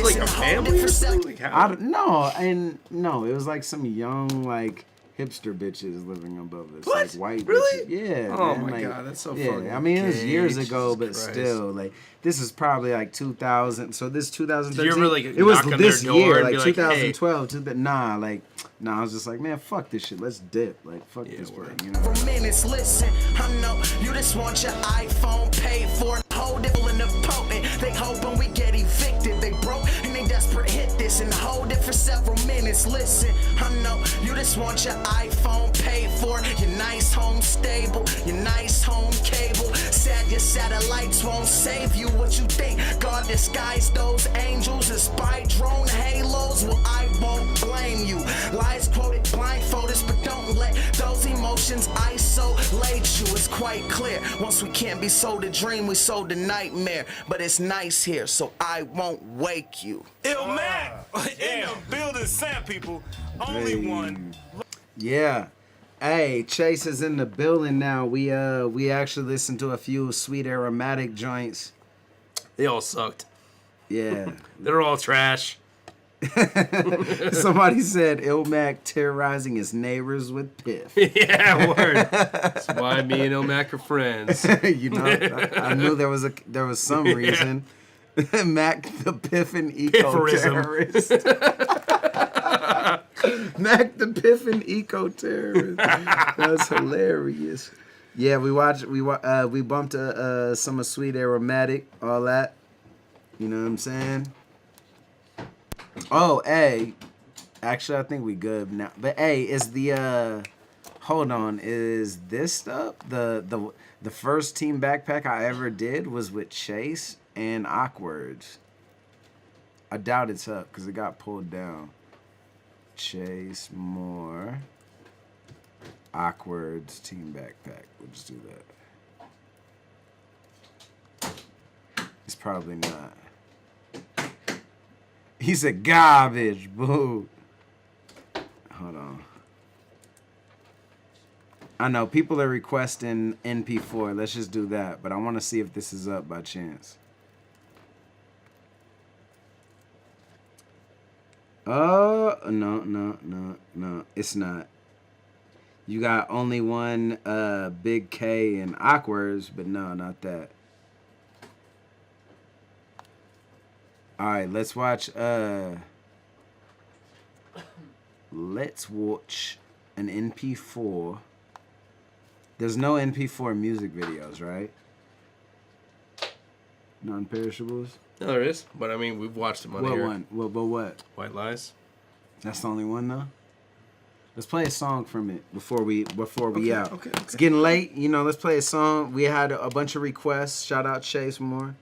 it like a family or something? Like, I don't know. And, no, it was, like, some young, like, hipster bitches living above us. What? Like, white Really? bitches. Yeah, Oh, man. my Like, God, that's so yeah, fucking I mean, it was gay. years ago, Jesus but Christ. still, like, this is probably, like, 2000. So this 2013. Did you ever, like, it was knock on this their door year, and like, be like, hey? 2012. Nah, I was just like, man, fuck this shit. Let's dip. Like, fuck this word, you know? For minutes, listen, I know you just want your iPhone paid for. Hold it in the potent. They hoping we get evicted. They broke and they desperate hit this and hold it for several minutes. Listen, I know you just want your iPhone paid for. Your nice home stable, your nice home cable. Sad your satellites won't save you. What you think? God disguised those angels as spy drone halos. Well, I won't blame you. Lies quoted, blindfolded, but don't let those emotions isolate you. It's quite clear. Once we can't be sold a dream, we sold a nightmare. But it's nice here, so I won't wake you. Ill Mac in the building, Sand People. Only one. Yeah. Hey, Chase is in the building now. We actually listened to a few Sweet Aromatic joints. They all sucked. Yeah. They're all trash. Somebody said Ilmac terrorizing his neighbors with piff. Yeah, word. That's why me and Ilmac are friends. You know, I knew there was some reason. Mac the Piff and Eco terrorist. Mac the Piff and Eco terrorist. That's hilarious. Yeah, we bumped some of Sweet Aromatic, all that. You know what I'm saying? Oh, hey. Actually, I think we good now. But hey, is the hold on, is this stuff the first team backpack I ever did was with Chase and Awkwards. I doubt it's up because it got pulled down. Chase Moore Awkwards team backpack. We'll just do that. It's probably not. He said garbage, boo. Hold on. I know people are requesting NP4. Let's just do that. But I want to see if this is up by chance. Oh, no. It's not. You got only one Big K and Awkwards, but no, not that. All right, let's watch an NP4. There's no NP4 music videos, right? Non-perishables? No, there is. But I mean, we've watched them on here. What one? What? White Lies. That's the only one, though? Let's play a song from it before we out. Okay. It's getting late. You know, let's play a song. We had a bunch of requests. Shout out Chase Moore.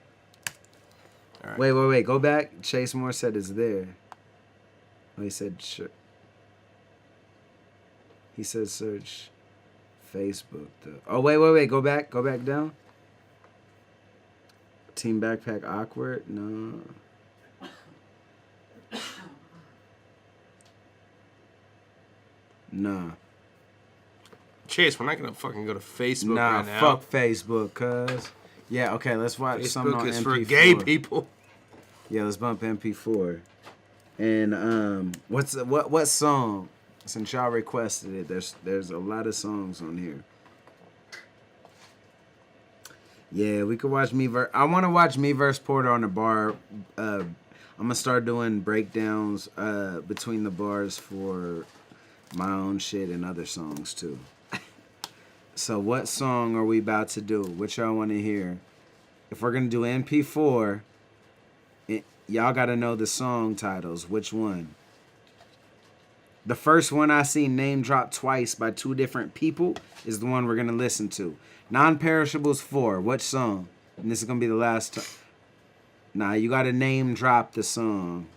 Right. Wait. Go back. Chase Moore said it's there. Oh, he said sure. He said search Facebook. Though. Oh, wait. Go back down. Team Backpack Awkward? No. Nah. Chase, we're not gonna fucking go to Facebook nah, right now. Fuck Facebook, cuz. Yeah, okay, let's watch some on Facebook is MP4. for gay people. Yeah, let's bump MP4. And what song? Since y'all requested it, there's a lot of songs on here. Yeah, we could watch Me Verse. I want to watch Me Verse Porter on the bar. I'm gonna start doing breakdowns between the bars for my own shit and other songs too. So what song are we about to do? What y'all want to hear? If we're gonna do MP4, y'all gotta know the song titles. Which one? The first one I see name dropped twice by 2 different people is the one we're gonna listen to. Non-Perishables 4. What song? And this is gonna be the last time. Nah, you gotta name drop the song.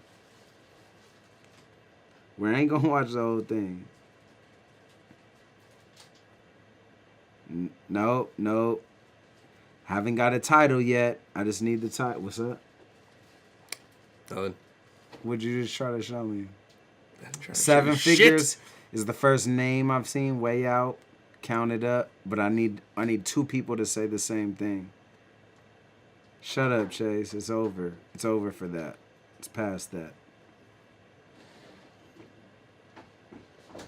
We ain't gonna watch the whole thing. Nope. Haven't got a title yet. I just need the title. What's up? Done. What'd you just try to show me? 7 Figures is the first name I've seen. Way Out. Count it up. But I need 2 people to say the same thing. Shut up, Chase. It's over. It's over for that. It's past that.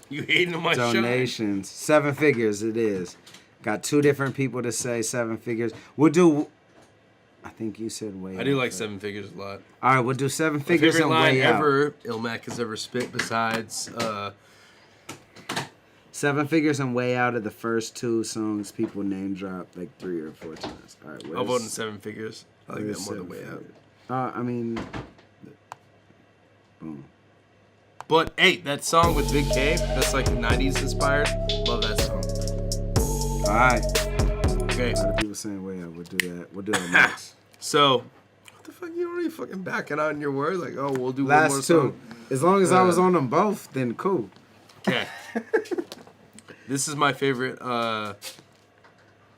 You hating on my donations. 7 Figures it is. Got 2 different people to say 7 Figures. We'll do. I think you said Way Out. I do like 7 Figures a lot. All right, we'll do 7 Figures and Way Out. My favorite line ever Ilmac has ever spit besides 7 Figures and Way Out are the first 2 songs people name drop like 3 or 4 times. All right, I'll vote in 7 Figures. I like that more than Way Out. I mean, boom. But hey, that song with Big K, that's like 90s inspired. Love that song. All right. Okay. A lot of people saying Way Out. We'll do that. We'll do that next. So, what the fuck? You already fucking backing out in your word? Like, oh, we'll do last one more 2. song. As long as I was on them both, then cool. Okay. This is my favorite, I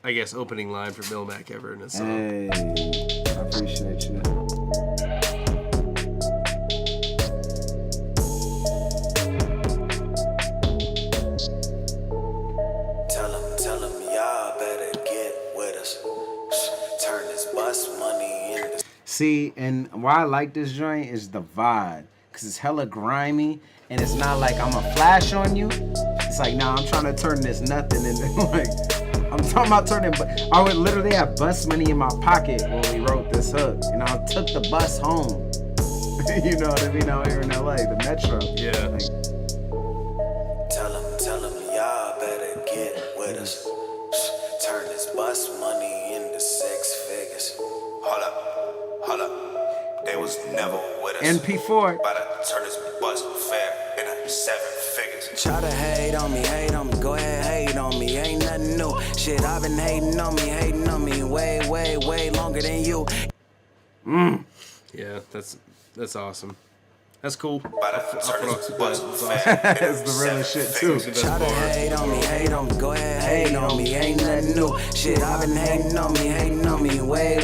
guess, opening line from Ilmac ever in a song. Hey, I appreciate you. Tell them y'all better get with us. Turn this bus money into. See, and why I like this joint is the vibe. Because it's hella grimy, and it's not like I'm a flash on you. It's like, nah, I'm trying to turn this nothing into, like, I'm talking about turning, I would literally have bus money in my pocket when we wrote this hook, and I took the bus home. You know what I mean? Out here in LA, the metro. Yeah. Like, Tell them y'all better get with us. Turn this bus money into 6 figures. Hold up. They was never with us. NP4. About to turn this bus fare into 7 figures. Try to hate on me. Go ahead, hate on me. Ain't nothing new. Shit, I've been hating on me way longer than you. Yeah, that's awesome. That's cool. That's the realest shit too. Try to hate on me. Go ahead, hate on me. Ain't nothing new. Shit, I've been hating on me way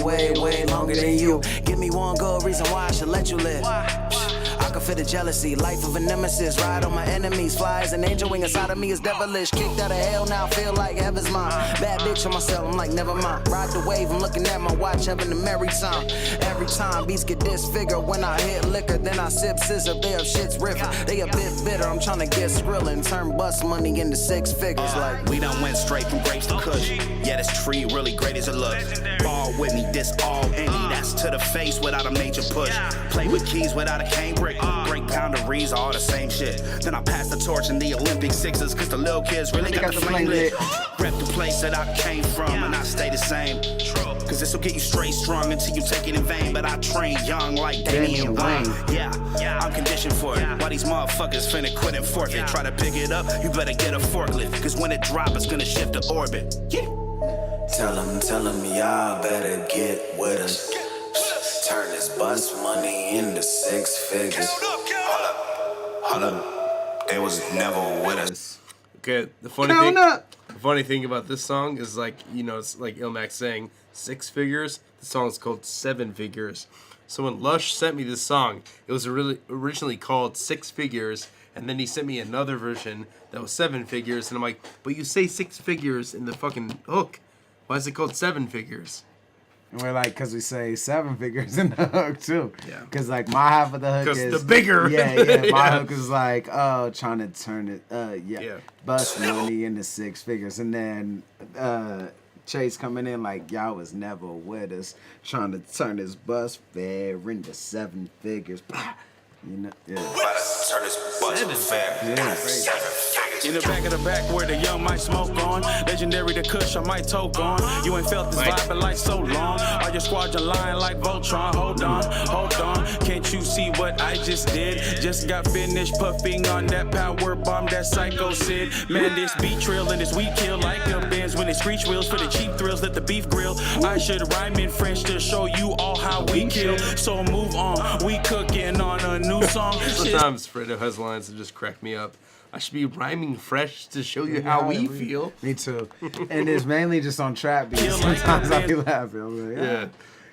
longer than you. Give me one good reason why I should let you live. I can feel the jealousy, life of a nemesis. Ride on my enemies, fly as an angel wing inside of me is devilish. Kicked out of hell, now I feel like heaven's mine. Bad bitch on myself, I'm like, never mind. Ride the wave, I'm looking at my watch, having a merry time. Every time beats get disfigured, when I hit liquor, then I sip scissor. They have shit's river, they a bit bitter. I'm trying to get skrill and turn bus money into 6 figures. Like we done went straight from grapes to kush. Yeah, this tree really great as it looks. Ball with me, this all any. That's to the face without a major push. Play with keys without a cane brick. Break boundaries, all the same shit. Then I pass the torch in the Olympic Sixers, cause the little kids really got the flame lit. Rep the place that I came from, and I stay the same. Cause this'll get you straight strong until you take it in vain. But I train young like Damian Wayne. Yeah, I'm conditioned for it. Why these motherfuckers finna quit and forfeit? Try to pick it up, you better get a forklift. Cause when it drop, it's gonna shift the orbit. Yeah. Tell them y'all better get with us. Turn this bus money into 6 figures. Hold up. They was never with us. Okay, the funny thing about this song is like, you know, it's like Ilmac saying 6 figures. The song's called 7 Figures. So when Lush sent me this song, it was originally called 6 Figures, and then he sent me another version that was 7 figures, and I'm like, but you say 6 figures in the fucking hook. Why is it called 7 figures? And we're like, because we say 7 figures in the hook too. Yeah. Because like my half of the hook is because the bigger. Yeah. My hook is like, oh, trying to turn it. Bust money into 6 figures, and then Chase coming in like y'all was never with us, trying to turn this bus fare into 7 figures. You know, yeah. Turn this bus fare. Yeah. 7 figures. In the back of the back where the young might smoke on. Legendary the Kush, I might toke on. You ain't felt this vibe in like so long. Are your squadron lying like Voltron? Hold on. Can't you see what I just did? Just got finished puffing on that power bomb, that psycho Sid. Man, this beat trill and this weed kill like the Benz when they screech wheels for the cheap thrills. Let the beef grill. I should rhyme in French to show you all how we kill. So move on. We cooking on a new song. Sometimes Fredo has lines that just crack me up. I should be rhyming fresh to show you how we feel. Me too. And it's mainly just on trap beats. Sometimes I be laughing. I'm like, yeah.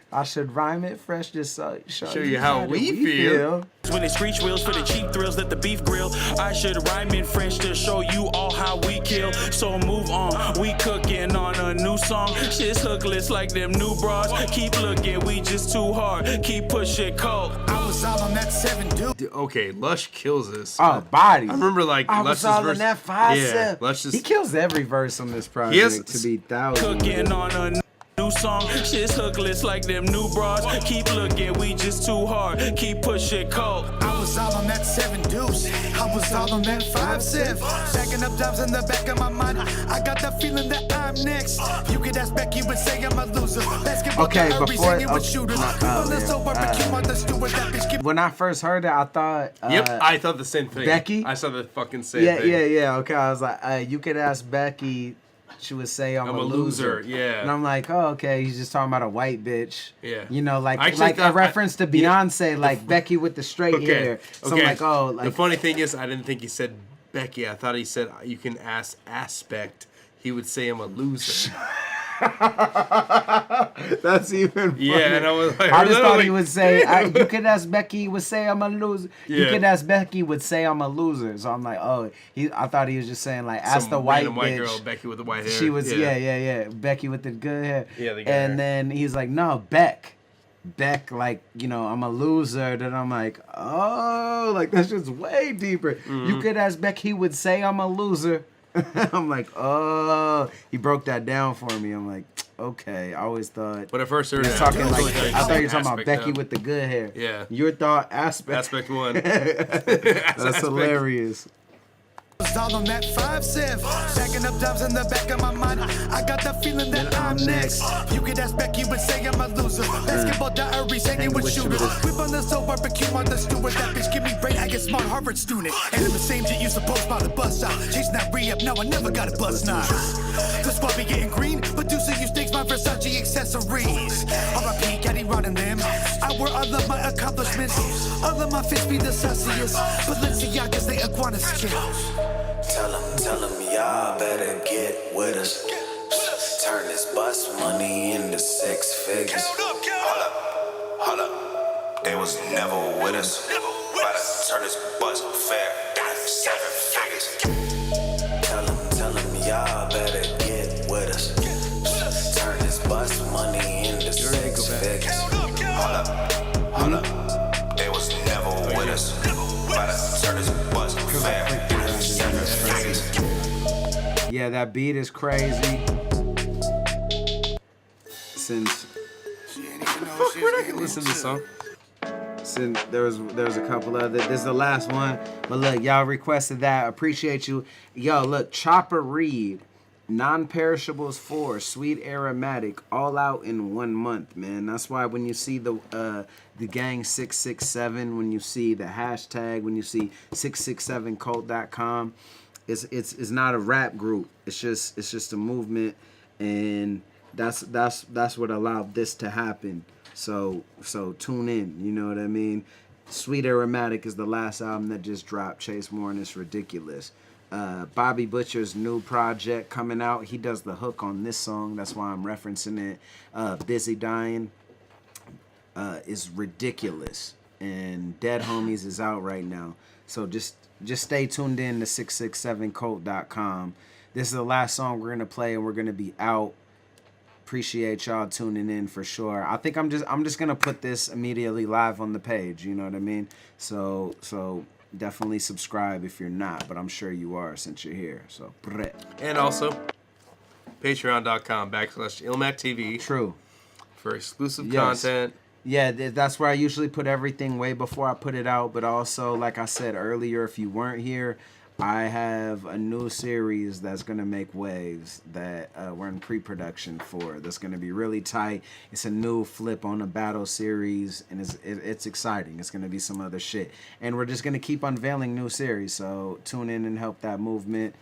I should rhyme it fresh just so show you how we feel. When they screech wheels for the cheap thrills, let the beef grill. I should rhyme in French to show you all how we kill. So move on, we cooking on a new song. Shit's hookless like them new bras. Keep looking, we just too hard. Keep pushing cold. I was all on that 7 dude. Okay, Lush kills this. Oh, body. I remember like I Lush's was all verse. in that 5 Yeah, Lush He kills every verse on this project to be thousands. Cooking on a new song. Shit's hookless like them new bras. Keep looking, we just too hard. Keep pushing cold. I was all on that 7 deuce. I was all on that 5 sieve. Stacking up dimes in the back of my mind. I got the feeling that I'm next. You could ask Becky would say I'm a loser. Basketball when I first heard it, I thought. I thought the same thing. Becky? I saw the fucking same thing. Yeah. Okay, I was like, you could ask Becky. She would say I'm a loser. Yeah. And I'm like, oh, okay, he's just talking about a white bitch. Yeah. You know, like a reference to Beyonce, like Becky with the straight hair. So I'm like, oh, like. The funny thing is, I didn't think he said Becky. I thought he said you can ask Aspect. He would say I'm a loser. That's even funny. Yeah, and I was like, I just thought he would say, you could ask Becky, he would say I'm a loser. Yeah. You could ask Becky, would say I'm a loser. So I'm like, oh, I thought he was just saying, like, ask the white bitch. Girl, Becky with the white hair. She was, yeah. Becky with the good hair. Yeah, the good and hair. then he's like, no, Beck, like, you know, I'm a loser. Then I'm like, oh, like, that's just way deeper. Mm-hmm. You could ask Beck, he would say I'm a loser. I'm like, oh, he broke that down for me. I'm like, okay. I always thought. When I first heard it, I thought you were talking about Becky with the good hair. Yeah. Your thought Aspect. Aspect 1. That's hilarious. Was all on that 5 sieve. Stacking up dimes in the back of my mind. I got the feeling that I'm next. You could ask Becky would say I'm a loser. Basketball diaries hanging with shooters. Whip on the soul, barbecue on the steward. That bitch give me brain, I get smart Harvard student. And I'm the same shit used to post by the bus stop. Chasing that re-up, now I never got a bust now. The squad be getting green, producer you stakes my Versace accessories. R.I.P. Caddy rotting them. I wear all of my accomplishments. All of my fists be the sussiest. Balenciagas, they iguana skills. Tell them y'all better get with us. Turn this bus money into 6 figures. Hold up. They was never with us. Turn this bus fare 7 figures. Tell them y'all better get with us. Turn this bus money into 6 figures. Hold up. They was never with us. Turn this bus fare. Yeah, that beat is crazy. Since listen to the song. Since there was a couple other. This is the last one, but look, y'all requested that. Appreciate you. Yo, look, Chopper Reed, Non-Perishables 4, Sweet Aromatic, all out in 1 month, man. That's why when you see the gang 667, when you see the hashtag, when you see 667cult.com. It's not a rap group. It's just a movement, and that's what allowed this to happen. So tune in. You know what I mean? Sweet Aromatic is the last album that just dropped. Chase Moore, and it's ridiculous. Bobby Butcher's new project coming out. He does the hook on this song. That's why I'm referencing it. Busy Dying is ridiculous, and Dead Homies is out right now. So just stay tuned in to 667cult.com. This is the last song we're gonna play, and we're gonna be out. Appreciate y'all tuning in for sure. I think I'm just gonna put this immediately live on the page. You know what I mean? So definitely subscribe if you're not, but I'm sure you are since you're here. So and also Patreon.com/IlmacTV. True. For exclusive Yes. content. Yeah, that's where I usually put everything way before I put it out. But also, like I said earlier, if you weren't here, I have a new series that's going to make waves that we're in pre-production for. That's going to be really tight. It's a new flip on the battle series, and it's exciting. It's going to be some other shit. And we're just going to keep unveiling new series. So tune in and help that movement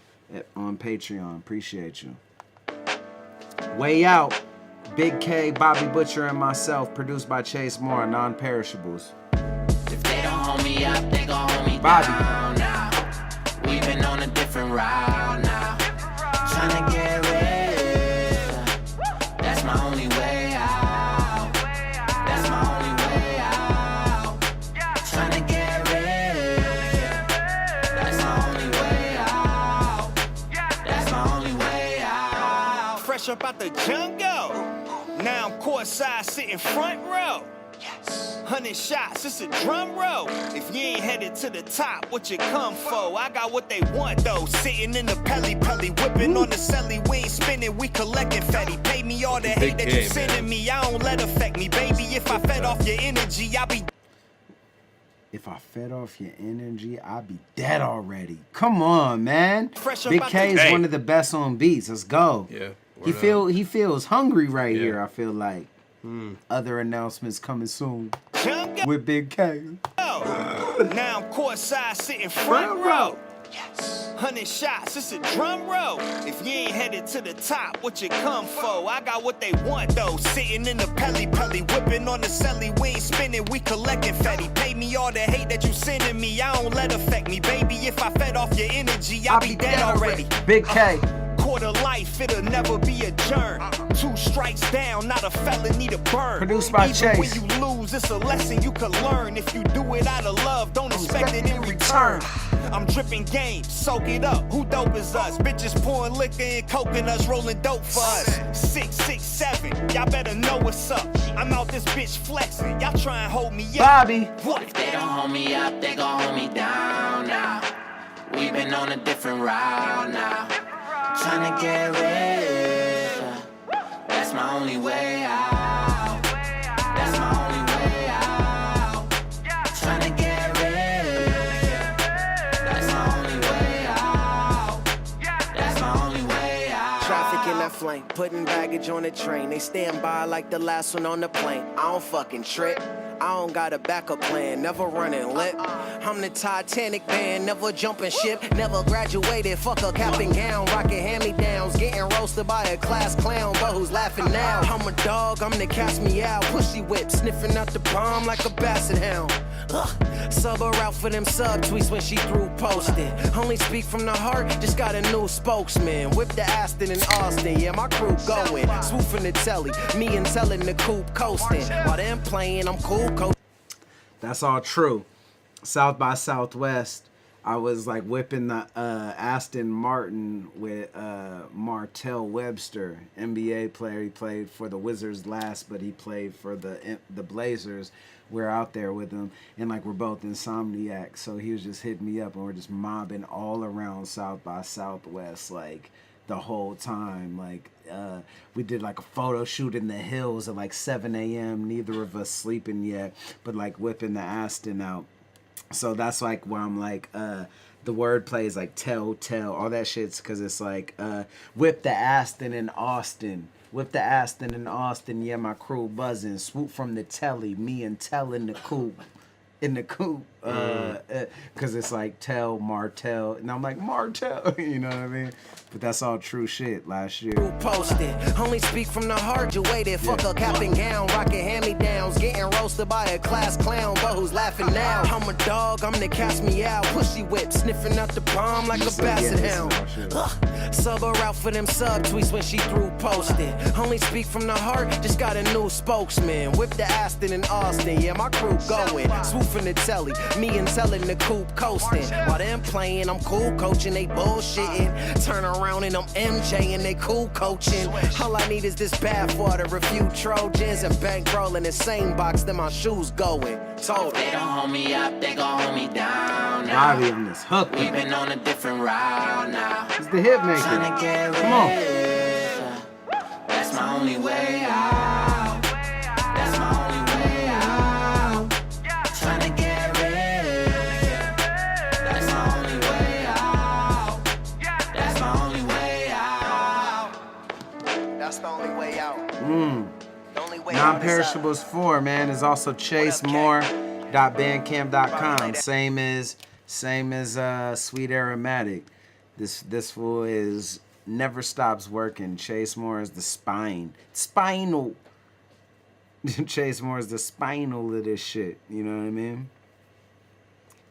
on Patreon. Appreciate you. Way Out. Big K, Bobby Butcher, and myself. Produced by Chase Moore. Non-perishables. If they don't hold me up, they gon' hold me Bobby. down now. We've been on a different route now. Tryna get rich. That's my only way out. That's my only way out. Tryna get rich. That's my only way out. That's my only way out. Fresh up out the jungle. Now I'm courtside sitting front row. 100 shots, it's a drum roll. If you ain't headed to the top, what you come for? I got what they want though. Sitting in the pelly, whipping on the celly. We ain't spinning, we collecting fatty. Pay me all the hate that you sending me. I don't let affect me, baby. If I fed off your energy, I be. If I fed off your energy, I'd be dead already. Come on, man. Fresh Big up K out is the- one of the best on beats. Let's go. Yeah. He feels hungry right here. I feel like. Other announcements coming soon with Big K. Now I'm courtside sitting front row. 100 shots, it's a drum roll. If you ain't headed to the top, what you come for? I got what they want though. Sitting in the pelly, whipping on the celly. We ain't spinning, we collecting fatty. Pay me all the hate that you sending me. I don't let affect me, baby. If I fed off your energy, I'll be dead already. Big K. Quarter life, it'll never be adjourned. 2 strikes down, not a felony to burn. Produced by Even Chase. when you lose, it's a lesson you can learn. If you do it out of love, don't expect it in return. I'm dripping game, soak it up. Who dope is us? Bitches pouring liquor and coconuts, rolling dope for us. 6, 6, 7, y'all better know what's up. I'm out this bitch flexing, y'all try and hold me up. Bobby. What? If they don't hold me up, they gon' hold me down now. We've been on a different route now. Tryna get rich. That's my only way out. That's my only way out. Tryna get rich. That's my only way out. That's my only way out. Traffic in that flame, putting baggage on the train. They stand by like the last one on the plane. I don't fucking trip. I don't got a backup plan, never running lit. I'm the Titanic band, never jumping ship, never graduated. Fuck a cap and gown, rocking hand-me-downs, getting roasted by a class clown, but who's laughing now? I'm a dog, I'm the cast me out, pushy whip, sniffing out the bomb like a basset hound. Sub her out for them sub-tweets when she through posting. Only speak from the heart, just got a new spokesman. Whip the Aston in Austin, yeah, my crew going. Swooping the telly, me and telling the coupe coasting. While them playing, I'm cool coach. That's all true. South by Southwest, I was like whipping the Aston Martin with Martell Webster, NBA player. He played for the Wizards last, but he played for the Blazers. We're out there with him, and like we're both insomniacs, so he was just hitting me up, and we're just mobbing all around South by Southwest, like the whole time. Like we did like a photo shoot in the hills at like 7 a.m. Neither of us sleeping yet, but like whipping the Aston out. So that's like where I'm like the wordplay is like tell all that shit's because it's like whip the Aston in Austin. Whip the Aston in Austin, yeah, my crew buzzing. Swoop from the telly, me and Tell in the coupe. Because it's like Tell, Martell, and I'm like, Martell, you know what I mean? But that's all true shit last year. Posted, only speak from the heart, you waited. Fuck a cap and gown, rocking hand-me-downs, getting roasted by a class clown, but who's laughing now? I'm a dog, I'm the cast me out, pushy whip, sniffing out the bomb like a basset hound. Sub her out for them sub-tweets when she through posted. Only speak from the heart, just got a new spokesman. Whip the Aston in Austin, yeah, my crew going. Swoop from the telly, me and telling the coupe coasting. While them playing, I'm cool coaching, they bullshitting. Turn around and I'm MJ and they cool coaching. All I need is this bathwater, a few Trojans, and bankroll in the same box that my shoes going. If they don't hold me up, they gon' hold me down now. Bobby on this hook. We've been on a different route now. He's the hit maker. Tryna get Come on. rich. my only way out. That's my only way out. Tryna get rich. That's my only way out. That's my only way out. That's the only way out. The only way out is Non-perishables 4, man, is also chasemore.bandcamp.com. Same as Sweet Aromatic. This fool is never stops working. Chase Moore is the spinal. Chase Moore is the spinal of this shit. You know what I mean?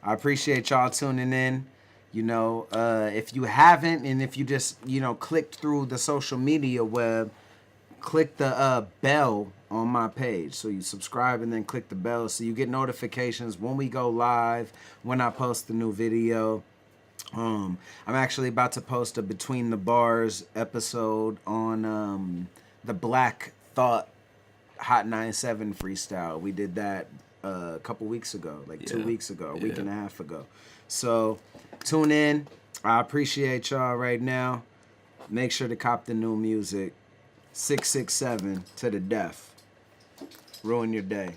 I appreciate y'all tuning in. You know, if you haven't, and if you just, you know, clicked through the social media web, click the bell on my page. So you subscribe and then click the bell so you get notifications when we go live, when I post the new video. I'm actually about to post a Between the Bars episode on the Black Thought Hot 97 freestyle. We did that a couple weeks ago, like 2 weeks ago, a week and a half ago. So tune in. I appreciate y'all right now. Make sure to cop the new music. 667 to the death. Ruin your day.